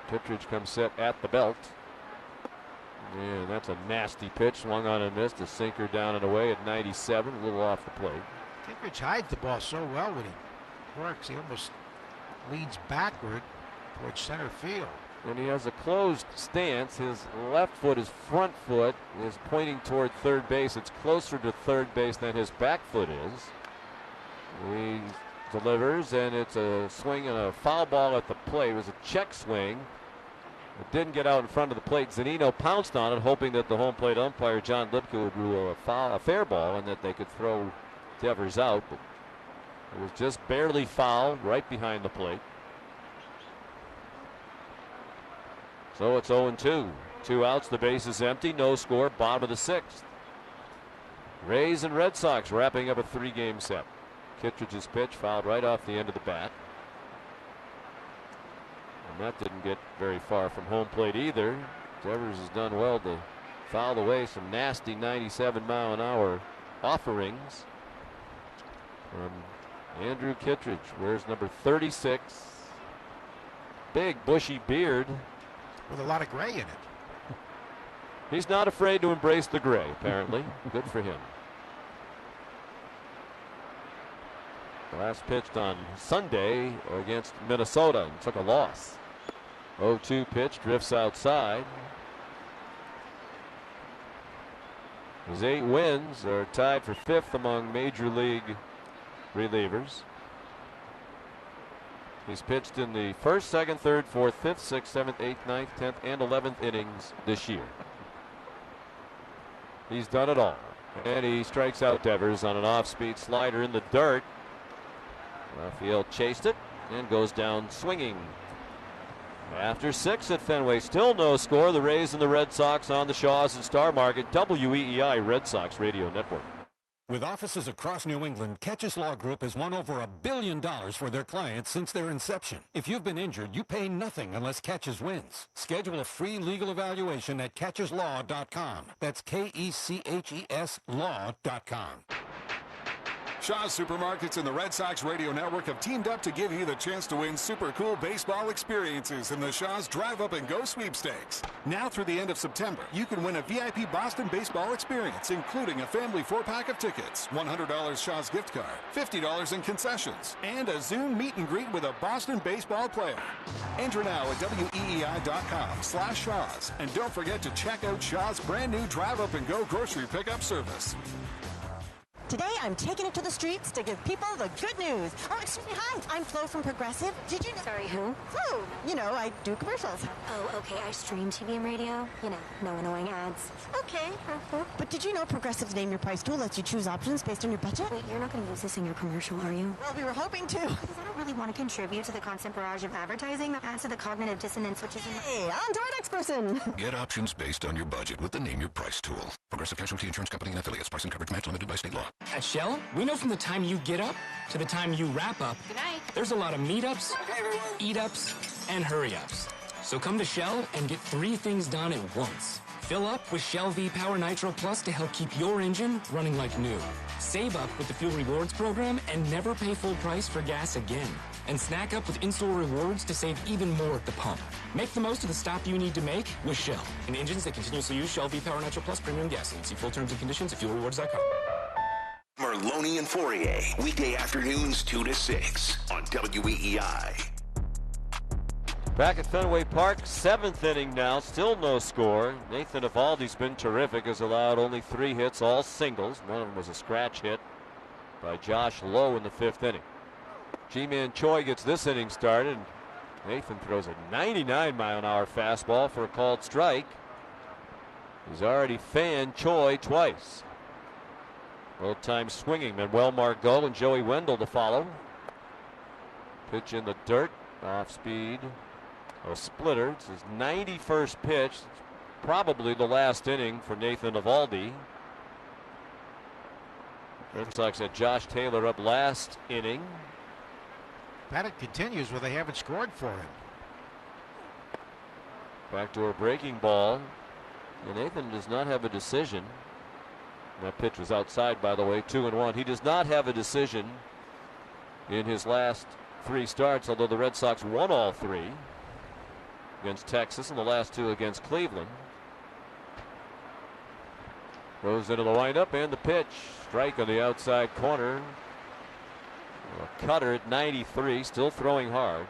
S6: Kittredge comes set at the belt. And that's a nasty pitch. Swung on and missed. A sinker down and away at 97. A little off the plate.
S4: Kittredge hides the ball so well when he works. He almost leans backward towards center field.
S6: And he has a closed stance. His left foot, his front foot, is pointing toward third base. It's closer to third base than his back foot is. He delivers, and it's a swing and a foul ball at the plate. It was a check swing. It didn't get out in front of the plate. Zunino pounced on it, hoping that the home plate umpire, John Lipka, would rule a fair ball and that they could throw Devers out. But it was just barely foul right behind the plate. So it's 0-2. 2 outs, the base is empty, no score, bottom of the 6th. Rays and Red Sox wrapping up a 3-game set. Kittredge's pitch fouled right off the end of the bat. And that didn't get very far from home plate either. Devers has done well to foul away some nasty 97-mile-an-hour offerings from Andrew Kittredge. Wears number 36. Big bushy beard.
S4: With a lot of gray in it.
S6: He's not afraid to embrace the gray, apparently. Good for him. Last pitched on Sunday against Minnesota and took a loss. 0-2 pitch, drifts outside. His 8 wins are tied for 5th among major league relievers. He's pitched in the 1st, 2nd, 3rd, 4th, 5th, 6th, 7th, 8th, 9th, 10th, and 11th innings this year. He's done it all. And he strikes out Devers on an off-speed slider in the dirt. Rafael chased it and goes down swinging. After 6 at Fenway, still no score. The Rays and the Red Sox on the Shaws and Star Market, WEEI Red Sox Radio Network.
S15: With offices across New England, Catches Law Group has won over $1 billion for their clients since their inception. If you've been injured, you pay nothing unless Catches wins. Schedule a free legal evaluation at catcheslaw.com. That's KECHES law.com.
S11: Shaw's Supermarkets and the Red Sox Radio Network have teamed up to give you the chance to win super cool baseball experiences in the Shaw's Drive Up and Go Sweepstakes. Now through the end of September, you can win a VIP Boston baseball experience, including a family 4-pack of tickets, $100 Shaw's gift card, $50 in concessions, and a Zoom meet and greet with a Boston baseball player. Enter now at weei.com/Shaw's. And don't forget to check out Shaw's brand new Drive Up and Go grocery pickup service.
S7: Today, I'm taking it to the streets to give people the good news. Oh, excuse me, hi. I'm Flo from Progressive. Did you know?
S20: Sorry, who?
S7: Flo. You know, I do commercials.
S20: Oh, okay. I stream TV and radio. You know, no annoying ads.
S7: Okay. But did you know Progressive's Name Your Price tool lets you choose options based on your budget?
S20: Wait, you're not going to use this in your commercial, are you?
S7: Well, we were hoping to.
S20: Because I don't really want to contribute to the constant barrage of advertising that adds to the cognitive dissonance, which is in...
S7: Hey, on to our next person.
S17: Get options based on your budget with the Name Your Price tool. Progressive Casualty Insurance Company and affiliates. Price and coverage match limited by state law.
S10: At Shell, we know from the time you get up to the time you wrap up, there's a lot of meetups, eat-ups, and hurry-ups. So come to Shell and get 3 things done at once. Fill up with Shell V-Power Nitro Plus to help keep your engine running like new. Save up with the Fuel Rewards program and never pay full price for gas again. And snack up with in-store rewards to save even more at the pump. Make the most of the stop you need to make with Shell. And engines that continuously use Shell V-Power Nitro Plus premium gasoline. See full terms and conditions at fuelrewards.com.
S1: Merloni and Fourier, weekday afternoons 2 to 6 on WEEI.
S6: Back at Fenway Park, 7th inning now, still no score. Nathan Eovaldi's been terrific, has allowed only 3 hits, all singles. One of them was a scratch hit by Josh Lowe in the 5th inning. G-Man Choi gets this inning started. Nathan throws a 99-mile-an-hour fastball for a called strike. He's already fanned Choi twice. Both times swinging. Manuel Margot and Joey Wendell to follow. Pitch in the dirt, off speed. A splitter. It's his 91st pitch. It's probably the last inning for Nathan Eovaldi. Red Sox had Josh Taylor up last inning.
S4: Battle continues where they haven't scored for him.
S6: Backdoor breaking ball. And Nathan does not have a decision. That pitch was outside, by the way, 2-1. He does not have a decision in his last 3 starts, although the Red Sox won all 3 against Texas and the last 2 against Cleveland. Goes into the windup and the pitch. Strike on the outside corner. A cutter at 93, still throwing hard.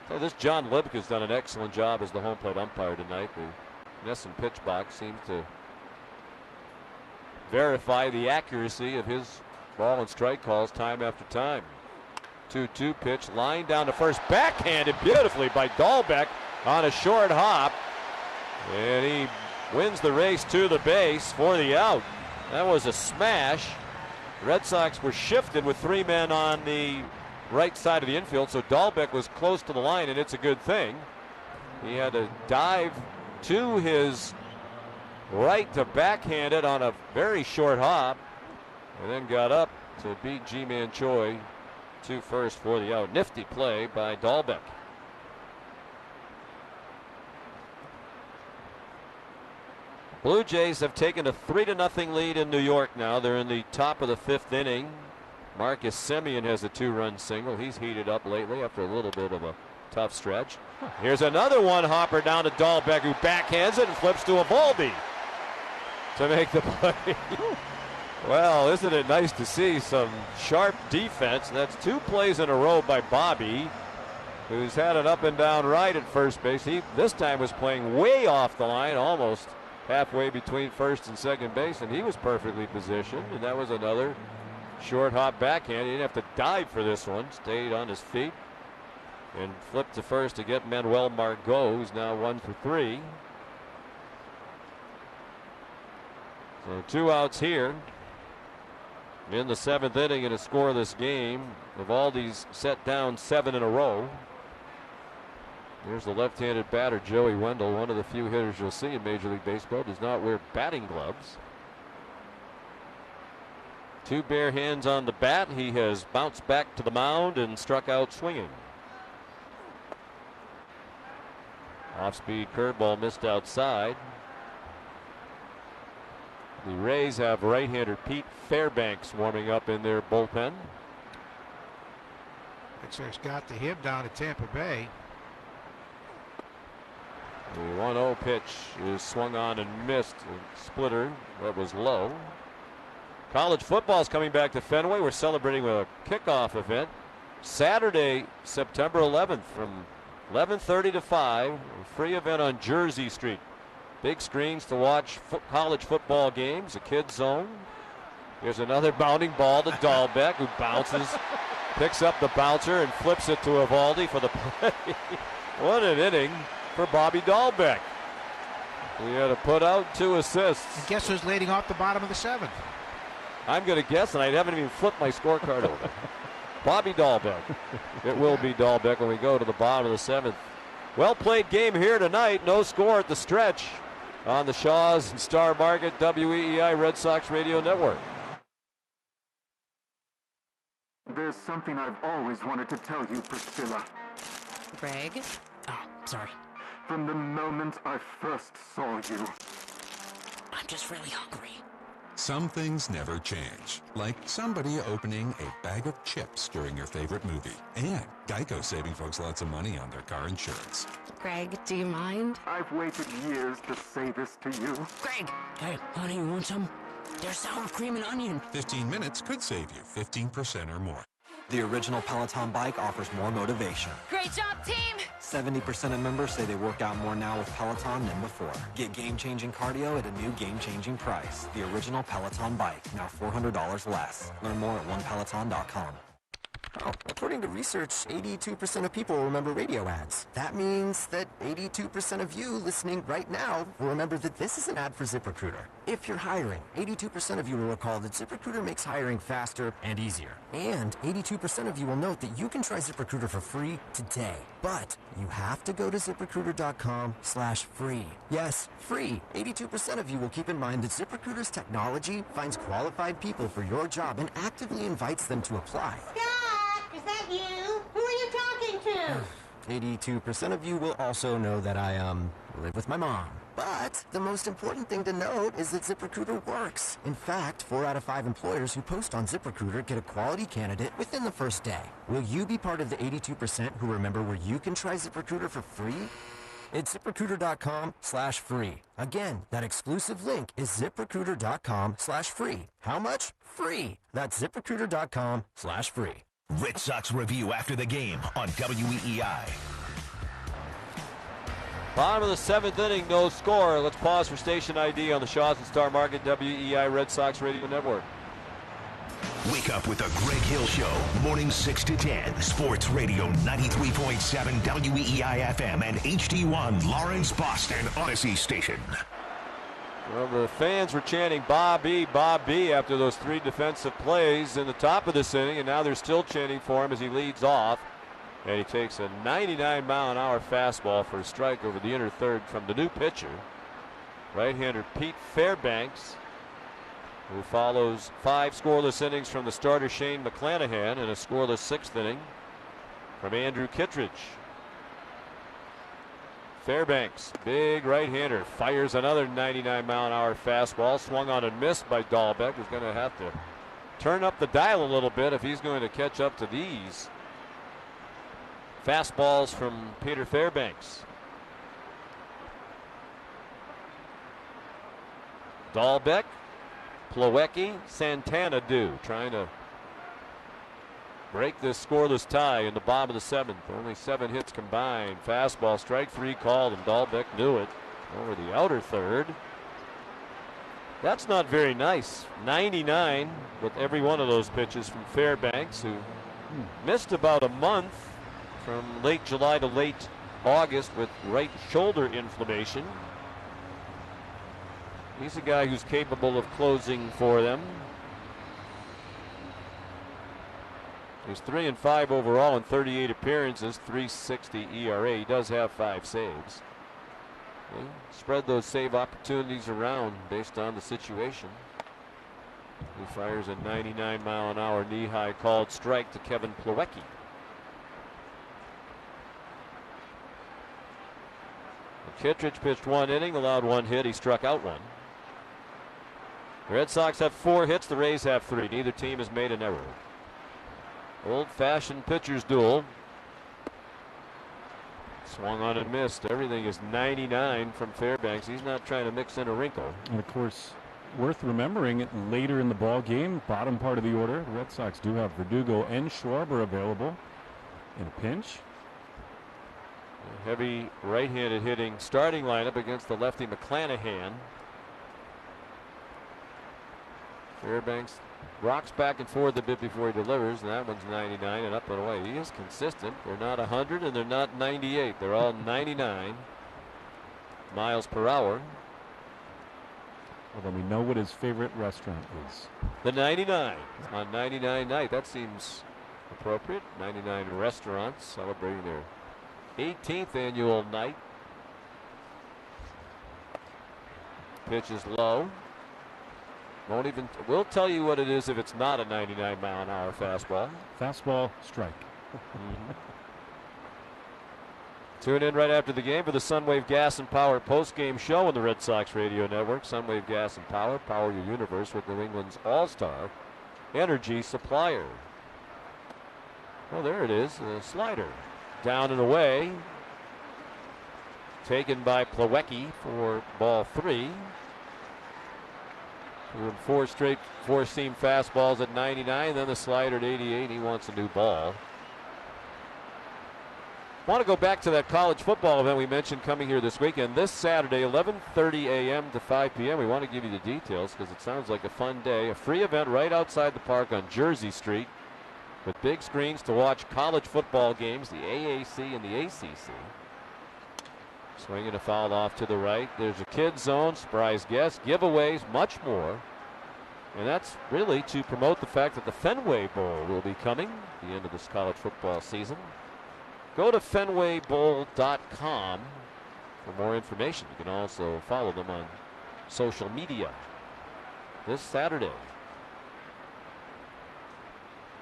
S6: So this John Libk has done an excellent job as the home plate umpire tonight. The Nesson pitch box seems to verify the accuracy of his ball and strike calls time after time. 2-2 pitch, line down to first, backhanded beautifully by Dahlbeck on a short hop, and he wins the race to the base for the out. That was a smash. The Red Sox were shifted with 3 men on the right side of the infield, so Dahlbeck was close to the line, and it's a good thing. He had to dive to his right to backhand it on a very short hop, and then got up to beat G-Man Choi to first for the out. Nifty play by Dahlbeck. Blue Jays have taken a 3-0 lead in New York now. They're in the top of the 5th inning. Marcus Semien has a 2-run single. He's heated up lately after a little bit of a tough stretch. Here's another one hopper down to Dahlbeck, who backhands it and flips to Eovaldi to make the play. Well, isn't it nice to see some sharp defense? That's 2 plays in a row by Bobby, who's had an up and down right at first base. He this time was playing way off the line, almost halfway between first and second base, and he was perfectly positioned. And that was another short hop backhand. He didn't have to dive for this one. Stayed on his feet and flipped to first to get Manuel Margot, who's now 1 for 3. So 2 outs here in the 7th inning in a scoreless game. Eovaldi's set down 7 in a row. Here's the left-handed batter, Joey Wendell, one of the few hitters you'll see in Major League Baseball, does not wear batting gloves. 2 bare hands on the bat. He has bounced back to the mound and struck out swinging. Off-speed curveball missed outside. The Rays have right-hander Pete Fairbanks warming up in their bullpen.
S4: It's got the him down at Tampa Bay.
S6: The 1-0 pitch is swung on and missed. A splitter that was low. College football is coming back to Fenway. We're celebrating with a kickoff event Saturday, September 11th from 11:30 to 5. A free event on Jersey Street. Big screens to watch college football games, a kids zone. Here's another bounding ball to Dahlbeck, who bounces, picks up the bouncer and flips it to Eovaldi for the play. What an inning for Bobby Dahlbeck. He had a put out, 2 assists.
S4: And guess who's leading off the bottom of the 7th?
S6: I'm going to guess, and I haven't even flipped my scorecard over. Bobby Dahlbeck. It will be Dahlbeck when we go to the bottom of the 7th. Well played game here tonight. No score at the stretch on the Shaw's and Star Market WEEI Red Sox Radio Network.
S12: There's something I've always wanted to tell you, Priscilla.
S13: Greg? Oh, sorry.
S12: From the moment I first saw you.
S13: I'm just really hungry.
S14: Some things never change, like somebody opening a bag of chips during your favorite movie. And Geico saving folks lots of money on their car insurance.
S13: Greg, do you mind?
S12: I've waited years to say this to you.
S13: Greg! Hey, honey, you want some? There's sour cream and onion.
S14: 15 minutes could save you 15% or more.
S21: The original Peloton bike offers more motivation.
S13: Great job, team!
S21: 70% of members say they work out more now with Peloton than before. Get game-changing cardio at a new game-changing price. The original Peloton bike, now $400 less. Learn more at onepeloton.com.
S24: Oh, according to research, 82% of people remember radio ads. That means that 82% of you listening right now will remember that this is an ad for ZipRecruiter. If you're hiring, 82% of you will recall that ZipRecruiter makes hiring faster and easier. And 82% of you will note that you can try ZipRecruiter for free today. But you have to go to ZipRecruiter.com/free. Yes, free. 82% of you will keep in mind that ZipRecruiter's technology finds qualified people for your job and actively invites them to apply.
S25: Is that you? Who are you talking to?
S24: 82% of you will also know that I, live with my mom. But the most important thing to note is that ZipRecruiter works. In fact, 4 out of 5 employers who post on ZipRecruiter get a quality candidate within the first day. Will you be part of the 82% who remember where you can try ZipRecruiter for free? It's ZipRecruiter.com/free. Again, that exclusive link is ZipRecruiter.com/free. How much? Free. That's ZipRecruiter.com/free.
S1: Red Sox review after the game on WEEI.
S6: Bottom of the 7th inning, no score. Let's pause for station ID on the Shaw's and Star Market WEEI Red Sox Radio Network.
S1: Wake up with the Greg Hill Show, mornings 6 to 10. Sports Radio 93.7 WEEI FM and HD1 Lawrence, Boston, Odyssey Station.
S6: Well, the fans were chanting Bob E, after those 3 defensive plays in the top of this inning, and now they're still chanting for him as he leads off. And he takes a 99-mile-an-hour fastball for a strike over the inner third from the new pitcher, right-hander Pete Fairbanks, who follows 5 scoreless innings from the starter Shane McClanahan and a scoreless 6th inning from Andrew Kittredge. Fairbanks, big right-hander, fires another 99-mile-an-hour fastball, swung on and missed by Dahlbeck, who's going to have to turn up the dial a little bit if he's going to catch up to these fastballs from Peter Fairbanks. Dahlbeck, Plawecki, Santana trying to break this scoreless tie in the bottom of the 7th. Only 7 hits combined. Fastball, strike 3 called, and Dahlbeck knew it over the outer third. That's not very nice. 99 with every one of those pitches from Fairbanks, who missed about a month from late July to late August with right shoulder inflammation. He's a guy who's capable of closing for them. He's 3-5 overall in 38 appearances, 3.60 ERA. He does have 5 saves. Okay. Spread those save opportunities around based on the situation. He fires a 99-mile-an-hour knee-high called strike to Kevin Plawecki. Kittredge pitched 1 inning, allowed 1 hit. He struck out 1. The Red Sox have 4 hits. The Rays have 3. Neither team has made an error. Old-fashioned pitcher's duel. Swung on and missed. Everything is 99 from Fairbanks. He's not trying to mix in a wrinkle.
S22: And of course, worth remembering, later in the ball game, bottom part of the order, the Red Sox do have Verdugo and Schwarber available in a pinch.
S6: A heavy right-handed hitting starting lineup against the lefty McClanahan. Fairbanks rocks back and forth a bit before he delivers, and that one's 99 and up and away. He is consistent. They're not 100 and they're not 98. They're all 99 miles per hour.
S22: Well, then we know what his favorite restaurant is.
S6: The 99 on 99 night. That seems appropriate. 99 restaurants celebrating their 18th annual night. Pitch is low. Won't even. We'll tell you what it is if it's not a 99-mile-an-hour fastball.
S22: Fastball, strike.
S6: Tune in right after the game for the Sunwave Gas and Power post-game show on the Red Sox Radio Network. Sunwave Gas and Power, power your universe with New England's all-star energy supplier. Oh, there it is, a slider. Down and away. Taken by Plawecki for ball 3. Doing 4 straight four-seam fastballs at 99, then the slider at 88. He wants a new ball. Want to go back to that college football event we mentioned coming here this weekend. This Saturday, 11:30 a.m. to 5 p.m. We want to give you the details because it sounds like a fun day. A free event right outside the park on Jersey Street with big screens to watch college football games, the AAC and the ACC. Swinging a foul off to the right. There's a kids zone, surprise guests, giveaways, much more. And that's really to promote the fact that the Fenway Bowl will be coming at the end of this college football season. Go to fenwaybowl.com for more information. You can also follow them on social media this Saturday.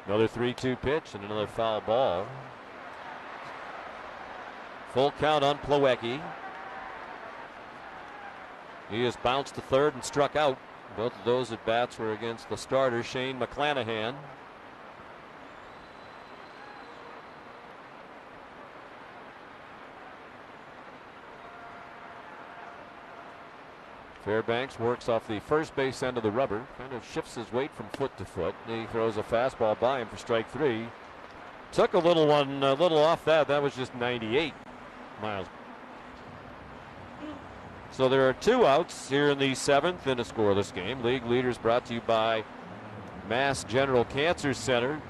S6: Another 3-2 pitch and another foul ball. Full count on Plawecki. He has bounced to third and struck out. Both of those at bats were against the starter, Shane McClanahan. Fairbanks works off the first base end of the rubber, kind of shifts his weight from foot to foot. And he throws a fastball by him for strike 3. Took a little one, a little off that. That was just 98 miles. So there are 2 outs here in the 7th in a scoreless game. League leaders brought to you by Mass General Cancer Center.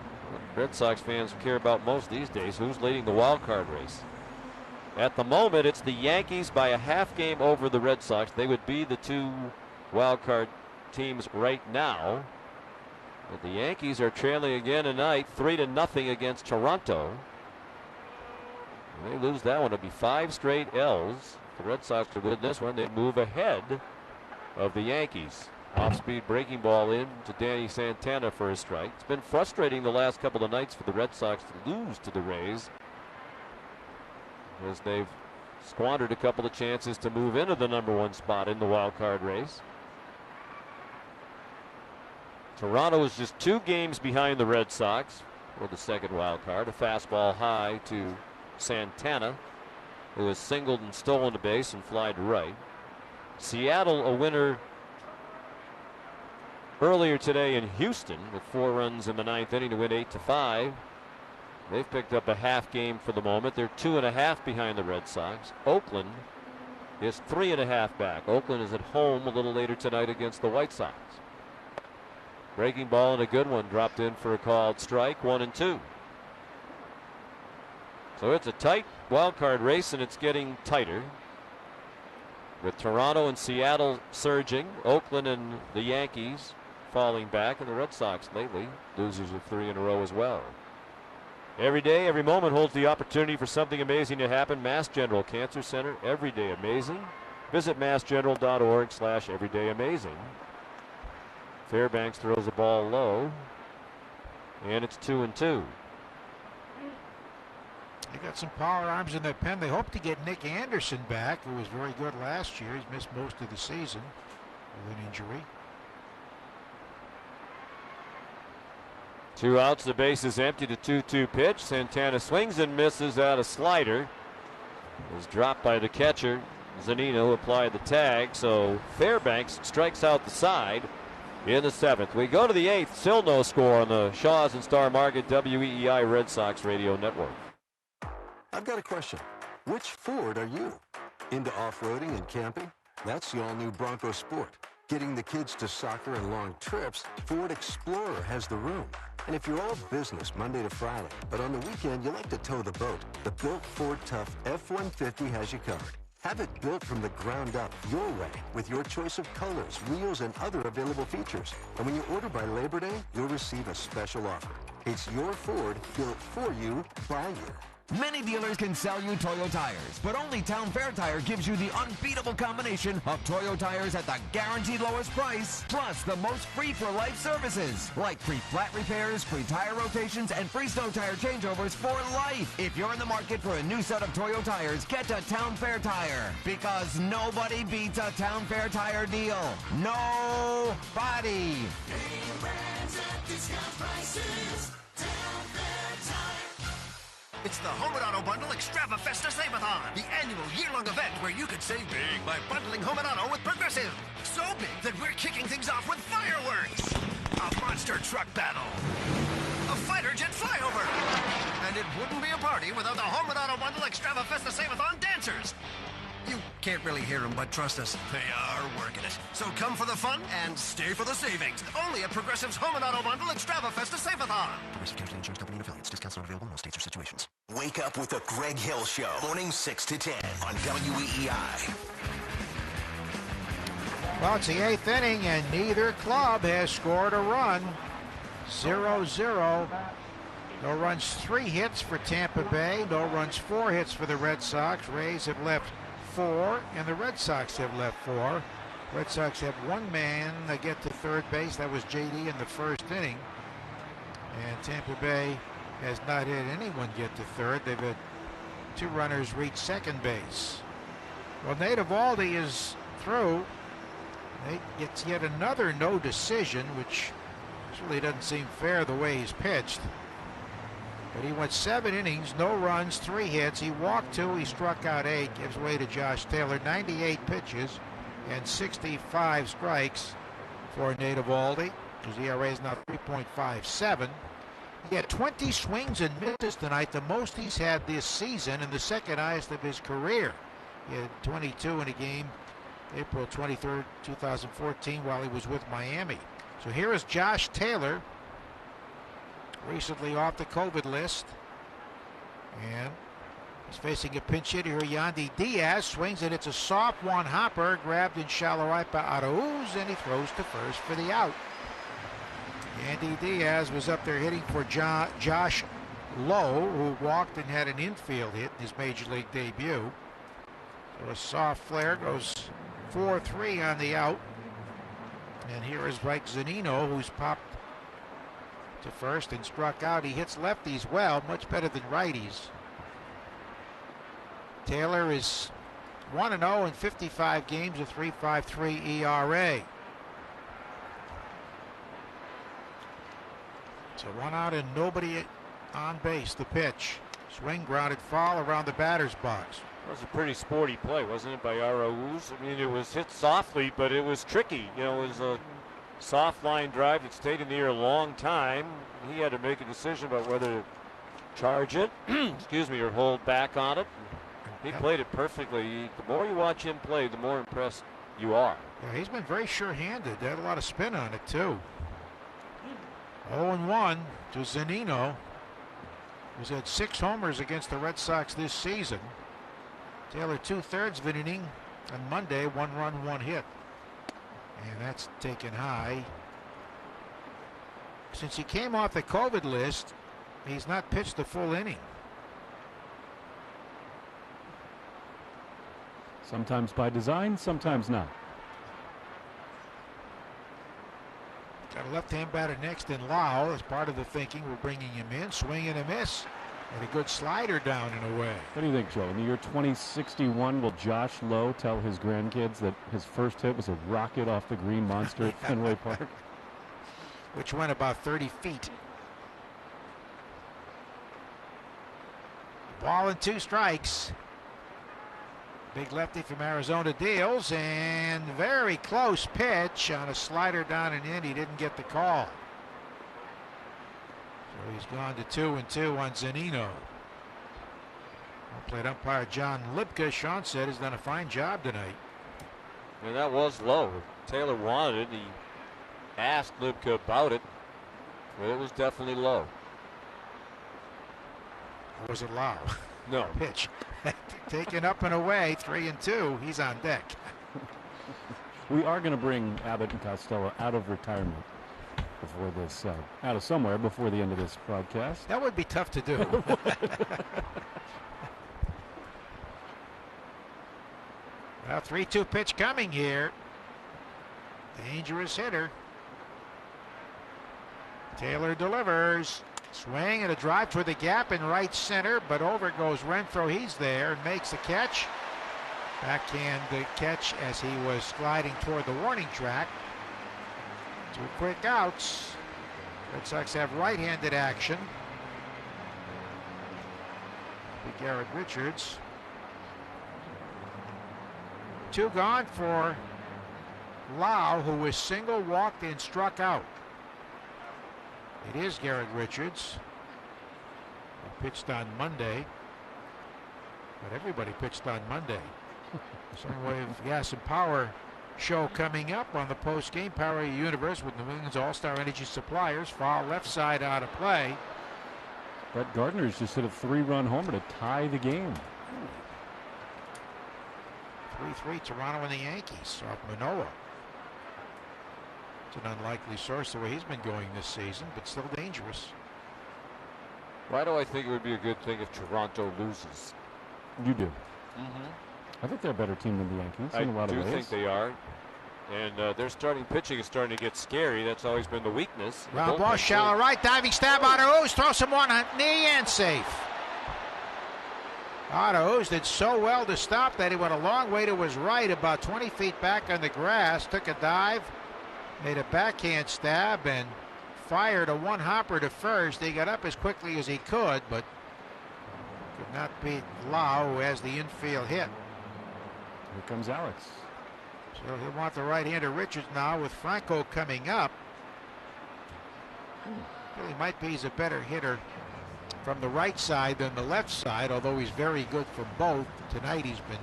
S6: Red Sox fans care about most these days. Who's leading the wild card race? At the moment, it's the Yankees by a half game over the Red Sox. They would be the 2 wild card teams right now. But the Yankees are trailing again tonight, 3-0 against Toronto. And they lose that one. It'll be 5 straight L's. The Red Sox to win this one. They move ahead of the Yankees. Off-speed breaking ball in to Danny Santana for a strike. It's been frustrating the last couple of nights for the Red Sox to lose to the Rays, as they've squandered a couple of chances to move into the #1 spot in the wild card race. Toronto is just 2 games behind the Red Sox for the second wild card. A fastball high to Santana, who has singled and stolen a base and flied to right. Seattle a winner earlier today in Houston with 4 runs in the 9th inning to win 8-5. They've picked up a half game for the moment. They're 2.5 behind the Red Sox. Oakland is 3.5 back. Oakland is at home a little later tonight against the White Sox. Breaking ball and a good one dropped in for a called strike, 1-2. So it's a tight wild card race, and it's getting tighter with Toronto and Seattle surging, Oakland and the Yankees falling back, and the Red Sox lately losers of 3 in a row as well. Every day, every moment holds the opportunity for something amazing to happen. Mass General Cancer Center, every day amazing. Visit massgeneral.org/everydayamazing. Fairbanks throws the ball low, and it's 2-2.
S4: They got some power arms in that pen. They hope to get Nick Anderson back, who was very good last year. He's missed most of the season with an injury.
S6: 2 outs, the base is empty. The 2-2 pitch. Santana swings and misses out a slider. It was dropped by the catcher. Zunino applied the tag, so Fairbanks strikes out the side in the 7th. We go to the 8th. Still no score on the Shaw's and Star Market WEEI Red Sox Radio Network.
S5: I've got a question. Which Ford are you? Into off-roading and camping? That's the all-new Bronco Sport. Getting the kids to soccer and long trips, Ford Explorer has the room. And if you're all business Monday to Friday, but on the weekend you like to tow the boat, the built Ford Tough F-150 has you covered. Have it built from the ground up your way with your choice of colors, wheels, and other available features. And when you order by Labor Day, you'll receive a special offer. It's your Ford built for you by you.
S8: Many dealers can sell you Toyo tires, but only Town Fair Tire gives you the unbeatable combination of Toyo tires at the guaranteed lowest price, plus the most free-for-life services, like free flat repairs, free tire rotations, and free snow tire changeovers for life. If you're in the market for a new set of Toyo tires, get to Town Fair Tire, because nobody beats a Town Fair Tire deal. Nobody.
S9: Name brands at discount prices. Town Fair Tire.
S16: It's the Home and Auto Bundle Extravafesta Save-a-thon, the annual year-long event where you could save big by bundling Home and Auto with Progressive. So big that we're kicking things off with fireworks, a monster truck battle, a fighter jet flyover, and it wouldn't be a party without the Home and Auto Bundle Extravafesta Save-a-thon dancers. You can't really hear them, but trust us, they are working it. So come for the fun and stay for the savings. Only at Progressive's Home and Auto Bundle Extravafesta Save-a-thon. Progressive Casualty Insurance Company and affiliates. Discounts not available in all states or situations.
S1: Wake up with the Greg Hill Show, morning 6 to 10 on WEEI.
S4: Well, it's the 8th inning, and neither club has scored a run. 0-0. No runs, 3 hits for Tampa Bay. No runs, 4 hits for the Red Sox. Rays have left 4, and the Red Sox have left 4. Red Sox have 1 man get to third base. That was JD in the first inning. And Tampa Bay has not had anyone get to third. They've had 2 runners reach second base. Well, Nate Eovaldi is through. Nate gets yet another no decision, which really doesn't seem fair the way he's pitched. But he went 7 innings, no runs, 3 hits. He walked 2, he struck out 8, gives way to Josh Taylor. 98 pitches and 65 strikes for Nate Eovaldi. His ERA is now 3.57. He had 20 swings and misses tonight, the most he's had this season and the second highest of his career. He had 22 in a game April 23rd, 2014, while he was with Miami. So here is Josh Taylor, recently off the COVID list, and he's facing a pinch hitter here. Yandy Diaz swings and it's a soft one hopper, grabbed in shallow right by Arauz, and he throws to first for the out. Yandy Diaz was up there hitting for Josh Lowe, who walked and had an infield hit in his major league debut. So a soft flare goes 4-3 on the out. And here is Mike Zunino, who's popped to first and struck out. He hits lefties well, much better than righties. Taylor is 1-0 in 55 games, a 3.53 ERA. So 1 out and nobody on base. The pitch. Swing, grounded foul around the batter's box.
S6: That was a pretty sporty play, wasn't it, by Arauz? I mean, it was hit softly, but it was tricky. You know, it was a soft line drive that stayed in the air a long time. He had to make a decision about whether to charge it, excuse me, or hold back on it. He played it perfectly. The more you watch him play, the more impressed you are.
S4: Yeah, he's been very sure-handed. They had a lot of spin on it, too. 0-1 to Zunino, who's had 6 homers against the Red Sox this season. Taylor 2/3 of an inning on Monday, 1 run, 1 hit. And that's taken high. Since he came off the COVID list, he's not pitched the full inning.
S22: Sometimes by design, sometimes not.
S4: Got a left-hand batter next in Lau. As part of the thinking, we're bringing him in. Swing and a miss. And a good slider down in a way.
S22: What do you think, Joe? In the year 2061, will Josh Lowe tell his grandkids that his first hit was a rocket off the green monster at Fenway Park?
S4: Which went about 30 feet. Ball and 2 strikes. Big lefty from Arizona deals, and very close pitch on a slider down and in. He didn't get the call. So he's gone to 2-2 on Zunino. Plate umpire John Lipka, Sean said, has done a fine job tonight.
S6: And that was low. Taylor wanted it. He asked Libka about it, but it was definitely low.
S4: Was it low?
S6: No.
S4: Pitch. Taken up and away, 3-2. He's on deck.
S22: We are going to bring Abbott and Costello out of retirement before this, out of somewhere before the end of this broadcast.
S4: That would be tough to do. Well, 3-2 pitch coming here. Dangerous hitter. Taylor delivers. Swing and a drive toward the gap in right center, but over goes Renfroe. He's there and makes the catch. Backhand catch as he was gliding toward the warning track. 2 quick outs. Red Sox have right-handed action. Garrett Richards. 2 gone for Lau, who was single, walked, and struck out. It is Garrett Richards. He pitched on Monday. But everybody pitched on Monday. Sunwave Gas and Power show coming up on the post-game Power Universe with New England's All-Star Energy Suppliers. Foul left side out of play.
S22: Brett Gardner's just hit a 3-run homer to tie the game.
S4: 3-3 Toronto and the Yankees off Manoah. It's an unlikely source the way he's been going this season, but still dangerous.
S6: Why do I think it would be a good thing if Toronto loses?
S22: You do. I think they're a better team than the Yankees in a lot of ways.
S6: I do think they are. And their starting pitching is starting to get scary. That's always been the weakness.
S4: Round ball, shallow right, diving stab out of O's, throws him one on knee and safe. Otto did so well to stop that he went a long way to his right, about 20 feet back on the grass, took a dive, made a backhand stab, and fired a one-hopper to first. He got up as quickly as he could, but could not beat Lau, who has the infield hit.
S22: Here comes Alex.
S4: So he'll want the right-hander Richards now with Franco coming up. Really might be he's a better hitter from the right side than the left side, although he's very good from both. Tonight he's been,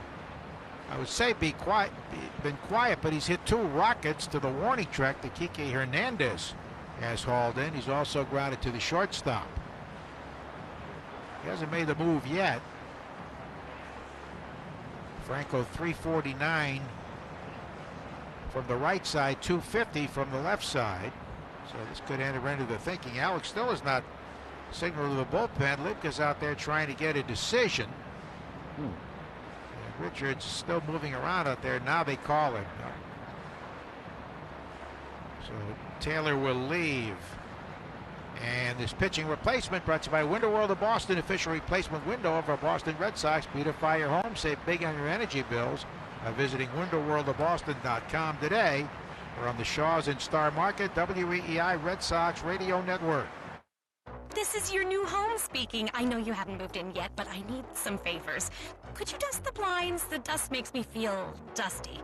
S4: I would say, been quiet, but he's hit 2 rockets to the warning track that Kike Hernandez has hauled in. He's also grounded to the shortstop. He hasn't made the move yet. Franco 349 from the right side, 250 from the left side. So this could enter into the thinking. Alex still is not signaled to the bullpen. Libka's out there trying to get a decision. And Richards is still moving around out there. Now they call him. So Taylor will leave. And this pitching replacement brought to you by Window World of Boston, official replacement window of our Boston Red Sox. Beautify your home, save big on your energy bills by visiting windowworldofboston.com today. We're on the Shaws and Star Market, WEEI Red Sox Radio Network.
S2: This is your new home speaking. I know you haven't moved in yet, but I need some favors. Could you dust the blinds? The dust makes me feel dusty.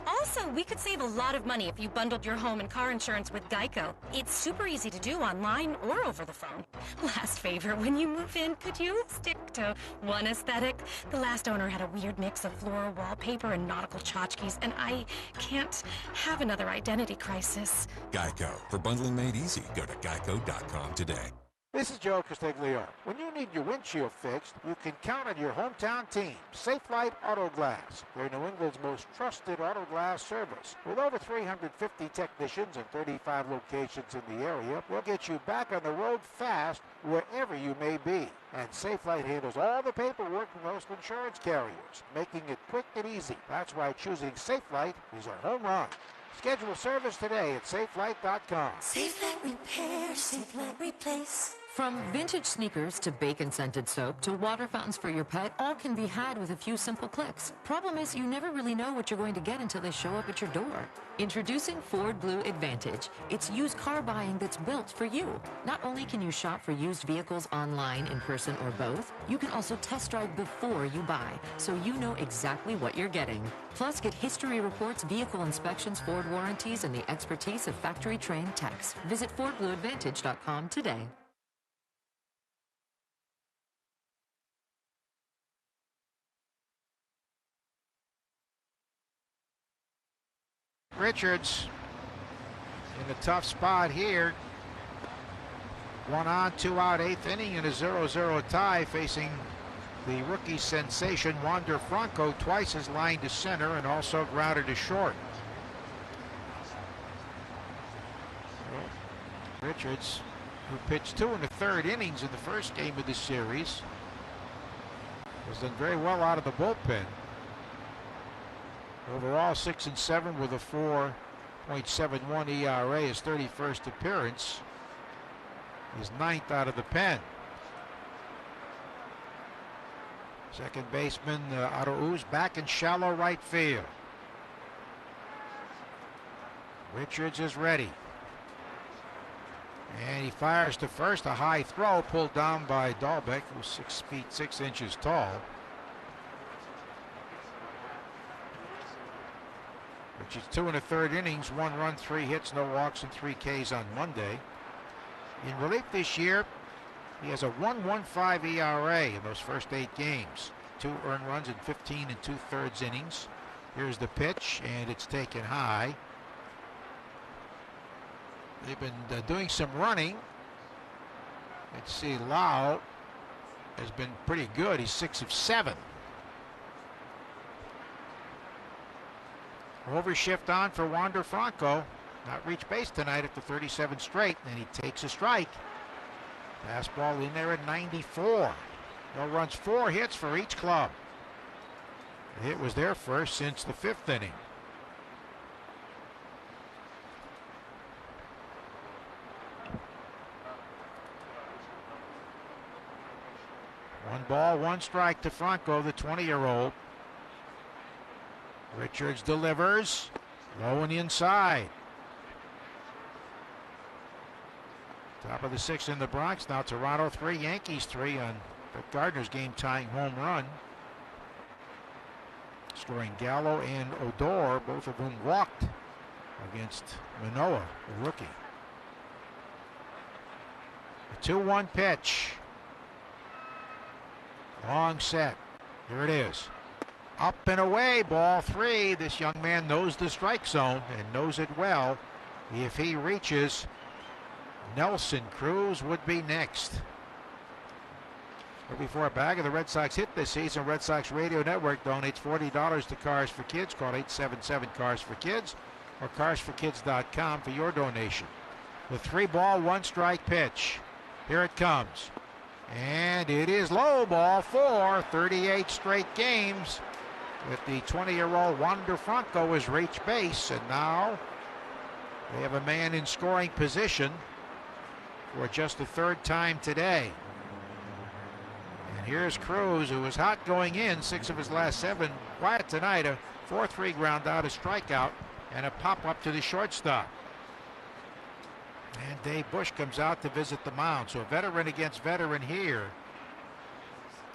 S2: Also, we could save a lot of money if you bundled your home and car insurance with Geico. It's super easy to do online or over the phone. Last favor, when you move in, could you stick to one aesthetic? The last owner had a weird mix of floral wallpaper and nautical tchotchkes, and I can't have another identity crisis.
S14: Geico. For bundling made easy, go to geico.com today.
S4: This is Joe Castiglione. When you need your windshield fixed, you can count on your hometown team, Safelite Auto Glass. They're New England's most trusted auto glass service. With over 350 technicians and 35 locations in the area, we'll get you back on the road fast wherever you may be. And Safelite handles all the paperwork for most insurance carriers, making it quick and easy. That's why choosing Safelite is a home run. Schedule service today at safelight.com.
S3: Safelite Repair, Safelite Replace. From vintage sneakers to bacon-scented soap to water fountains for your pet, all can be had with a few simple clicks. Problem is, you never really know what you're going to get until they show up at your door. Introducing Ford Blue Advantage. It's used car buying that's built for you. Not only can you shop for used vehicles online, in person, or both, you can also test drive before you buy, so you know exactly what you're getting. Plus, get history reports, vehicle inspections, Ford warranties, and the expertise of factory-trained techs. Visit FordBlueAdvantage.com today.
S4: Richards in a tough spot here. 1 on, 2 out, 8th inning in a 0-0 tie, facing the rookie sensation Wander Franco, twice his line to center and also grounded to short. Richards, who pitched 2 1/3 innings in the first game of the series, has done very well out of the bullpen. Overall 6-7 with a 4.71 ERA, his 31st appearance, his 9th out of the pen. Second baseman Arauz back in shallow right field. Richards is ready. And he fires to first, a high throw pulled down by Dahlbeck, who's 6 feet 6 inches tall. Richards 2 1/3 innings, 1 run, 3 hits, no walks, and 3 Ks on Monday. In relief this year, he has a 1.15 ERA in those first 8 games. 2 earned runs in 15 2/3 innings. Here's the pitch, and it's taken high. They've been doing some running. Let's see, Lau has been pretty good. He's 6 of 7. Overshift on for Wander Franco. Not reached base tonight after 37 straight, and he takes a strike. Fastball in there at 94. No runs, 4 hits for each club. The hit was their first since the 5th inning. One ball, 1 strike to Franco, the 20-year-old. Richards delivers. Low and inside. Top of the 6th in the Bronx. Now Toronto 3, Yankees 3 on Gardner's game-tying home run. Scoring Gallo and Odor, both of whom walked against Manoah, the rookie. A 2-1 pitch. Long set. Here it is. Up and away, ball 3. This young man knows the strike zone and knows it well. If he reaches, Nelson Cruz would be next. Before a bag of the Red Sox hit this season, Red Sox Radio Network donates $40 to Cars for Kids. Call 877 Cars for Kids or carsforkids.com for your donation. The 3-ball, 1 strike pitch. Here it comes. And it is low, ball 4. 38 straight games with the 20-year-old Wander Franco has reached base, and now they have a man in scoring position for just the 3rd time today. And here's Cruz, who was hot going in, 6 of his last 7. Quiet tonight, a 4-3 ground out, a strikeout, and a pop-up to the shortstop. And Dave Bush comes out to visit the mound. So a veteran against veteran here.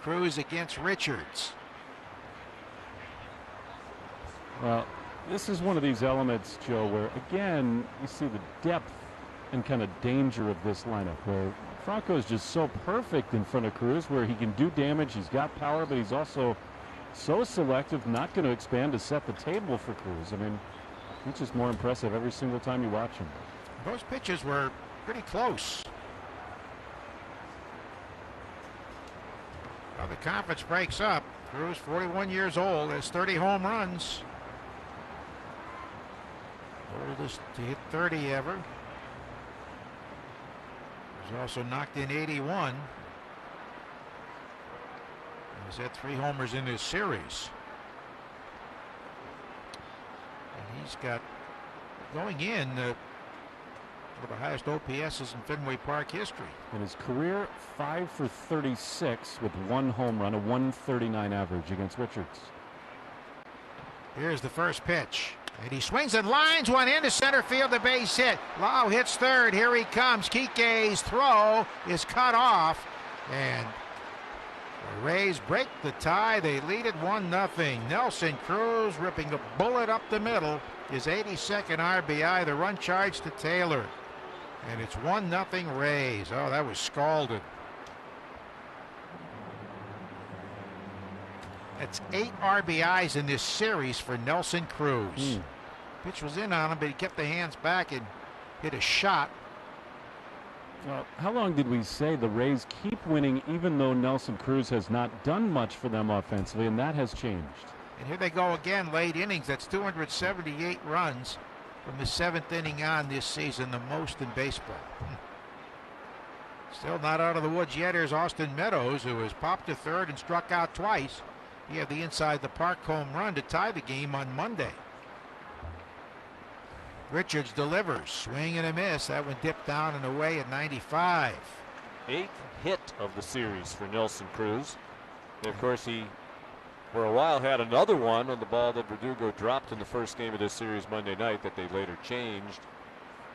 S4: Cruz against Richards.
S22: Well, this is one of these elements, Joe, where again you see the depth and kind of danger of this lineup, where Franco is just so perfect in front of Cruz, where he can do damage. He's got power, but he's also so selective, not going to expand to set the table for Cruz. I mean, he's just more impressive every single time you watch him.
S4: Those pitches were pretty close. Well, the conference breaks up. Cruz, 41 years old, has 30 home runs. Oldest to hit 30 ever. He's also knocked in 81. He's had 3 homers in this series. And he's got, going in, one of the highest OPSs in Fenway Park history.
S22: In his career, 5 for 36 with 1 home run, a 139 average against Richards.
S4: Here's the first pitch. And he swings and lines one into center field, the base hit. Lau hits 3rd. Here he comes. Kike's throw is cut off. And the Rays break the tie. They lead it 1-0. Nelson Cruz ripping a bullet up the middle. His 82nd RBI. The run charge to Taylor. And it's 1-0 Rays. Oh, that was scalded. That's 8 RBIs in this series for Nelson Cruz. Pitch was in on him, but he kept the hands back and hit a shot.
S22: Well, how long did we say the Rays keep winning even though Nelson Cruz has not done much for them offensively, and that has changed?
S4: And here they go again, late innings. That's 278 runs from the 7th inning on this season, the most in baseball. Still not out of the woods yet. Here's Austin Meadows, who has popped to third and struck out twice. He had the inside the park home run to tie the game on Monday. Richards delivers, swing and a miss. That one dipped down and away at 95.
S6: 8th hit of the series for Nelson Cruz. And of course, he, for a while, had another one on the ball that Verdugo dropped in the first game of this series Monday night that they later changed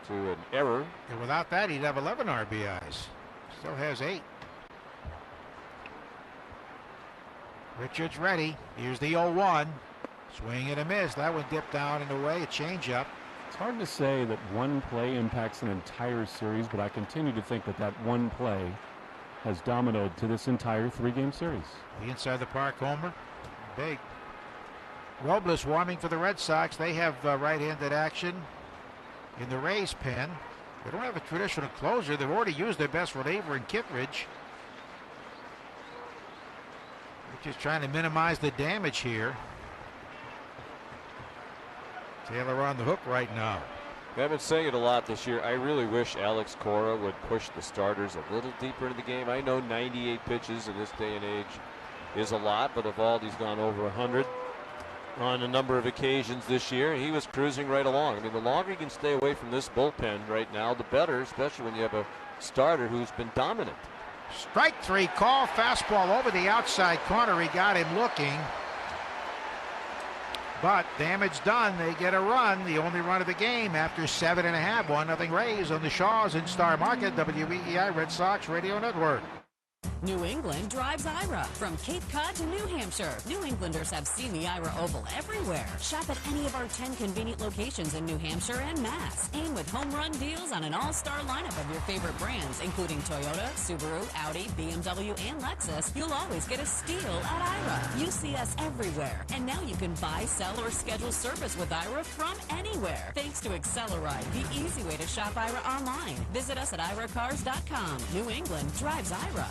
S6: to an error.
S4: And without that, he'd have 11 RBIs. Still has 8. Richards ready. Here's the 0-1. Swing and a miss. That one dipped down and away. A changeup.
S22: It's hard to say that one play impacts an entire series, but I continue to think that that one play has dominoed to this entire 3-game series.
S4: The inside the park homer. Big. Robles warming for the Red Sox. They have right-handed action in the Rays pen. They don't have a traditional closer. They've already used their best reliever in Kittredge. They're just trying to minimize the damage here. Taylor on the hook right now.
S6: I've been saying it a lot this year. I really wish Alex Cora would push the starters a little deeper into the game. I know 98 pitches in this day and age is a lot, but Eovaldi's gone over 100 on a number of occasions this year. He was cruising right along. I mean, the longer you can stay away from this bullpen right now, the better, especially when you have a starter who's been dominant.
S4: Strike 3 call. Fastball over the outside corner. He got him looking. But damage done. They get a run, the only run of the game after 7.5. 1-0 Rays on the Shaws in Star Market. WEEI Red Sox Radio Network.
S11: New England drives Ira. From Cape Cod to New Hampshire, New Englanders have seen the Ira Oval everywhere. Shop at any of our 10 convenient locations in New Hampshire and Mass. Aim with home run deals on an all-star lineup of your favorite brands, including Toyota, Subaru, Audi, BMW, and Lexus. You'll always get a steal at Ira. You see us everywhere. And now you can buy, sell, or schedule service with Ira from anywhere. Thanks to Acceleride, the easy way to shop Ira online. Visit us at iracars.com. New England drives Ira.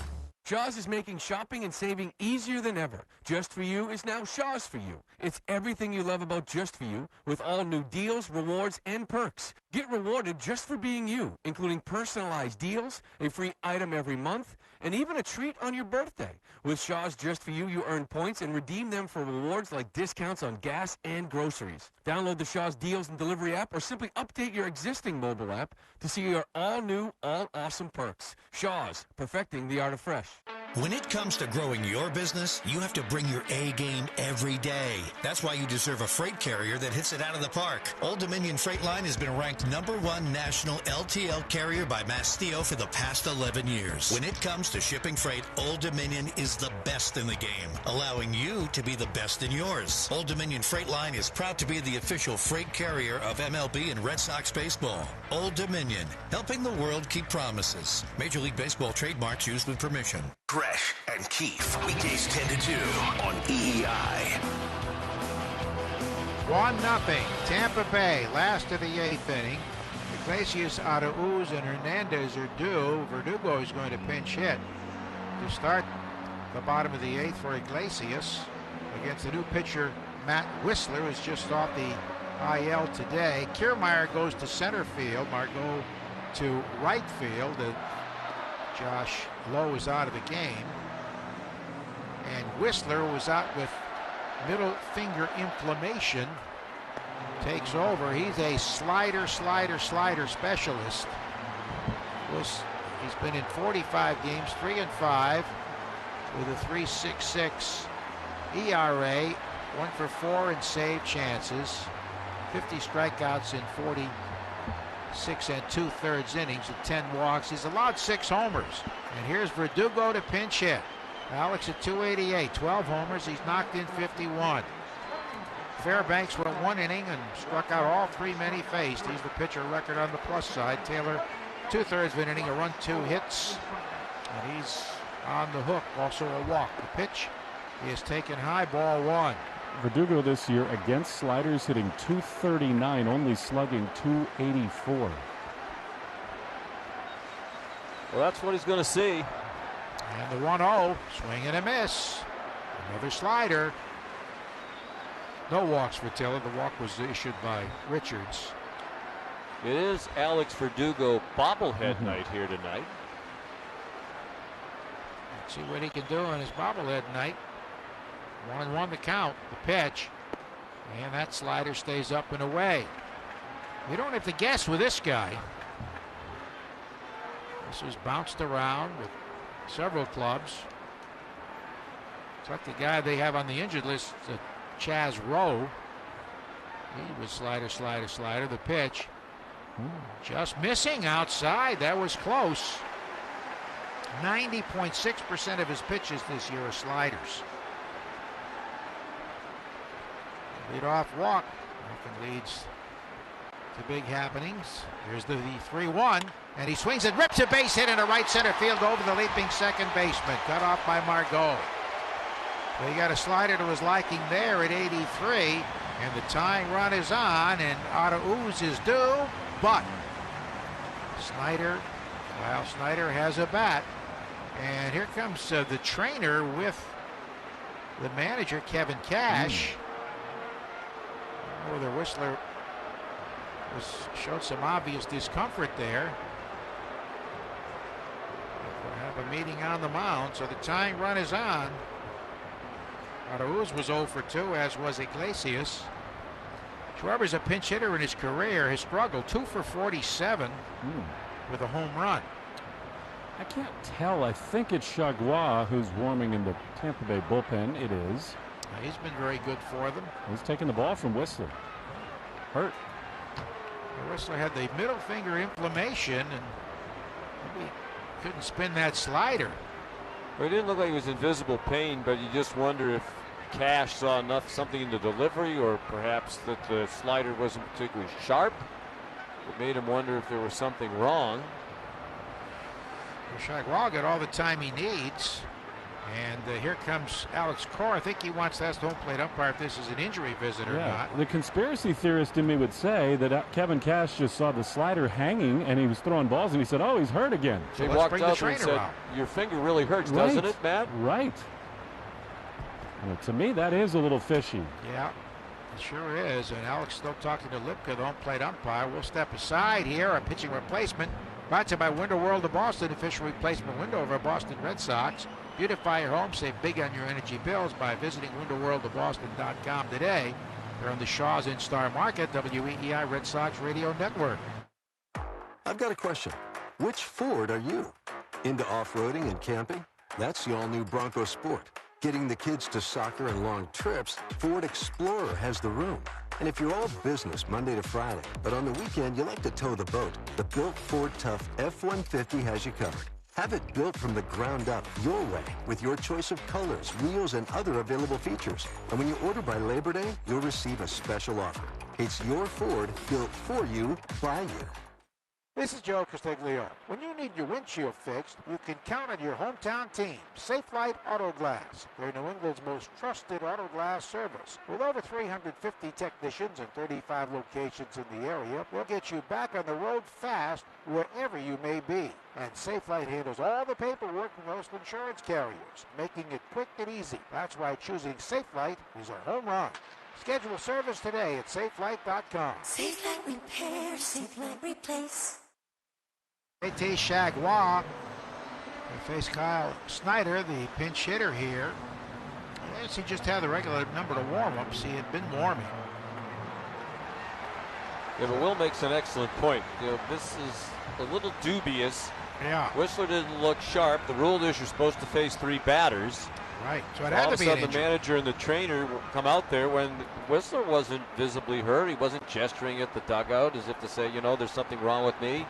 S8: Shaw's is making shopping and saving easier than ever. Just For You is now Shaw's For You. It's everything you love about Just For You, with all new deals, rewards, and perks. Get rewarded just for being you, including personalized deals, a free item every month, and even a treat on your birthday. With Shaw's Just For You, you earn points and redeem them for rewards like discounts on gas and groceries. Download the Shaw's Deals and Delivery app or simply update your existing mobile app to see your all-new, all-awesome perks. Shaw's, perfecting the art of fresh.
S15: When it comes to growing your business, you have to bring your A game every day. That's why you deserve a freight carrier that hits it out of the park. Old Dominion Freight Line has been ranked #1 national LTL carrier by Mastio for the past 11 years. When it comes to shipping freight, Old Dominion is the best in the game, allowing you to be the best in yours. Old Dominion Freight Line is proud to be the official freight carrier of MLB and Red Sox baseball. Old Dominion, helping the world keep promises. Major League Baseball trademarks used with permission.
S1: Gresh and Keefe, weekdays 10 to 2 on EEI.
S4: 1-0 Tampa Bay, last of the 8th inning. Iglesias, Arauz, and Hernandez are due. Verdugo is going to pinch hit to start the bottom of the 8th for Iglesias against the new pitcher Matt Whistler, who's just off the IL today. Kiermaier goes to center field. Margot to right field. Josh Lowe is out of the game. And Whistler was out with middle finger inflammation. Takes over. He's a slider specialist. He's been in 45 games, 3-5 with a 3.66 ERA, 1 for 4 in save chances, 50 strikeouts in 46 2/3 innings with 10 walks. He's allowed 6 homers. And here's Verdugo to pinch hit. Alex at 288, 12 homers. He's knocked in 51. Fairbanks went 1 inning and struck out all 3 men he faced. He's the pitcher record on the plus side. Taylor, 2/3 of an inning, a run, 2 hits. And he's on the hook, also a walk. The pitch is taken high, ball 1.
S22: Verdugo this year against sliders hitting .239, only slugging .284.
S6: Well, that's what he's going to see.
S4: And the 1-0, swing and a miss. Another slider. No walks for Taylor. The walk was issued by Richards.
S6: It is Alex Verdugo bobblehead night here tonight.
S4: Let's see what he can do on his bobblehead night. 1-1 the count, the pitch. And that slider stays up and away. You don't have to guess with this guy. This was bounced around with several clubs. It's like the guy they have on the injured list, Chaz Rowe. He was slider, slider, slider. The pitch just missing outside. That was close. 90.6% of his pitches this year are sliders. Lead-off walk often leads to big happenings. Here's the 3-1, and he swings and rips a base hit in a right center field over the leaping second baseman. Cut off by Margot. So he got a slider to his liking there at 83, and the tying run is on, and Arauz is due, but Snyder has a bat, and here comes the trainer with the manager, Kevin Cash. The Whistler showed some obvious discomfort there. We'll have a meeting on the mound, so the tying run is on. Arauz was 0 for 2, as was Iglesias. Schwarber's a pinch hitter in his career. His struggle, 2 for 47 with a home run.
S22: I can't tell. I think it's Chagua who's warming in the Tampa Bay bullpen. It is.
S4: He's been very good for them.
S22: He's taking the ball from Whistler. Hurt.
S4: Whistler had the middle finger inflammation and maybe couldn't spin that slider.
S6: Well, it didn't look like it was in visible pain, but you just wonder if Cash saw something in the delivery, or perhaps that the slider wasn't particularly sharp. It made him wonder if there was something wrong.
S4: Chagua got all the time he needs. And here comes Alex Cora. I think he wants to ask the home plate umpire if this is an injury visit or not.
S22: The conspiracy theorist in me would say that Kevin Cash just saw the slider hanging and he was throwing balls and he said, oh, he's hurt again.
S6: So he walked out and said, your finger really hurts, doesn't it, Matt?
S22: Right. Well, to me, that is a little fishy.
S4: Yeah, it sure is. And Alex still talking to Lipka, the home plate umpire. We'll step aside here. A pitching replacement brought to you by Window World of Boston, official replacement window of our Boston Red Sox. Beautify your home, save big on your energy bills by visiting windowworldofboston.com today. They're on the Shaw's in-Star Market, WEEI Red Sox Radio Network.
S5: I've got a question. Which Ford are you? Into off-roading and camping? That's the all-new Bronco Sport. Getting the kids to soccer and long trips, Ford Explorer has the room. And if you're all business Monday to Friday, but on the weekend you like to tow the boat, the built Ford Tough F-150 has you covered. Have it built from the ground up your way with your choice of colors, wheels, and other available features. And when you order by Labor Day, you'll receive a special offer. It's your Ford, built for you, by you.
S4: This is Joe Castiglione. When you need your windshield fixed, you can count on your hometown team, Safelite Auto Glass. They're New England's most trusted auto glass service. With over 350 technicians and 35 locations in the area, they'll get you back on the road fast wherever you may be. And Safelite handles all the paperwork for most insurance carriers, making it quick and easy. That's why choosing Safelite is a home run. Schedule service today at safelite.com.
S9: Safelite repair, Safelite replace.
S4: A.T. Chagua will face Kyle Snyder, the pinch hitter here. Yes, he just had the regular number of warm-ups. He had been warming.
S6: Yeah, but Will makes an excellent point. You know, this is a little dubious.
S4: Yeah.
S6: Whistler didn't look sharp. The rule is you're supposed to face 3 batters.
S4: Right. So it had to be an
S6: all of a sudden,
S4: injury.
S6: the manager and the trainer come out there when Whistler wasn't visibly hurt. He wasn't gesturing at the dugout as if to say, you know, there's something wrong with me.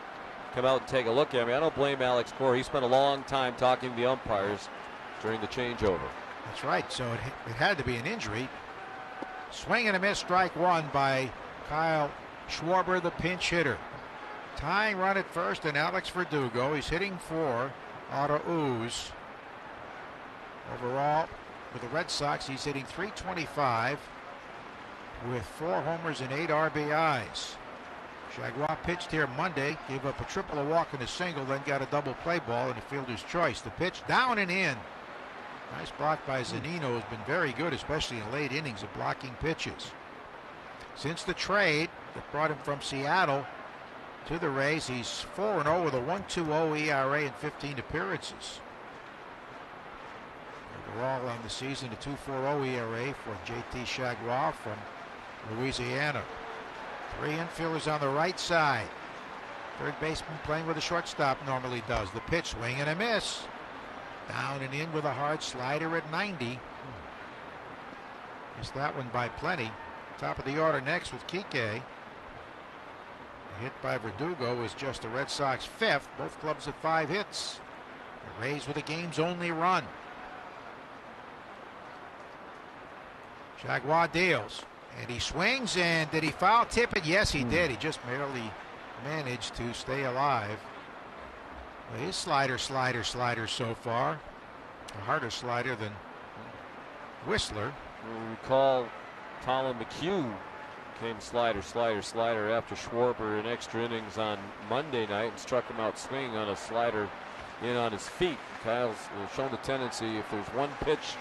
S6: Come out and take a look at me. I don't blame Alex Cora. He spent a long time talking to the umpires during the changeover.
S4: That's right. So it had to be an injury. Swing and a miss, strike one by Kyle Schwarber, the pinch hitter. Tying run at first, and Alex Verdugo. He's hitting for Arauz. Overall, with the Red Sox, he's hitting .325. with 4 homers and 8 RBIs. Jaguar pitched here Monday, gave up a triple, a walk, and a single, then got a double play ball and a fielder's choice. The pitch down and in. Nice block by Zunino, has been very good, especially in late innings of blocking pitches. Since the trade that brought him from Seattle to the Rays, he's 4-0 with a 1.20 ERA in 15 appearances. Overall on the season, a 2.40 ERA for JT Jaguar from Louisiana. 3 infielders on the right side. Third baseman playing with a shortstop normally does. The pitch, swing and a miss. Down and in with a hard slider at 90. Missed that one by plenty. Top of the order next with Kike. A hit by Verdugo is just the Red Sox 5th. Both clubs at 5 hits. The Rays with the game's only run. Jaguar deals. And he swings, and did he foul tip it? Yes, he did. He just barely managed to stay alive. Well, his slider so far. A harder slider than Whistler.
S6: We recall Colin McHugh came slider after Schwarber in extra innings on Monday night and struck him out swinging on a slider in on his feet. Kyle's shown the tendency, if there's one pitch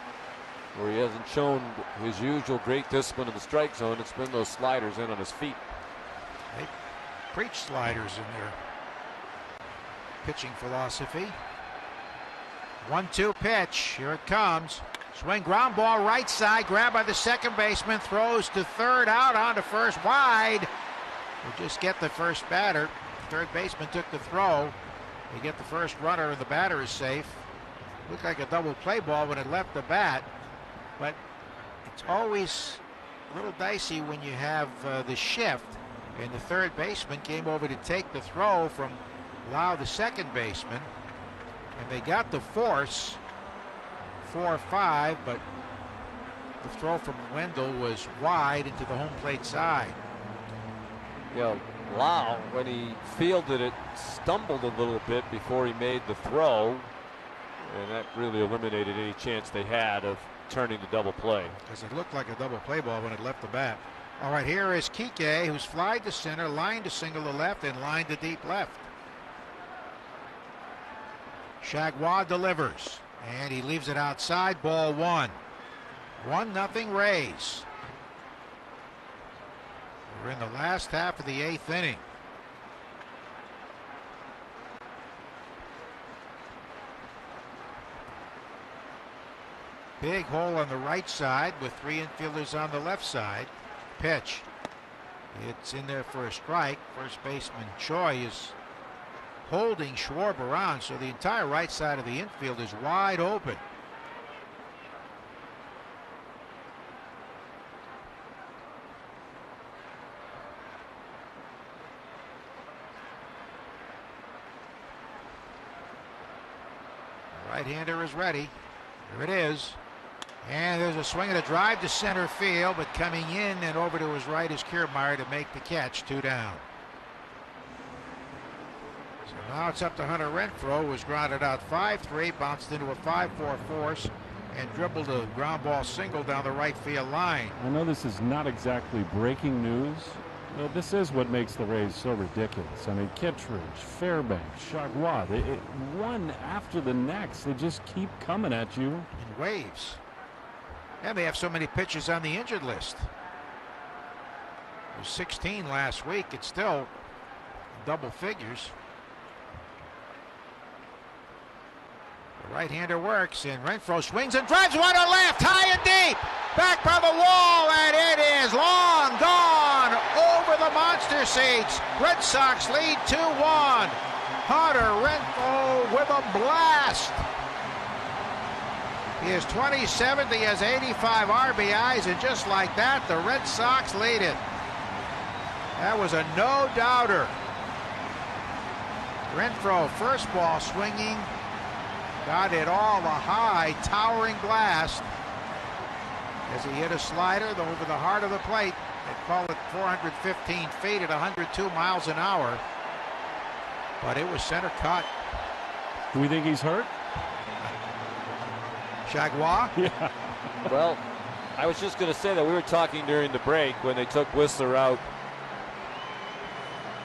S6: where he hasn't shown his usual great discipline in the strike zone, it's been those sliders in on his feet.
S4: They preach sliders in their pitching philosophy. 1-2 pitch. Here it comes. Swing, ground ball, right side. Grabbed by the second baseman. Throws to third, out onto first, wide. We'll just get the first batter. Third baseman took the throw. They get the first runner, and the batter is safe. Looked like a double play ball when it left the bat. But it's always a little dicey when you have the shift, and the third baseman came over to take the throw from Lau, the second baseman, and they got the force 4-5, but the throw from Wendell was wide into the home plate side.
S6: Lau, when he fielded it, stumbled a little bit before he made the throw, and that really eliminated any chance they had of turning to double play.
S4: Because it looked like a double play ball when it left the bat. All right, here is Kike, who's flied to center, lined to single to left, and lined to deep left. Jaguar delivers, and he leaves it outside, ball 1. 1-0 Rays. We're in the last half of the 8th inning. Big hole on the right side with 3 infielders on the left side. Pitch. It's in there for a strike. First baseman Choi is holding Schwarber on, so the entire right side of the infield is wide open. The right-hander is ready. Here it is. And there's a swing and a drive to center field, but coming in and over to his right is Kiermaier to make the catch. 2 down. So now it's up to Hunter Renfroe, who was grounded out 5-3, bounced into a 5-4 force, and dribbled a ground ball single down the right field line.
S22: I know this is not exactly breaking news, but this is what makes the Rays so ridiculous. I mean, Kittredge, Fairbanks, Jaguar, one after the next. They just keep coming at you
S4: in waves. And they have so many pitchers on the injured list. It was 16 last week. It's still double figures. The right-hander works, and Renfroe swings and drives one to left, high and deep. Back by the wall, and it is long gone over the monster seats. Red Sox lead 2-1. Hunter Renfroe with a blast. He is 27th. He has 85 RBIs, and just like that, the Red Sox lead it. That was a no-doubter. Renfroe, first ball swinging, got it all, a high, towering blast as he hit a slider over the heart of the plate. They call it 415 feet at 102 miles an hour, but it was center cut.
S22: Do we think he's hurt?
S4: Jaguar?
S22: Yeah.
S6: Well, I was just going to say that we were talking during the break when they took Whistler out.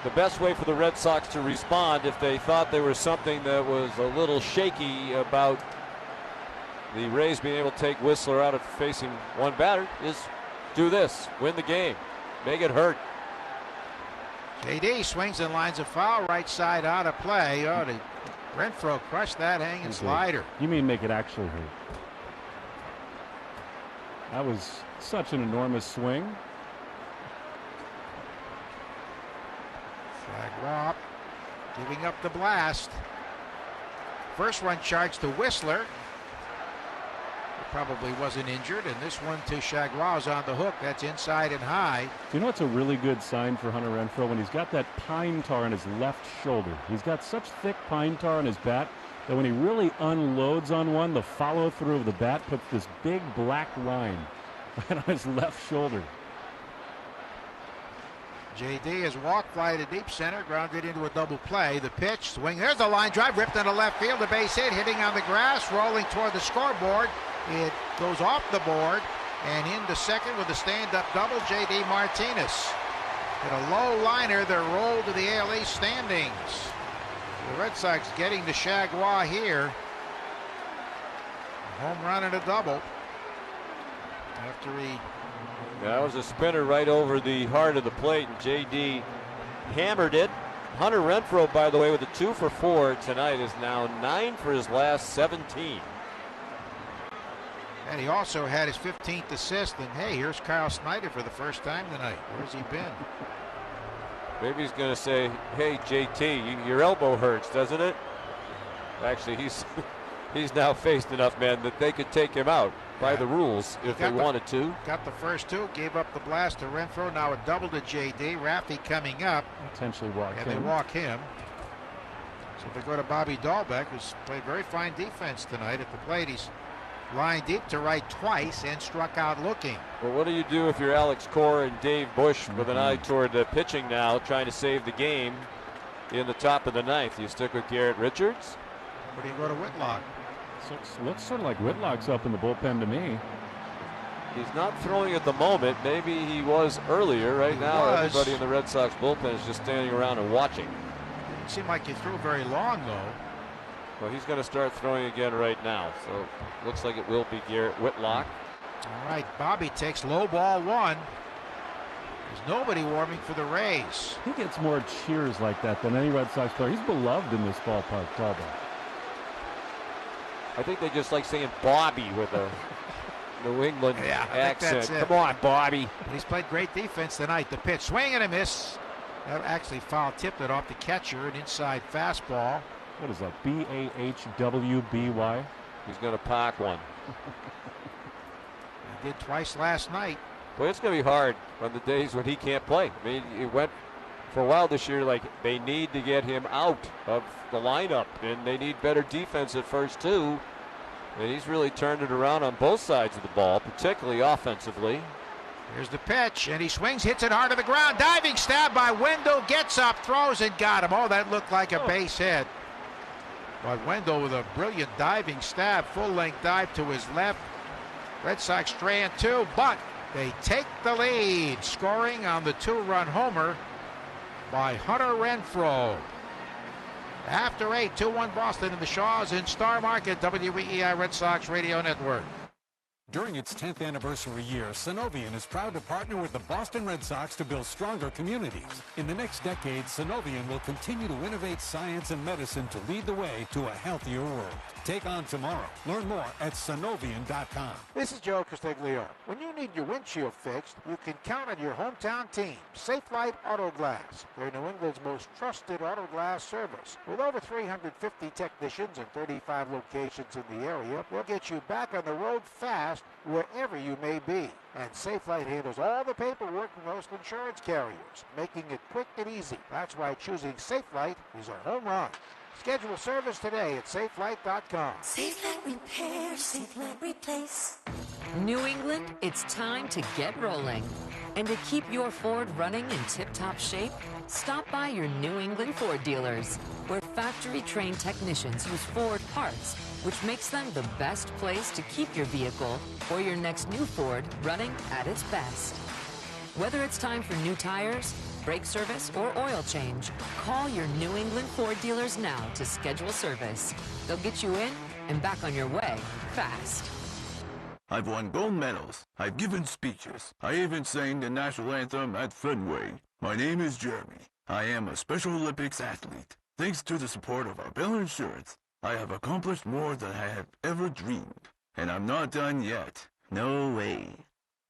S6: The best way for the Red Sox to respond if they thought there was something that was a little shaky about the Rays being able to take Whistler out of facing one batter is do this, win the game, make it hurt.
S4: JD swings and lines a foul, right side out of play. Oh, Renfroe crushed that hanging slider.
S22: You mean make it actually hurt? That was such an enormous swing.
S4: Shagwab giving up the blast. First run charged to Whistler. He probably wasn't injured, and this one to Shagwab's on the hook. That's inside and high.
S22: Do you know what's a really good sign for Hunter Renfroe? When he's got that pine tar on his left shoulder. He's got such thick pine tar on his bat that when he really unloads on one, the follow through of the bat puts this big black line right on his left shoulder.
S4: JD has walked fly to deep center, grounded into a double play. The pitch, swing, there's the line drive, ripped into left field, a base hit, hitting on the grass, rolling toward the scoreboard. It goes off the board and into second with a stand-up double, JD Martinez. Hit a low liner that rolled to the AL East standings. The Red Sox getting to Shagwab here. A home run and a double. After he...
S6: That was a spinner right over the heart of the plate, and JD hammered it. Hunter Renfroe, by the way, with a 2 for 4 tonight, is now 9 for his last 17.
S4: And he also had his 15th assist. And hey, here's Kyle Snyder for the first time tonight. Where's he been?
S6: Maybe he's going to say, hey, JT, your elbow hurts, doesn't it? Actually, he's now faced enough men that they could take him out by the rules if they wanted to.
S4: Got the first two, gave up the blast to Renfroe. Now a double to JD. Raffy coming up.
S22: Potentially walk him.
S4: And they walk him. So they go to Bobby Dahlbeck, who's played very fine defense tonight at the plate. He's lined deep to right twice and struck out looking.
S6: Well, what do you do if you're Alex Cora and Dave Bush with an eye toward pitching now, trying to save the game in the top of the ninth? You stick with Garrett Richards?
S4: Or do you go to Whitlock?
S22: So it looks sort of like Whitlock's up in the bullpen to me.
S6: He's not throwing at the moment. Maybe he was earlier. Right now, everybody in the Red Sox bullpen is just standing around and watching.
S4: It seemed like he threw very long, though.
S6: Well, he's going to start throwing again right now. So looks like it will be Garrett Whitlock.
S4: All right, Bobby takes low ball one. There's nobody warming for the Rays.
S22: He gets more cheers like that than any Red Sox player. He's beloved in this ballpark, Talbot.
S6: I think they just like saying Bobby with a New England accent. Come on, Bobby.
S4: But he's played great defense tonight. The pitch, swing and a miss. That actually foul tipped it off the catcher, an inside fastball.
S22: What is that, B-A-H-W-B-Y?
S6: He's going to park one.
S4: He did twice last night.
S6: Boy, it's going to be hard on the days when he can't play. I mean, he went for a while this year like they need to get him out of the lineup, and they need better defense at first, too. And he's really turned it around on both sides of the ball, particularly offensively.
S4: Here's the pitch, and he swings, hits it hard to the ground. Diving stab by Wendell, gets up, throws, and got him. Oh, that looked like a base hit. But Wendell with a brilliant diving stab, full-length dive to his left. Red Sox strand two, but they take the lead, scoring on the two-run homer by Hunter Renfroe. After 8, 2-1 Boston in the Shaws in Star Market, WEEI Red Sox Radio Network.
S7: During its 10th anniversary year, Synovian is proud to partner with the Boston Red Sox to build stronger communities. In the next decade, Synovian will continue to innovate science and medicine to lead the way to a healthier world. Take on tomorrow. Learn more at Synovian.com.
S4: This is Joe Castiglione. When you need your windshield fixed, you can count on your hometown team, Safelite Auto Glass. They're New England's most trusted auto glass service. With over 350 technicians and 35 locations in the area, they'll get you back on the road fast wherever you may be. And Safelite handles all the paperwork for most insurance carriers, making it quick and easy. That's why choosing Safelite is a home run. Schedule service today at SafeLight.com.
S25: SafeLight Repair, SafeLight Replace.
S3: New England, it's time to get rolling. And to keep your Ford running in tip-top shape, stop by your New England Ford dealers, where factory-trained technicians use Ford parts, which makes them the best place to keep your vehicle or your next new Ford running at its best. Whether it's time for new tires, brake service, or oil change, call your New England Ford dealers now to schedule service. They'll get you in and back on your way fast.
S17: I've won gold medals. I've given speeches. I even sang the national anthem at Fenway. My name is Jeremy. I am a Special Olympics athlete. Thanks to the support of our Bill Insurance, I have accomplished more than I have ever dreamed. And I'm not done yet. No way.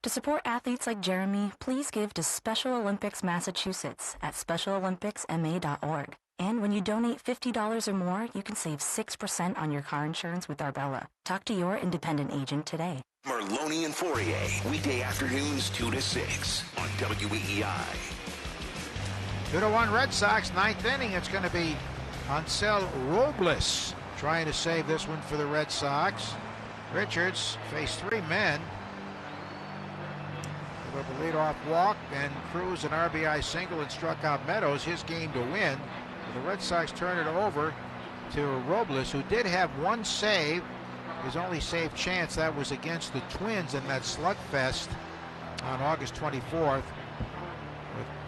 S18: To support athletes like Jeremy, please give to Special Olympics Massachusetts at specialolympicsma.org. And when you donate $50 or more, you can save 6% on your car insurance with Arbella. Talk to your independent agent today.
S1: Merloni and Fourier, weekday afternoons 2 to 6 on WEEI.
S4: 2-1 Red Sox, ninth inning. It's going to be Hansel Robles trying to save this one for the Red Sox. Richards faced three men. With a leadoff walk, and Cruz an RBI single and struck out Meadows, his game to win. The Red Sox turn it over to Robles, who did have one save. His only save chance, that was against the Twins in that slugfest on August 24th,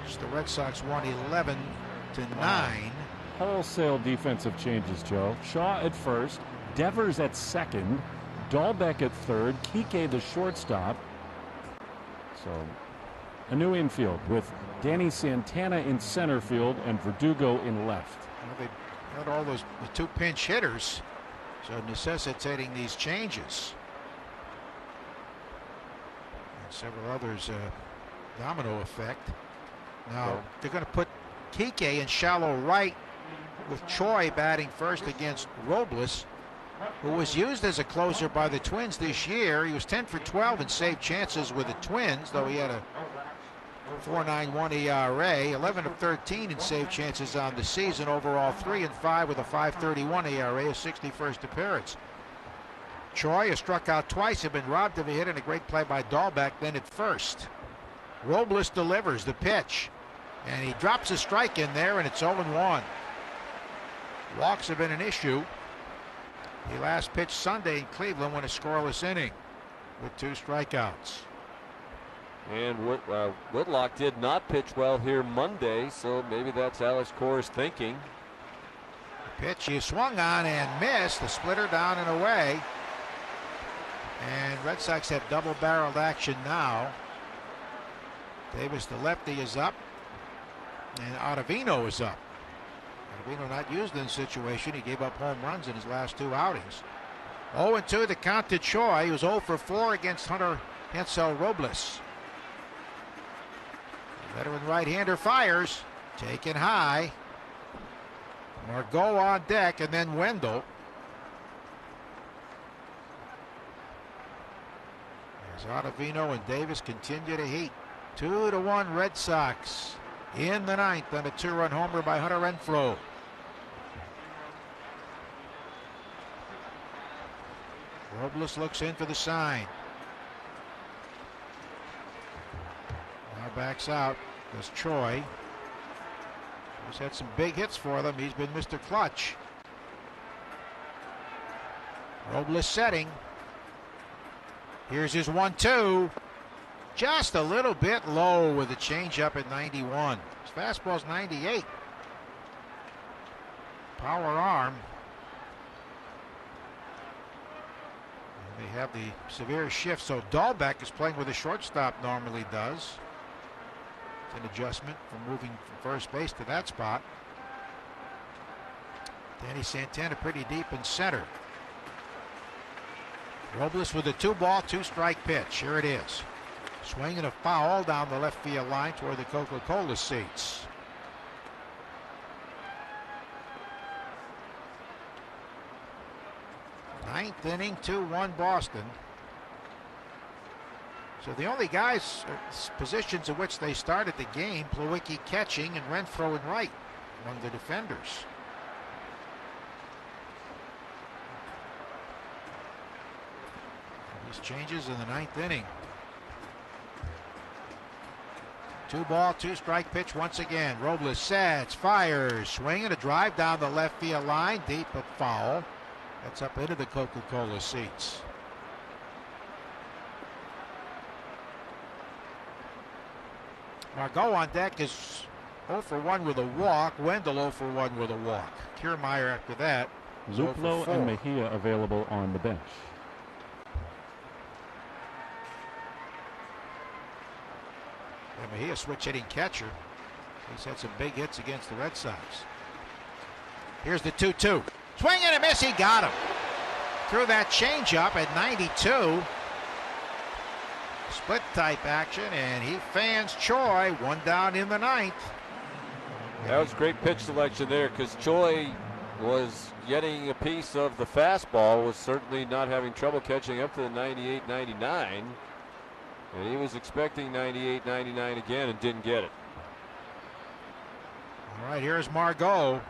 S4: which the Red Sox won 11-9.
S22: Wholesale defensive changes, Joe. Shaw at first, Devers at second, Dahlbeck at third, Kike the shortstop. So a new infield with Danny Santana in center field and Verdugo in left.
S4: Well, they had all those the two pinch hitters, so necessitating these changes. And several others, domino effect. Now they're going to put Kike in shallow right with Choi batting first against Robles, who was used as a closer by the Twins this year. He was 10 for 12 in save chances with the Twins, though he had a 4.91 ERA, 11 of 13 in save chances on the season, overall 3-5 with a 5.31 ERA, his 61st appearance. Choi has struck out twice, had been robbed of a hit, and a great play by Dahlbeck then at first. Robles delivers the pitch, and he drops a strike in there, and it's 0-1. Walks have been an issue. He last pitched Sunday in Cleveland when a scoreless inning with 2 strikeouts.
S6: And Whitlock did not pitch well here Monday, so maybe that's Alex Cora's thinking.
S4: The pitch he swung on and missed, the splitter down and away. And Red Sox have double-barreled action now. Davis, the lefty, is up, and Ottavino is up. Ottavino not used in the situation. He gave up home runs in his last 2 outings. 0-2 the count to Choi. He was 0 for 4 against Hunter Hansel Robles. Veteran right-hander fires, taken high. Margot on deck, and then Wendell. As Ottavino and Davis continue to heat. 2-1 Red Sox in the ninth on a 2-run homer by Hunter Renfroe. Robles looks in for the sign. Now backs out. Does Choi. He's had some big hits for them. He's been Mr. Clutch. Robles setting. Here's his 1-2. Just a little bit low with the changeup at 91. His fastball's 98. Power arm. And they have the severe shift, so Dahlbeck is playing where the shortstop normally does. It's an adjustment from moving from first base to that spot. Danny Santana pretty deep in center. Robles with a 2-ball, 2-strike pitch. Here it is. Swinging a foul down the left field line toward the Coca-Cola seats. Ninth inning, 2-1 Boston. So the only guys, positions in which they started the game, Plawecki catching and Renfroe in right among the defenders. changes in the 9th inning. 2-ball, 2-strike pitch once again. Robles sets, fires, swinging a drive down the left field line, deep but foul. That's up into the Coca-Cola seats. Margot on deck is 0 for 1 with a walk. Wendell 0 for 1 with a walk. Kiermaier after that.
S22: Luplow and Mejia available on the bench.
S4: And Mejia switch hitting catcher. He's had some big hits against the Red Sox. Here's the 2-2. Swing and a miss. He got him. Threw that changeup at 92. Split type action, and he fans Choi. 1 down in the 9th.
S6: That was great pitch selection there because Choi was getting a piece of the fastball, was certainly not having trouble catching up to the 98-99. And he was expecting 98-99 again and didn't get it.
S4: All right, here's Margot.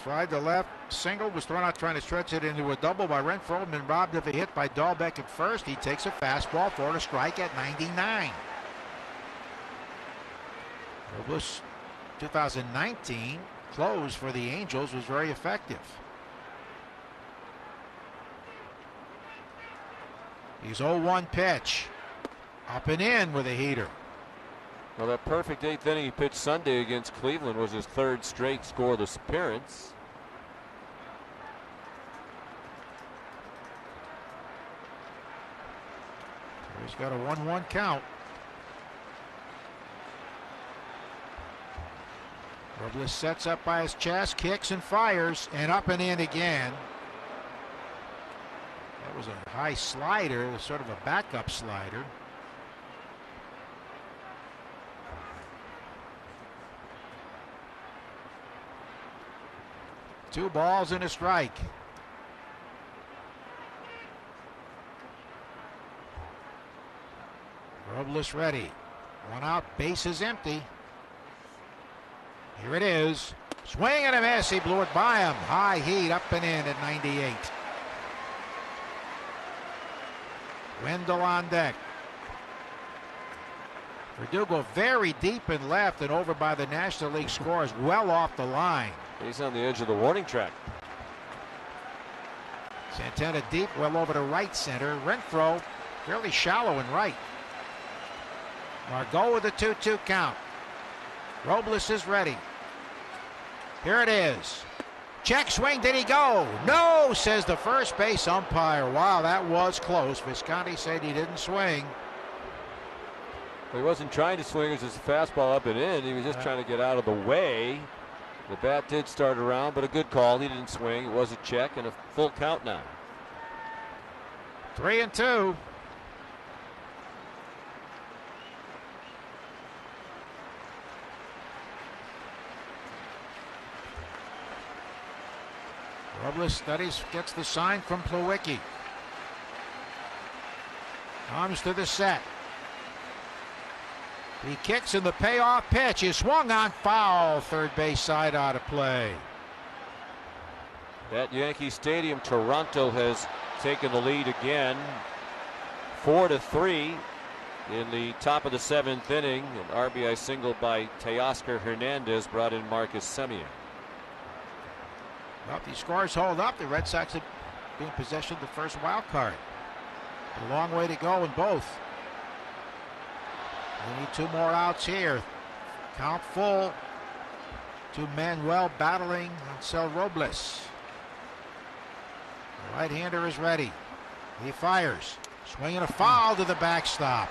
S4: Slide to left. Single was thrown out trying to stretch it into a double by Renfroe. Been robbed of a hit by Dahlbeck at first. He takes a fastball for a strike at 99. Robles 2019 close for the Angels was very effective. He's 0-1 pitch. Up and in with a heater.
S6: Well, that perfect 8th inning he pitched Sunday against Cleveland was his 3rd straight scoreless appearance.
S4: He's got a 1-1 count. Robles sets up by his chest, kicks and fires, and up and in again. That was a high slider, sort of a backup slider. Two balls and a strike. Robles ready. 1 out, base is empty. Here it is. Swing and a miss. He blew it by him. High heat up and in at 98. Wendell on deck. Verdugo very deep and left and over by the National League scores, well off the line.
S6: He's on the edge of the warning track.
S4: Santana deep, well over to right center. Renfroe fairly shallow and right. Margot with a 2-2 count. Robles is ready. Here it is. Check swing. Did he go? No, says the first base umpire. Wow, that was close. Visconti said he didn't swing.
S6: He wasn't trying to swing. It was just a fastball up and in. He was just trying to get out of the way. The bat did start around, but a good call. He didn't swing. It was a check and a full count now.
S4: 3-2. Robles studies, gets the sign from Plawecki. Comes to the set. He kicks in the payoff pitch. He swung on, foul. Third base side out of play.
S6: At Yankee Stadium, Toronto has taken the lead again. 4-3 in the top of the 7th inning. An RBI single by Teoscar Hernandez brought in Marcus Semien.
S4: Well, if these scores hold up, the Red Sox have been in possession of the first wild card. A long way to go in both. They need 2 more outs here. Count full to Manuel battling Ansel Robles. The right-hander is ready. He fires. Swinging a foul to the backstop.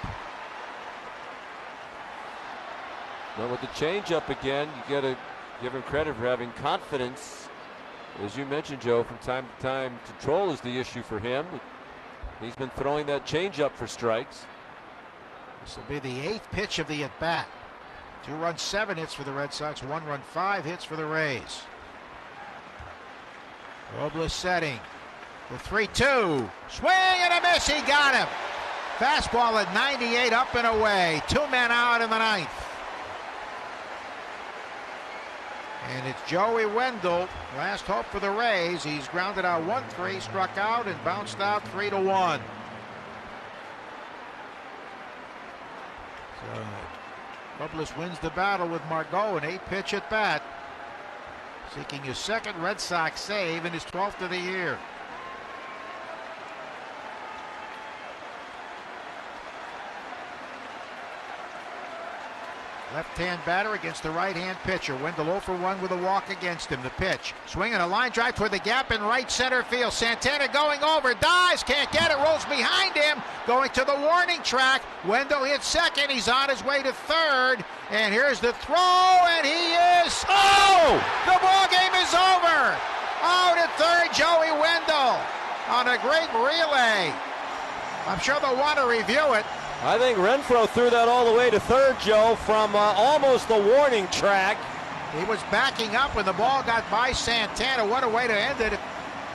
S6: Well, with the changeup again, you got to give him credit for having confidence. As you mentioned, Joe, from time to time, control is the issue for him. He's been throwing that changeup for strikes.
S4: This will be the 8th pitch of the at-bat. 2-run, 7 hits for the Red Sox. 1-run, 5 hits for the Rays. Robles setting. The 3-2. Swing and a miss. He got him. Fastball at 98, up and away. 2 men out in the 9th. And it's Joey Wendell. Last hope for the Rays. He's grounded out 1-3, struck out, and bounced out 3-1. So Robles wins the battle with Margot, an 8-pitch at bat. Seeking his second Red Sox save and his 12th of the year. Left-hand batter against the right-hand pitcher. Wendell 0 for 1 with a walk against him. The pitch. Swinging a line drive toward the gap in right center field. Santana going over. Dives. Can't get it. Rolls behind him. Going to the warning track. Wendell hits second. He's on his way to third. And here's the throw. And he is... Oh! The ball game is over. Out at third, Joey Wendell on a great relay. I'm sure they'll want to review it.
S6: I think Renfroe threw that all the way to third, Joe, from almost the warning track.
S4: He was backing up when the ball got by Santana. What a way to end it. If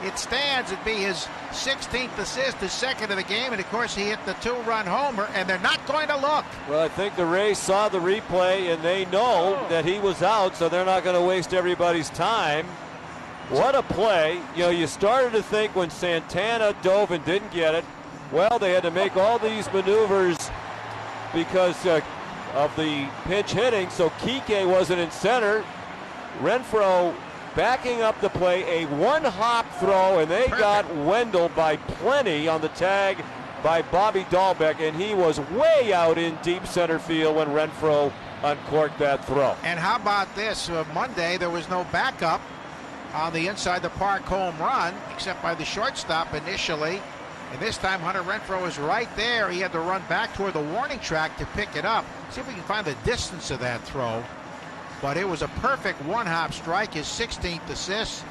S4: it stands, it'd be his 16th assist, his second of the game, and of course he hit the 2-run homer, and they're not going to look.
S6: Well, I think the Rays saw the replay, and they know that he was out, so they're not going to waste everybody's time. What a play. You know, you started to think when Santana dove and didn't get it, well, they had to make all these maneuvers because of the pinch hitting, so Kike wasn't in center. Renfroe backing up the play, a one-hop throw, and they got Wendell by plenty on the tag by Bobby Dahlbeck, and he was way out in deep center field when Renfroe uncorked that throw.
S4: And how about this? Monday, there was no backup on the inside the park home run, except by the shortstop initially. And this time, Hunter Renfroe is right there. He had to run back toward the warning track to pick it up. See if we can find the distance of that throw. But it was a perfect one-hop strike, his 16th assist.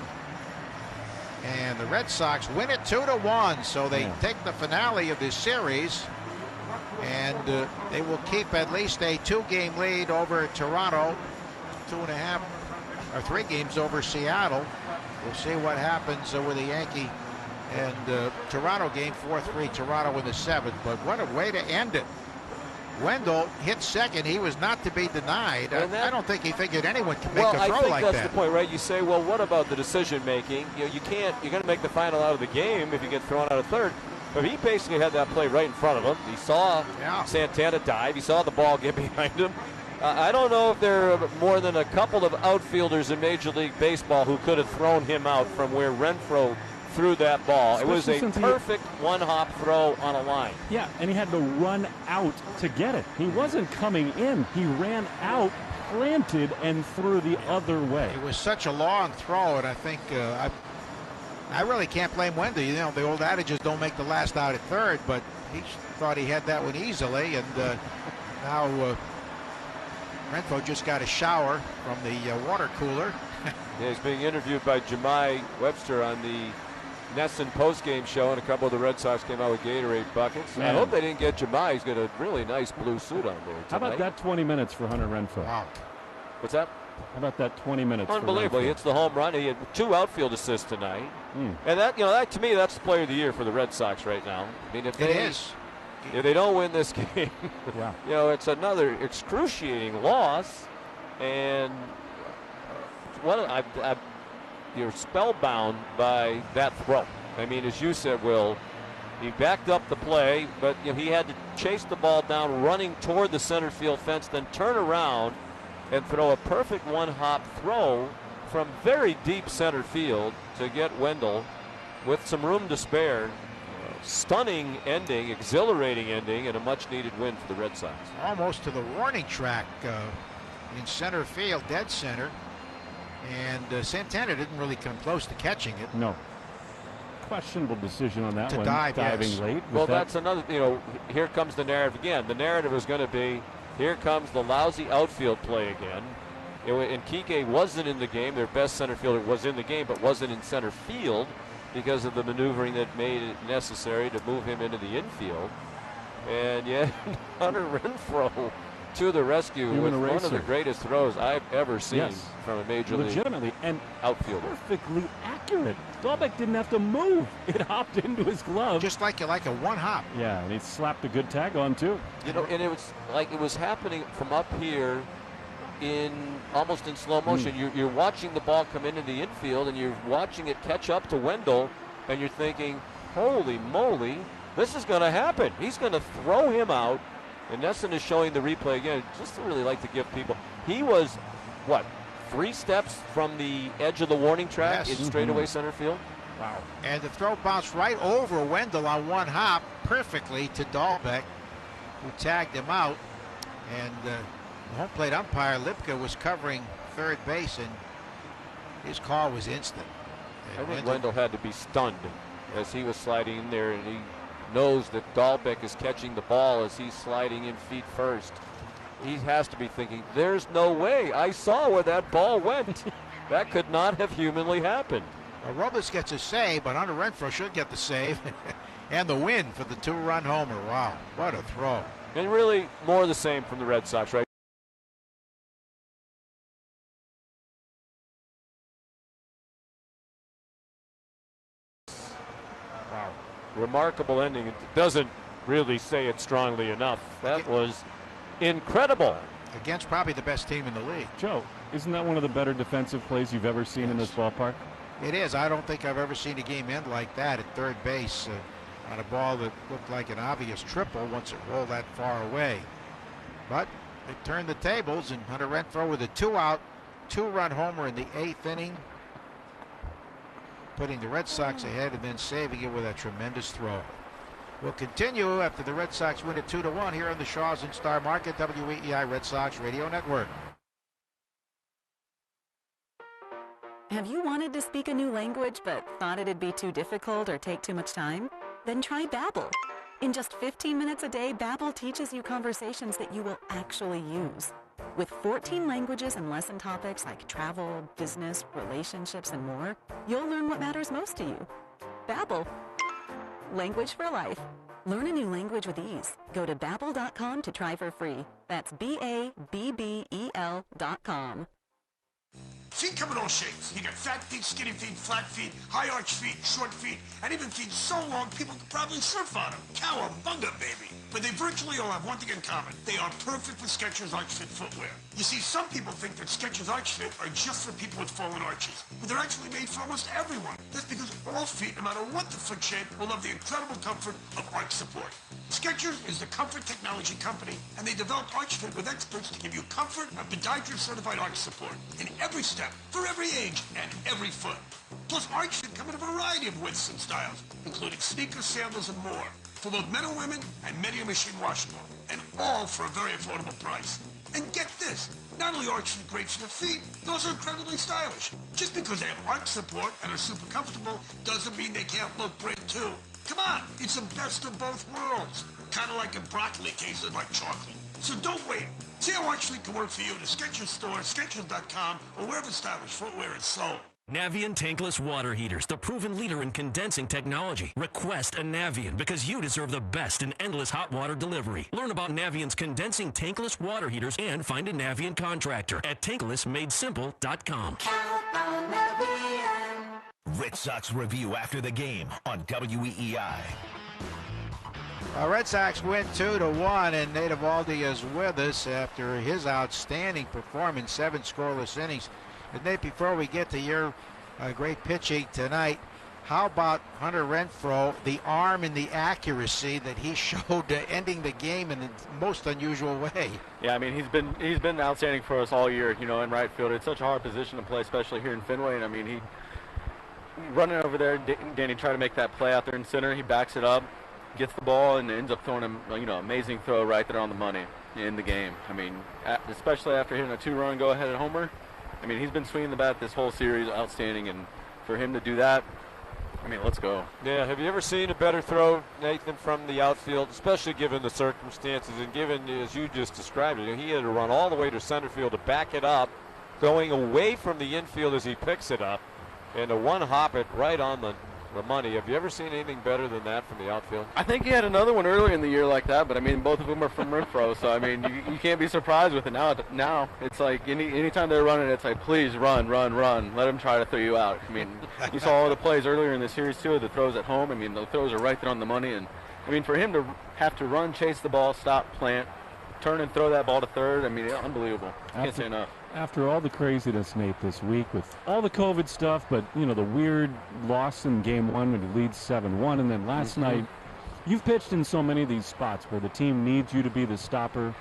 S4: And the Red Sox win it 2-1. So they take the finale of this series. And they will keep at least a 2-game lead over Toronto. 2.5 or 3 games over Seattle. We'll see what happens with the Yankee and Toronto game. 4-3 Toronto in the 7th. But what a way to end it. Wendell hit second. He was not to be denied. I don't think he figured anyone could make a throw like that.
S6: Well, I think that's the point, right? You say, well, what about the decision making? You know, you're going to make the final out of the game if you get thrown out of third. But he basically had that play right in front of him. He saw Santana dive. He saw the ball get behind him. I don't know if there are more than a couple of outfielders in Major League Baseball who could have thrown him out from where Renfroe threw that ball. It was a perfect one-hop throw on a line.
S22: Yeah, and he had to run out to get it. He wasn't coming in. He ran out, planted, and threw the other way.
S4: It was such a long throw, and I think I really can't blame Wendell. You know, the old adage is don't make the last out at third, but he thought he had that one easily, and now Renfroe just got a shower from the water cooler.
S6: Yeah, he's being interviewed by Jemai Webster on the Nesson postgame show, and a couple of the Red Sox came out with Gatorade buckets. Man. I hope they didn't get Jemai. He's got a really nice blue suit on there tonight.
S22: How about that 20 minutes for Hunter Renfroe?
S4: Wow.
S6: What's that?
S22: How about that 20 minutes?
S6: Unbelievable. He hits the home run. He had 2 outfield assists tonight. And that, you know, that to me, that's the player of the year for the Red Sox right now. I mean, if they don't win this game, you know, it's another excruciating loss. And you're spellbound by that throw. I mean, as you said, Will, he backed up the play, but you know, he had to chase the ball down, running toward the center field fence, then turn around and throw a perfect one-hop throw from very deep center field to get Wendell with some room to spare. Stunning ending, exhilarating ending, and a much-needed win for the Red Sox.
S4: Almost to the warning track in center field, dead center. And Santana didn't really come close to catching it.
S22: No. Questionable decision on that one.
S4: Diving
S22: late.
S6: Well, that's another, you know, here comes the narrative again. The narrative is going to be, here comes the lousy outfield play again. And Kike wasn't in the game. Their best center fielder was in the game, but wasn't in center field because of the maneuvering that made it necessary to move him into the infield. And yet, Hunter Renfroe to the rescue with one of the greatest throws I've ever seen from a major league outfielder.
S22: Perfectly accurate. Dahlbeck didn't have to move. It hopped into his glove.
S4: Just like a one hop.
S22: Yeah, and he slapped a good tag on too.
S6: You know, and it was like it was happening from up here almost in slow motion. You're watching the ball come into the infield, and you're watching it catch up to Wendell, and you're thinking, holy moly, this is going to happen. He's going to throw him out. And Nesson is showing the replay again, just to really like to give people. He was, what, 3 steps from the edge of the warning track in straightaway center field?
S4: Wow. And the throw bounced right over Wendell on one hop perfectly to Dahlbeck, who tagged him out. And the home plate umpire, Lipka, was covering third base, and his call was instant.
S6: I think Wendell had to be stunned as he was sliding in there, and he knows that Dahlbeck is catching the ball as he's sliding in feet first. He has to be thinking, there's no way. I saw where that ball went. That could not have humanly happened.
S4: Well, Robles gets a save, but Hunter Renfroe should get the save and the win for the 2-run homer. Wow, what a throw.
S6: And really more of the same from the Red Sox, right? Wow. Remarkable ending. It doesn't really say it strongly enough. That was incredible.
S4: Against probably the best team in the league.
S22: Joe, isn't that one of the better defensive plays you've ever seen in this ballpark?
S4: It is. I don't think I've ever seen a game end like that at third base on a ball that looked like an obvious triple once it rolled that far away. But it turned the tables, and Hunter Renfroe with a 2-out, 2-run homer in the 8th inning, putting the Red Sox ahead and then saving it with a tremendous throw. We'll continue after the Red Sox win it 2-1 here on the Shaws and Star Market, WEEI Red Sox Radio Network.
S10: Have you wanted to speak a new language but thought it'd be too difficult or take too much time? Then try Babbel. In just 15 minutes a day, Babbel teaches you conversations that you will actually use. With 14 languages and lesson topics like travel, business, relationships, and more, you'll learn what matters most to you. Babbel. Language for life. Learn a new language with ease. Go to Babbel.com to try for free. That's BABBEL.com.
S12: Feet come in all shapes. You got fat feet, skinny feet, flat feet, high arch feet, short feet, and even feet so long people could probably surf on them. Cowabunga, baby. But they virtually all have one thing in common. They are perfect for Skechers Arch Fit footwear. You see, some people think that Skechers Arch Fit are just for people with fallen arches, but they're actually made for almost everyone. That's because all feet, no matter what the foot shape, will love the incredible comfort of arch support. Skechers is the comfort technology company, and they developed Arch Fit with experts to give you comfort of podiatrist-certified arch support in every step, for every age, and every foot. Plus, Arch Fit come in a variety of widths and styles, including sneakers, sandals, and more, for both men and women, and many are machine washable, and all for a very affordable price. And get this, not only Arch Fit great for the feet, they're also incredibly stylish. Just because they have arch support and are super comfortable doesn't mean they can't look great too. Come on, it's the best of both worlds. Kind of like a broccoli tasted like chocolate. So don't wait. See how Arch Fit can work for you at a Skechers store, Skechers.com, or wherever stylish footwear is sold.
S19: Navien tankless water heaters, the proven leader in condensing technology. Request a Navien because you deserve the best in endless hot water delivery. Learn about Navien's condensing tankless water heaters and find a Navien contractor at tanklessmadesimple.com.
S1: Red Sox review after the game on WEEI.
S4: Red Sox win 2-1, and Nate Eovaldi is with us after his outstanding performance, 7 scoreless innings. And Nate, before we get to your great pitching tonight, how about Hunter Renfroe, the arm and the accuracy that he showed ending the game in the most unusual way?
S20: Yeah, I mean, he's been outstanding for us all year, you know, in right field. It's such a hard position to play, especially here in Fenway. And I mean, he running over there, Danny tried to make that play out there in center. He backs it up, gets the ball, and ends up throwing him, you know, amazing throw right there on the money in the game. I mean, especially after hitting a 2-run go-ahead at homer. I mean, he's been swinging the bat this whole series, outstanding, and for him to do that, I mean, let's go.
S6: Yeah, have you ever seen a better throw, Nathan, from the outfield, especially given the circumstances and given, as you just described it, he had to run all the way to center field to back it up, going away from the infield as he picks it up, and to one-hop it right on the money. Have you ever seen anything better than that from the outfield?
S20: I think he had another one earlier in the year like that, but I mean, both of them are from Renfroe, so I mean, you can't be surprised with it now. Now it's like anytime they're running, it's like, please run, let them try to throw you out. I mean, you saw all the plays earlier in the series too, the throws at home. I mean, the throws are right there on the money, and I mean, for him to have to run, chase the ball, stop, plant, turn and throw that ball to third, I mean, unbelievable. Can't say enough.
S22: After all the craziness, Nate, this week with all the COVID stuff, but, you know, the weird loss in Game 1 when he leads 7-1, and then last night You've pitched in so many of these spots where the team needs you to be the stopper.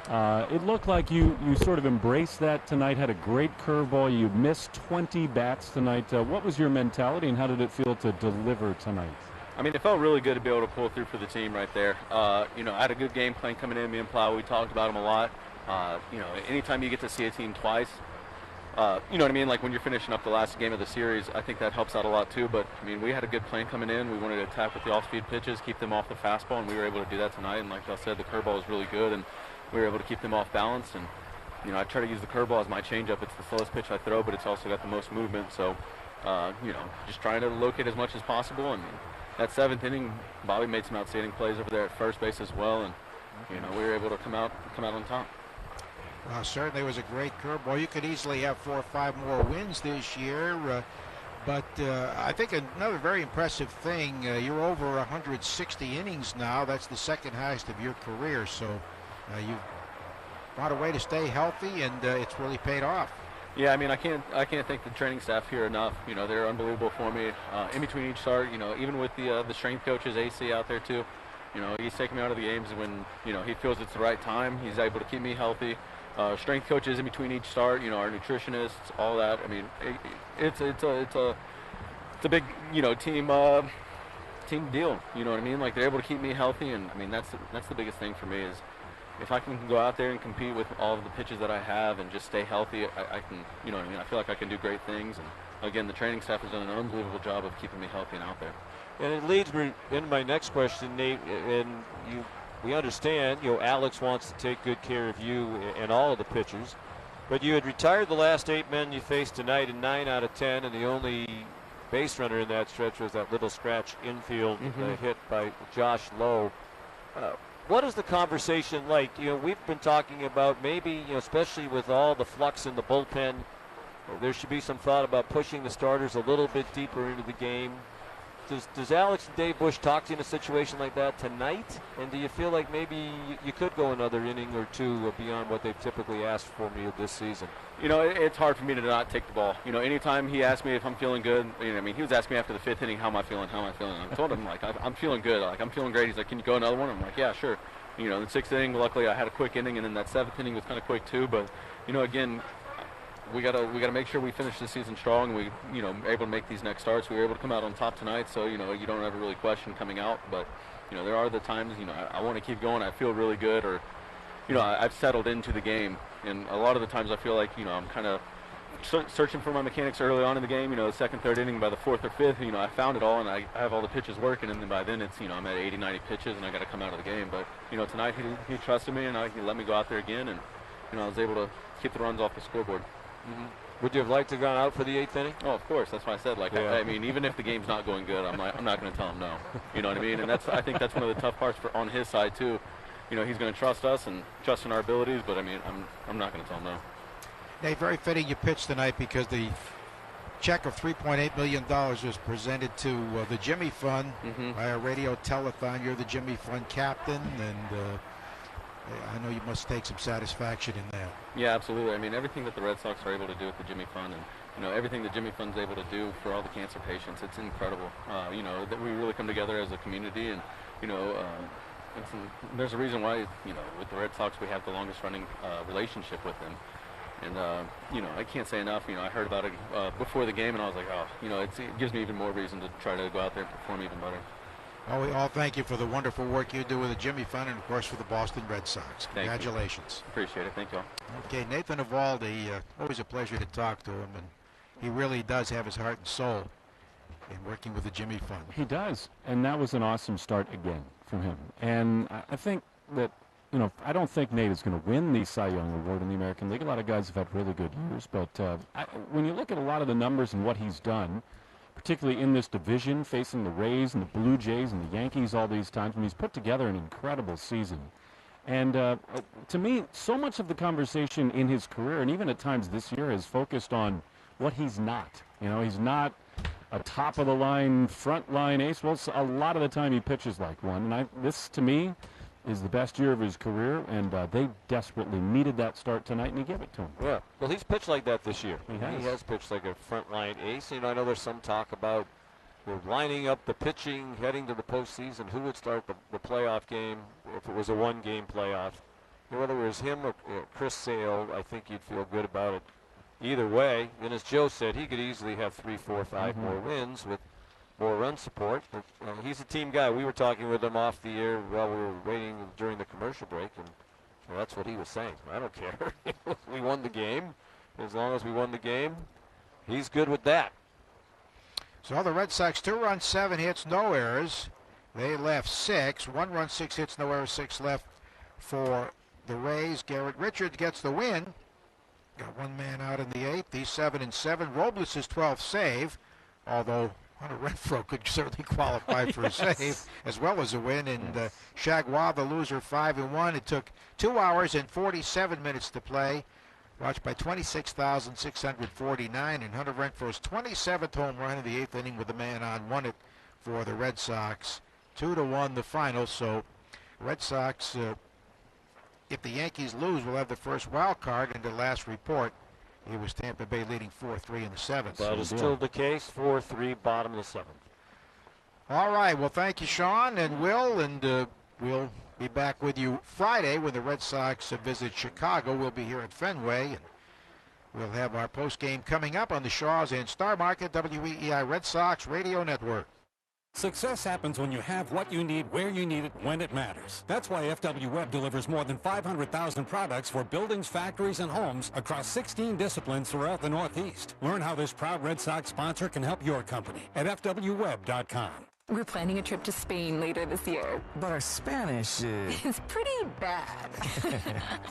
S22: It looked like you sort of embraced that tonight, had a great curveball. You missed 20 bats tonight. What was your mentality, and how did it feel to deliver tonight?
S20: I mean, it felt really good to be able to pull through for the team right there. I had a good game plan coming in. Me and Plow, we talked about him a lot. Anytime you get to see a team twice, you know what I mean? Like when you're finishing up the last game of the series, I think that helps out a lot too. But, I mean, we had a good plan coming in. We wanted to attack with the off-speed pitches, keep them off the fastball, and we were able to do that tonight. And like I said, the curveball was really good, and we were able to keep them off balance. And, I try to use the curveball as my changeup. It's the slowest pitch I throw, but it's also got the most movement. So, just trying to locate as much as possible. And that 7th inning, Bobby made some outstanding plays over there at first base as well. And, we were able to come out on top.
S4: Well, certainly was a great curveball. You could easily have 4 or 5 more wins this year. But I think another very impressive thing, you're over 160 innings now. That's the second highest of your career. So you've found a way to stay healthy, and it's really paid off.
S20: Yeah, I mean, I can't thank the training staff here enough. They're unbelievable for me. In between each start, even with the strength coaches, AC out there too. He's taking me out of the games when he feels it's the right time. He's able to keep me healthy. Strength coaches in between each start, our nutritionists, all that. I mean, it's a big team deal. You know what I mean? Like, they're able to keep me healthy, and I mean that's the biggest thing for me is if I can go out there and compete with all of the pitches that I have and just stay healthy, I can, you know what I mean? I feel like I can do great things. And again, the training staff has done an unbelievable job of keeping me healthy and out there.
S6: And it leads me into my next question, Nate. And we understand, Alex wants to take good care of you and all of the pitchers. But you had retired the last 8 men you faced tonight in 9 out of 10, and the only base runner in that stretch was that little scratch infield hit by Josh Lowe. What is the conversation like? We've been talking about maybe, especially with all the flux in the bullpen, there should be some thought about pushing the starters a little bit deeper into the game. Does Alex and Dave Bush talk to you in a situation like that tonight? And do you feel like maybe you could go another inning or 2 beyond what they've typically asked for me this season?
S20: It's hard for me to not take the ball. Anytime he asks me if I'm feeling good, he was asking me after the 5th inning, how am I feeling? I told him, I'm feeling good. I'm feeling great. He's like, can you go another one? I'm like, yeah, sure. The 6th inning, luckily I had a quick inning, and then that 7th inning was kind of quick too. But, again, we gotta make sure we finish the season strong. And we, able to make these next starts. We were able to come out on top tonight, so you don't ever really question coming out. But there are the times I want to keep going. I feel really good, or I've settled into the game, and a lot of the times I feel like I'm kind of searching for my mechanics early on in the game. The 2nd, 3rd inning, by the 4th or 5th, I found it all, and I have all the pitches working, and then by then it's I'm at 80, 90 pitches, and I got to come out of the game. But tonight he trusted me, and he let me go out there again, and I was able to keep the runs off the scoreboard.
S6: Would you have liked to have gone out for the 8th inning?
S20: Oh, of course. That's why I said, I mean, even if the game's not going good, I'm not going to tell him no. You know what I mean? And I think that's one of the tough parts on his side too. He's going to trust us and trust in our abilities, but I mean, I'm not going to tell him no.
S4: Nate, very fitting you pitched tonight because the check of $3.8 million was presented to the Jimmy Fund by a radio telethon. You're the Jimmy Fund captain, and I know you must take some satisfaction in that.
S20: Yeah, absolutely. I mean, everything that the Red Sox are able to do with the Jimmy Fund, and everything that Jimmy Fund's able to do for all the cancer patients, it's incredible. That we really come together as a community, and there's a reason why with the Red Sox we have the longest running relationship with them. And I can't say enough. I heard about it before the game, and I was like, it gives me even more reason to try to go out there and perform even better.
S4: Well, we all thank you for the wonderful work you do with the Jimmy Fund, and of course for the Boston Red Sox. Congratulations.
S20: Appreciate it. Thank you all.
S4: Okay, Nathan Eovaldi, always a pleasure to talk to him, and he really does have his heart and soul in working with the Jimmy Fund.
S22: He does, and that was an awesome start again from him. And I think that, I don't think Nate is going to win the Cy Young Award in the American League. A lot of guys have had really good years, but when you look at a lot of the numbers and what he's done, particularly in this division, facing the Rays and the Blue Jays and the Yankees all these times, and he's put together an incredible season. And to me, so much of the conversation in his career, and even at times this year, is focused on what he's not. He's not a top-of-the-line, front-line ace. Well, a lot of the time he pitches like one. And this, to me, is the best year of his career, and they desperately needed that start tonight, and he gave it to him.
S6: Yeah, well, he's pitched like that this year.
S22: He has
S6: pitched like a front-line ace. I know there's some talk about we're lining up the pitching heading to the postseason, who would start the playoff game if it was a one-game playoff. Whether it was him or Chris Sale, I think you'd feel good about it either way. And as Joe said, he could easily have 3, 4, 5 more wins with more run support. But, he's a team guy. We were talking with him off the air while we were waiting during the commercial break, and that's what he was saying. I don't care. We won the game. As long as we won the game, he's good with that.
S4: So the Red Sox 2 runs, 7 hits, no errors. They left 6. 1 run, 6 hits, no errors, 6 left for the Rays. Garrett Richards gets the win. Got one man out in the 8th. He's 7-7. Robles' 12th save, although Hunter Renfroe could certainly qualify for a save as well as a win. And Chagua, the loser, 5-1. It took 2 hours and 47 minutes to play. Watched by 26,649. And Hunter Renfroe's 27th home run in the 8th inning with a man on, won it for the Red Sox. 2-1 the final. So Red Sox, if the Yankees lose, will have the first wild card. And the last report, it was Tampa Bay leading 4-3 in the 7th.
S6: That is still the case, 4-3, bottom of the 7th.
S4: All right, well, thank you, Sean and Will, and we'll be back with you Friday when the Red Sox visit Chicago. We'll be here at Fenway, and we'll have our post-game coming up on the Shaws and Star Market WEEI Red Sox Radio Network.
S7: Success happens when you have what you need, where you need it, when it matters. That's why FW Web delivers more than 500,000 products for buildings, factories, and homes across 16 disciplines throughout the Northeast. Learn how this proud Red Sox sponsor can help your company at FWWeb.com.
S3: We're planning a trip to Spain later this year.
S8: But our Spanish
S3: It's pretty bad.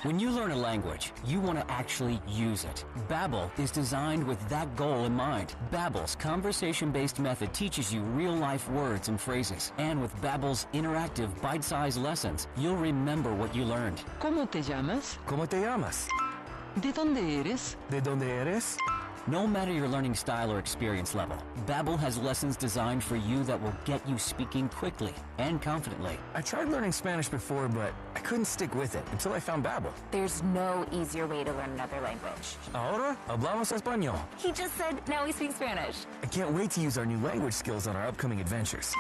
S13: When you learn a language, you want to actually use it. Babbel is designed with that goal in mind. Babbel's conversation-based method teaches you real-life words and phrases. And with Babbel's interactive, bite-sized lessons, you'll remember what you learned.
S3: ¿Cómo te llamas?
S8: ¿Cómo te llamas?
S3: ¿De dónde eres?
S8: ¿De dónde eres?
S13: No matter your learning style or experience level, Babbel has lessons designed for you that will get you speaking quickly and confidently.
S8: I tried learning Spanish before, but I couldn't stick with it until I found Babbel.
S18: There's no easier way to learn another language.
S8: Ahora hablamos español.
S18: He just said, now we speak Spanish.
S8: I can't wait to use our new language skills on our upcoming adventures.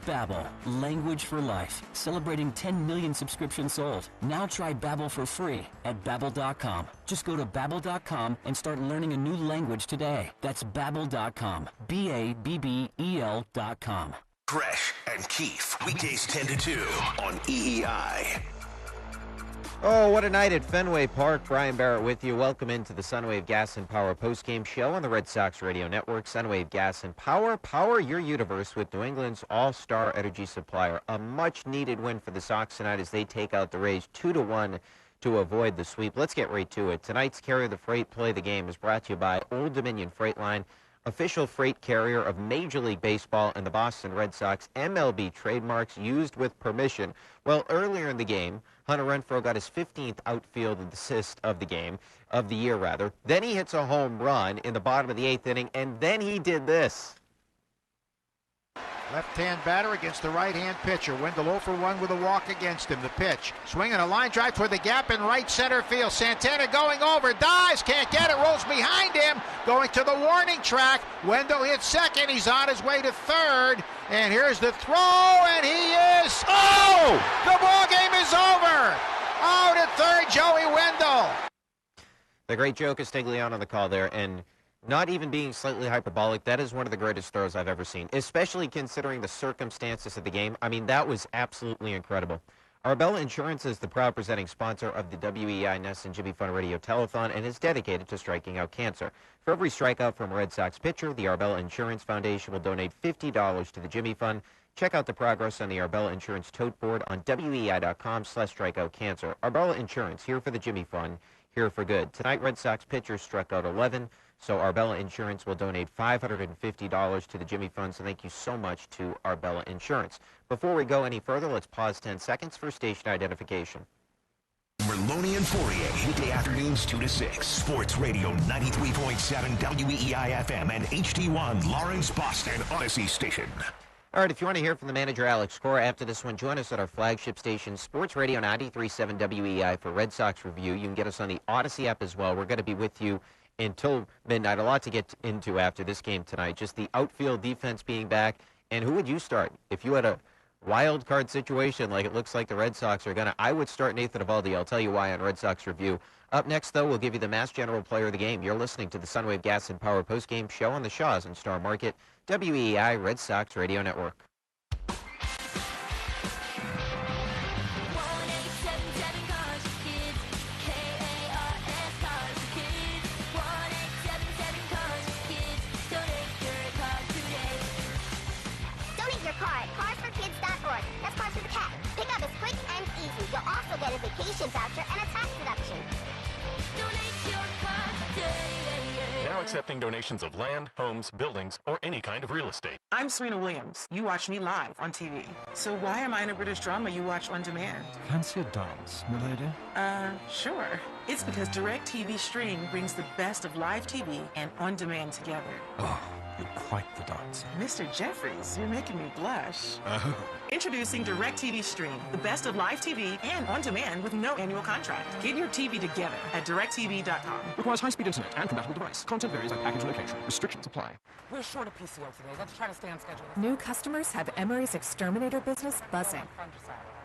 S13: Babbel, language for life. Celebrating 10 million subscriptions sold. Now try Babbel for free at Babbel.com. Just go to Babbel.com and start learning a new language today. That's Babbel.com. Babbel.com.
S1: Gresh and Keefe, weekdays 10 to 2 on EEI.
S16: Oh, what a night at Fenway Park. Brian Barrett with you. Welcome into the Sunwave Gas and Power postgame show on the Red Sox Radio Network. Sunwave Gas and Power. Power your universe with New England's all-star energy supplier. A much-needed win for the Sox tonight as they take out the Rays 2-1 to avoid the sweep. Let's get right to it. Tonight's Carrier the Freight Play the Game is brought to you by Old Dominion Freight Line, official freight carrier of Major League Baseball and the Boston Red Sox. MLB trademarks used with permission. Well, earlier in the game, Hunter Renfroe got his 15th outfield assist of the year rather. Then he hits a home run in the bottom of the 8th inning, and then he did this.
S4: Left-hand batter against the right-hand pitcher. Wendell 0 for 1 with a walk against him. The pitch. Swinging a line drive toward the gap in right center field. Santana going over. Dives. Can't get it. Rolls behind him. Going to the warning track. Wendell hits second. He's on his way to third. And here's the throw. And he is... Oh! The ball game is over. Out at third, Joey Wendell.
S16: The great Joe Castiglione on the call there. And not even being slightly hyperbolic, that is one of the greatest throws I've ever seen, especially considering the circumstances of the game. I mean, that was absolutely incredible. Arbella Insurance is the proud presenting sponsor of the WEEI Ness and Jimmy Fun Radio Telethon and is dedicated to striking out cancer. For every strikeout from a Red Sox pitcher, the Arbella Insurance Foundation will donate $50 to the Jimmy Fund. Check out the progress on the Arbella Insurance tote board on WEEI.com/strikeoutcancer. Arbella Insurance, here for the Jimmy Fund, here for good. Tonight, Red Sox pitchers struck out 11. So Arbella Insurance will donate $550 to the Jimmy Fund. So thank you so much to Arbella Insurance. Before we go any further, let's pause 10 seconds for station identification.
S1: Merloni and Fourier, weekday afternoons 2 to 6. Sports Radio 93.7 WEEI FM and HD1 Lawrence, Boston, Odyssey Station.
S16: All right, if you want to hear from the manager, Alex Cora, after this one, join us at our flagship station, Sports Radio 93.7 WEEI for Red Sox Review. You can get us on the Odyssey app as well. We're going to be with you until midnight. A lot to get into after this game tonight. Just the outfield defense being back. And who would you start? If you had a wild card situation like it looks like the Red Sox are going to, I would start Nathan Eovaldi. I'll tell you why on Red Sox Review. Up next, though, we'll give you the Mass General Player of the Game. You're listening to the Sunwave Gas and Power postgame show on the Shaws and Star Market, WEEI Red Sox Radio Network.
S2: Get a vacation voucher and a tax deduction. Donate your car today.
S14: Now accepting donations of land, homes, buildings, or any kind of real estate.
S21: I'm Serena Williams. You watch me live on TV. So why am I in a British drama you watch on demand?
S23: Fancy a dance, milady?
S21: Sure. It's because DirecTV Stream brings the best of live TV and on-demand together.
S23: Oh, you're quite the dancer.
S21: Mr. Jeffries, you're making me blush.
S23: Oh.
S21: Introducing DirecTV Stream, the best of live TV and on-demand with no annual contract. Get your TV together at directtv.com.
S24: Requires high-speed internet and compatible device. Content varies by package location. Restrictions apply.
S21: We're short of PCO today. Let's try to stay on schedule.
S26: New customers have Emery's exterminator business buzzing.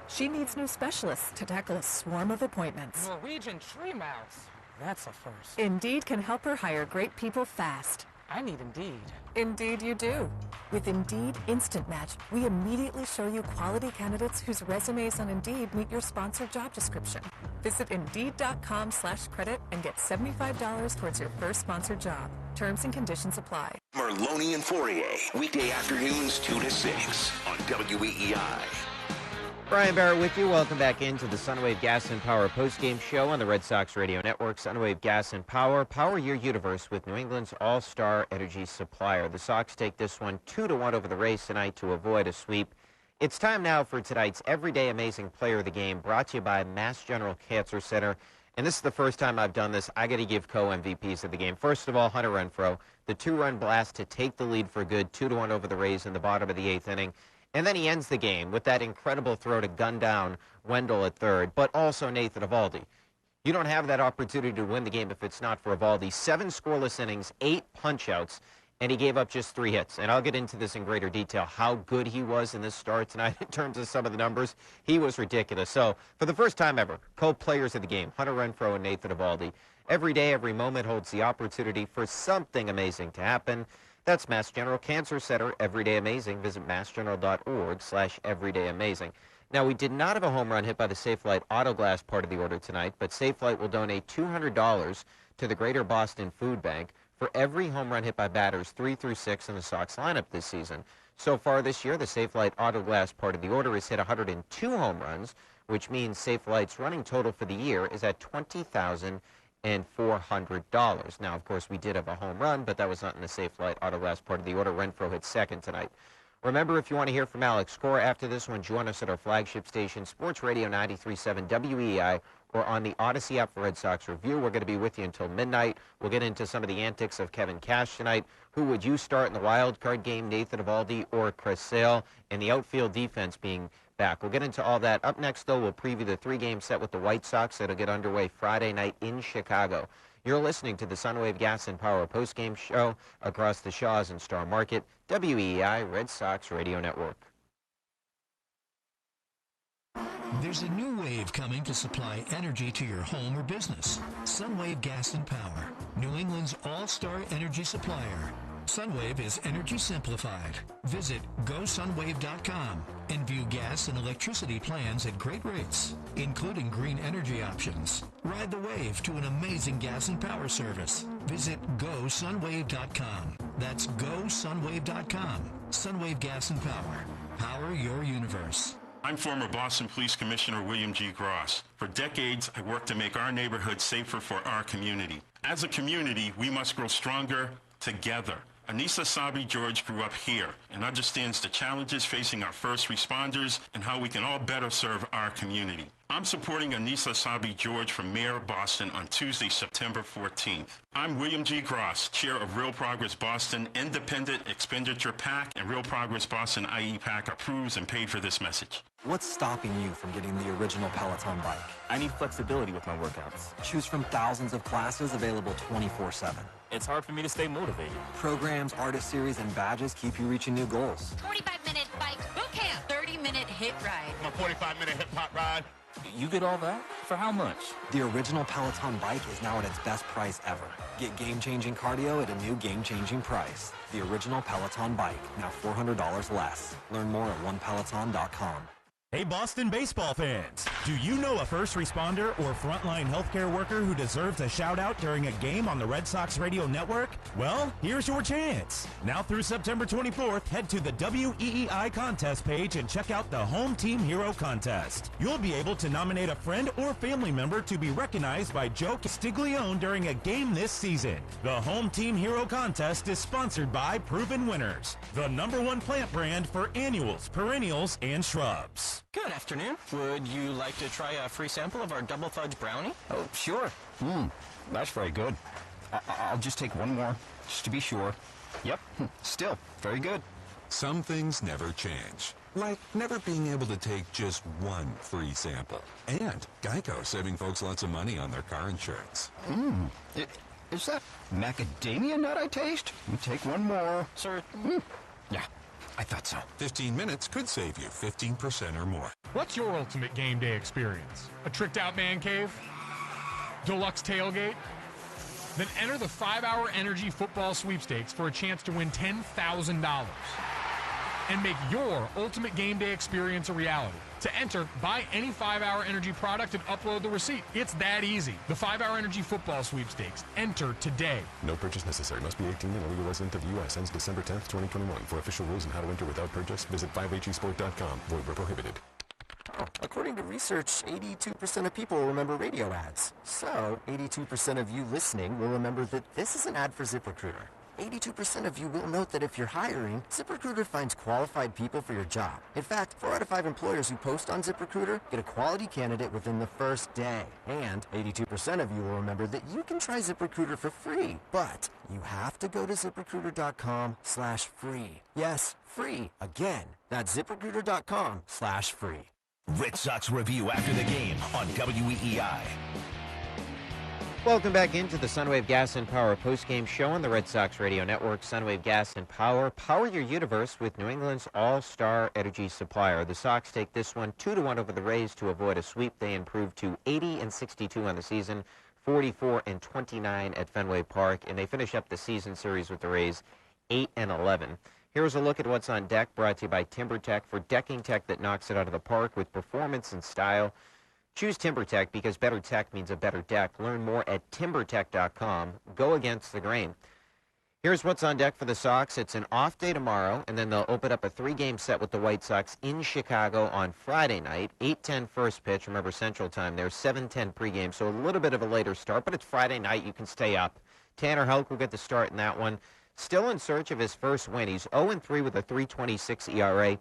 S26: She needs new specialists to tackle a swarm of appointments.
S21: Norwegian tree mouse. That's a first.
S26: Indeed can help her hire great people fast.
S21: I need Indeed.
S26: Indeed you do. With Indeed Instant Match, we immediately show you quality candidates whose resumes on Indeed meet your sponsored job description. Visit Indeed.com/credit and get $75 towards your first sponsored job. Terms and conditions apply.
S1: Merloni and Fourier, weekday afternoons 2 to 6 on WEEI.
S16: Brian Barrett with you. Welcome back into the Sunwave Gas and Power postgame show on the Red Sox Radio Network. Sunwave Gas and Power. Power your universe with New England's all-star energy supplier. The Sox take this one 2-1 over the Rays tonight to avoid a sweep. It's time now for tonight's Everyday Amazing Player of the Game, brought to you by Mass General Cancer Center. And this is the first time I've done this. I got to give co-MVPs of the game. First of all, Hunter Renfroe, the 2-run blast to take the lead for good, 2-1 over the Rays in the bottom of the 8th inning. And then he ends the game with that incredible throw to gun down Wendell at third, but also Nathan Eovaldi. You don't have that opportunity to win the game if it's not for Eovaldi. 7 scoreless innings, 8 punch-outs, and he gave up just 3 hits. And I'll get into this in greater detail, how good he was in this start tonight in terms of some of the numbers. He was ridiculous. So, for the first time ever, co-players of the game, Hunter Renfroe and Nathan Eovaldi. Every day, every moment holds the opportunity for something amazing to happen. That's Mass General Cancer Center, Everyday Amazing. Visit massgeneral.org/everydayamazing. Now, we did not have a home run hit by the Safelite Auto Glass part of the order tonight, but Safelite will donate $200 to the Greater Boston Food Bank for every home run hit by batters 3 through 6 in the Sox lineup this season. So far this year, the Safelite Auto Glass part of the order has hit 102 home runs, which means Safelite's running total for the year is at $20,400. Now, of course, we did have a home run, but that was not in the Safelite Auto Glass part of the order. Renfroe hit second tonight. Remember, if you want to hear from Alex Cora after this one, join us at our flagship station, Sports Radio 93.7 WEEI, or on the Odyssey app for Red Sox Review. We're going to be with you until midnight. We'll get into some of the antics of Kevin Cash tonight. Who would you start in the wild card game, Nathan Eovaldi or Chris Sale? And the outfield defense being back. We'll get into all that. Up next, though, we'll preview the 3-game set with the White Sox that'll get underway Friday night in Chicago. You're listening to the Sunwave Gas and Power postgame show across the Shaws and Star Market, WEEI Red Sox Radio Network.
S15: There's a new wave coming to supply energy to your home or business. Sunwave Gas and Power, New England's all-star energy supplier. Sunwave is energy simplified. Visit GoSunwave.com and view gas and electricity plans at great rates, including green energy options. Ride the wave to an amazing gas and power service. Visit GoSunwave.com. That's GoSunwave.com. Sunwave Gas and Power. Power your universe.
S27: I'm former Boston Police Commissioner William G. Gross. For decades, I worked to make our neighborhood safer for our community. As a community, we must grow stronger together. Anissa Sabi George grew up here and understands the challenges facing our first responders and how we can all better serve our community. I'm supporting Anissa Sabi George for Mayor of Boston on Tuesday, September 14th. I'm William G. Gross, Chair of Real Progress Boston Independent Expenditure PAC, and Real Progress Boston IE PAC approves and paid for this message.
S5: What's stopping you from getting the original Peloton bike? I need flexibility with my workouts. Choose from thousands of classes available 24/7.
S14: It's hard for me to stay motivated.
S5: Programs, artist series, and badges keep you reaching new goals.
S9: 45-minute bike boot camp. 30-minute hit ride.
S14: My 45-minute hip-hop ride.
S5: You get all that? For how much? The original Peloton bike is now at its best price ever. Get game-changing cardio at a new game-changing price. The original Peloton bike, now $400 less. Learn more at onepeloton.com.
S10: Hey, Boston baseball fans, do you know a first responder or frontline healthcare worker who deserves a shout-out during a game on the Red Sox radio network? Well, here's your chance. Now through September 24th, head to the WEEI contest page and check out the Home Team Hero Contest. You'll be able to nominate a friend or family member to be recognized by Joe Castiglione during a game this season. The Home Team Hero Contest is sponsored by Proven Winners, the #1 plant brand for annuals, perennials, and shrubs.
S24: Good afternoon. Would you like to try a free sample of our double fudge brownie?
S11: Oh, sure. That's very good. I'll just take one more, just to be sure. Yep, still very good.
S12: Some things never change, like never being able to take just one free sample. And Geico saving folks lots of money on their car insurance.
S11: Is that macadamia nut I taste? Take one more.
S24: Sir?
S11: Yeah. I thought so.
S12: 15 minutes could save you 15% or more.
S17: What's your ultimate game day experience? A tricked out man cave? Deluxe tailgate? Then enter the 5-Hour Energy Football Sweepstakes for a chance to win $10,000. And make your ultimate game day experience a reality. To enter, buy any 5-Hour Energy product and upload the receipt. It's that easy. The 5-Hour Energy Football Sweepstakes. Enter today.
S14: No purchase necessary. Must be 18 and a legal resident of the U.S. Ends December 10th, 2021. For official rules and how to enter without purchase, visit 5hesport.com. Void where prohibited.
S25: According to research, 82% of people will remember radio ads. So, 82% of you listening will remember that this is an ad for ZipRecruiter. 82% of you will note that if you're hiring, ZipRecruiter finds qualified people for your job. In fact, 4 out of 5 employers who post on ZipRecruiter get a quality candidate within the first day. And 82% of you will remember that you can try ZipRecruiter for free, but you have to go to ZipRecruiter.com/free. Yes, free. Again, that's ZipRecruiter.com/free.
S1: Red Sox review after the game on WEEI.
S16: Welcome back into the Sunwave Gas and Power postgame show on the Red Sox Radio Network. Sunwave Gas and Power. Power your universe with New England's all-star energy supplier. The Sox take this one 2-1 over the Rays to avoid a sweep. They improve to 80-62 on the season, 44-29 at Fenway Park, and they finish up the season series with the Rays 8-11. Here's a look at what's on deck, brought to you by TimberTech, for decking tech that knocks it out of the park with performance and style. Choose TimberTech because better tech means a better deck. Learn more at timbertech.com. Go against the grain. Here's what's on deck for the Sox. It's an off day tomorrow, and then they'll open up a 3-game set with the White Sox in Chicago on Friday night. 8:10 first pitch. Remember Central Time there. 7:10 pregame, so a little bit of a later start, but it's Friday night. You can stay up. Tanner Houck will get the start in that one. Still in search of his first win. He's 0-3 with a 3.26 ERA.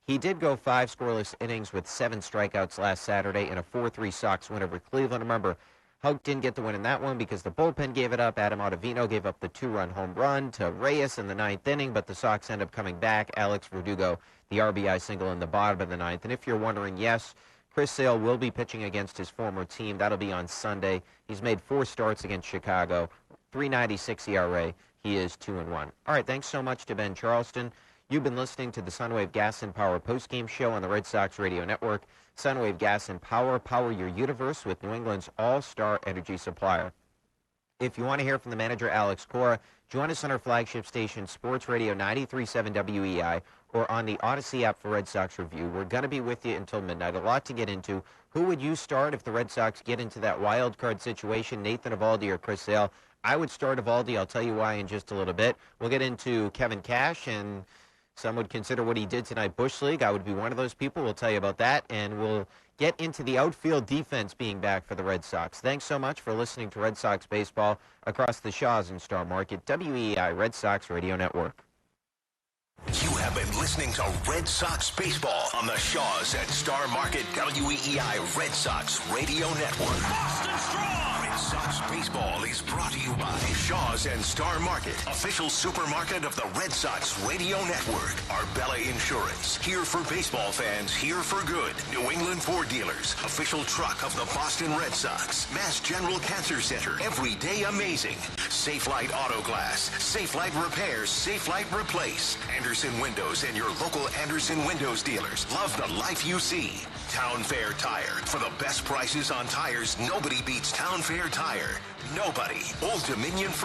S16: He did go 5 scoreless innings with 7 strikeouts last Saturday in a 4-3 Sox win over Cleveland. Remember, Houck didn't get the win in that one because the bullpen gave it up. Adam Ottavino gave up the 2-run home run to Reyes in the 9th inning, but the Sox end up coming back. Alex Verdugo, the RBI single in the bottom of the 9th. And if you're wondering, yes, Chris Sale will be pitching against his former team. That'll be on Sunday. He's made 4 starts against Chicago, 3.96 ERA. He is 2-1. All right, thanks so much to Ben Charleston. You've been listening to the Sunwave Gas and Power postgame show on the Red Sox Radio Network. Sunwave Gas and Power, power your universe with New England's all-star energy supplier. If you want to hear from the manager, Alex Cora, join us on our flagship station, Sports Radio 93.7 WEEI, or on the Odyssey app for Red Sox Review. We're going to be with you until midnight. A lot to get into. Who would you start if the Red Sox get into that wild card situation, Nathan Eovaldi or Chris Sale? I would start Eovaldi. I'll tell you why in just a little bit. We'll get into Kevin Cash, and some would consider what he did tonight Bush League. I would be one of those people. We'll tell you about that, and we'll get into the outfield defense being back for the Red Sox. Thanks so much for listening to Red Sox Baseball across the Shaws and Star Market, WEEI Red Sox Radio Network.
S1: You have been listening to Red Sox Baseball on the Shaws at Star Market, WEEI Red Sox Radio Network. Boston Strong! Red Sox Baseball is brought Brought to you by Shaw's and Star Market, official supermarket of the Red Sox Radio Network. Arbella Insurance, here for baseball fans, here for good. New England Ford Dealers, official truck of the Boston Red Sox. Mass General Cancer Center, every day amazing. Safe Light Auto Glass, Safe Light Repairs, Safe Light Replace. Anderson Windows and your local Anderson Windows dealers. Love the life you see. Town Fair Tire. For the best prices on tires, nobody beats Town Fair Tire. Nobody. Old Dominion Freight.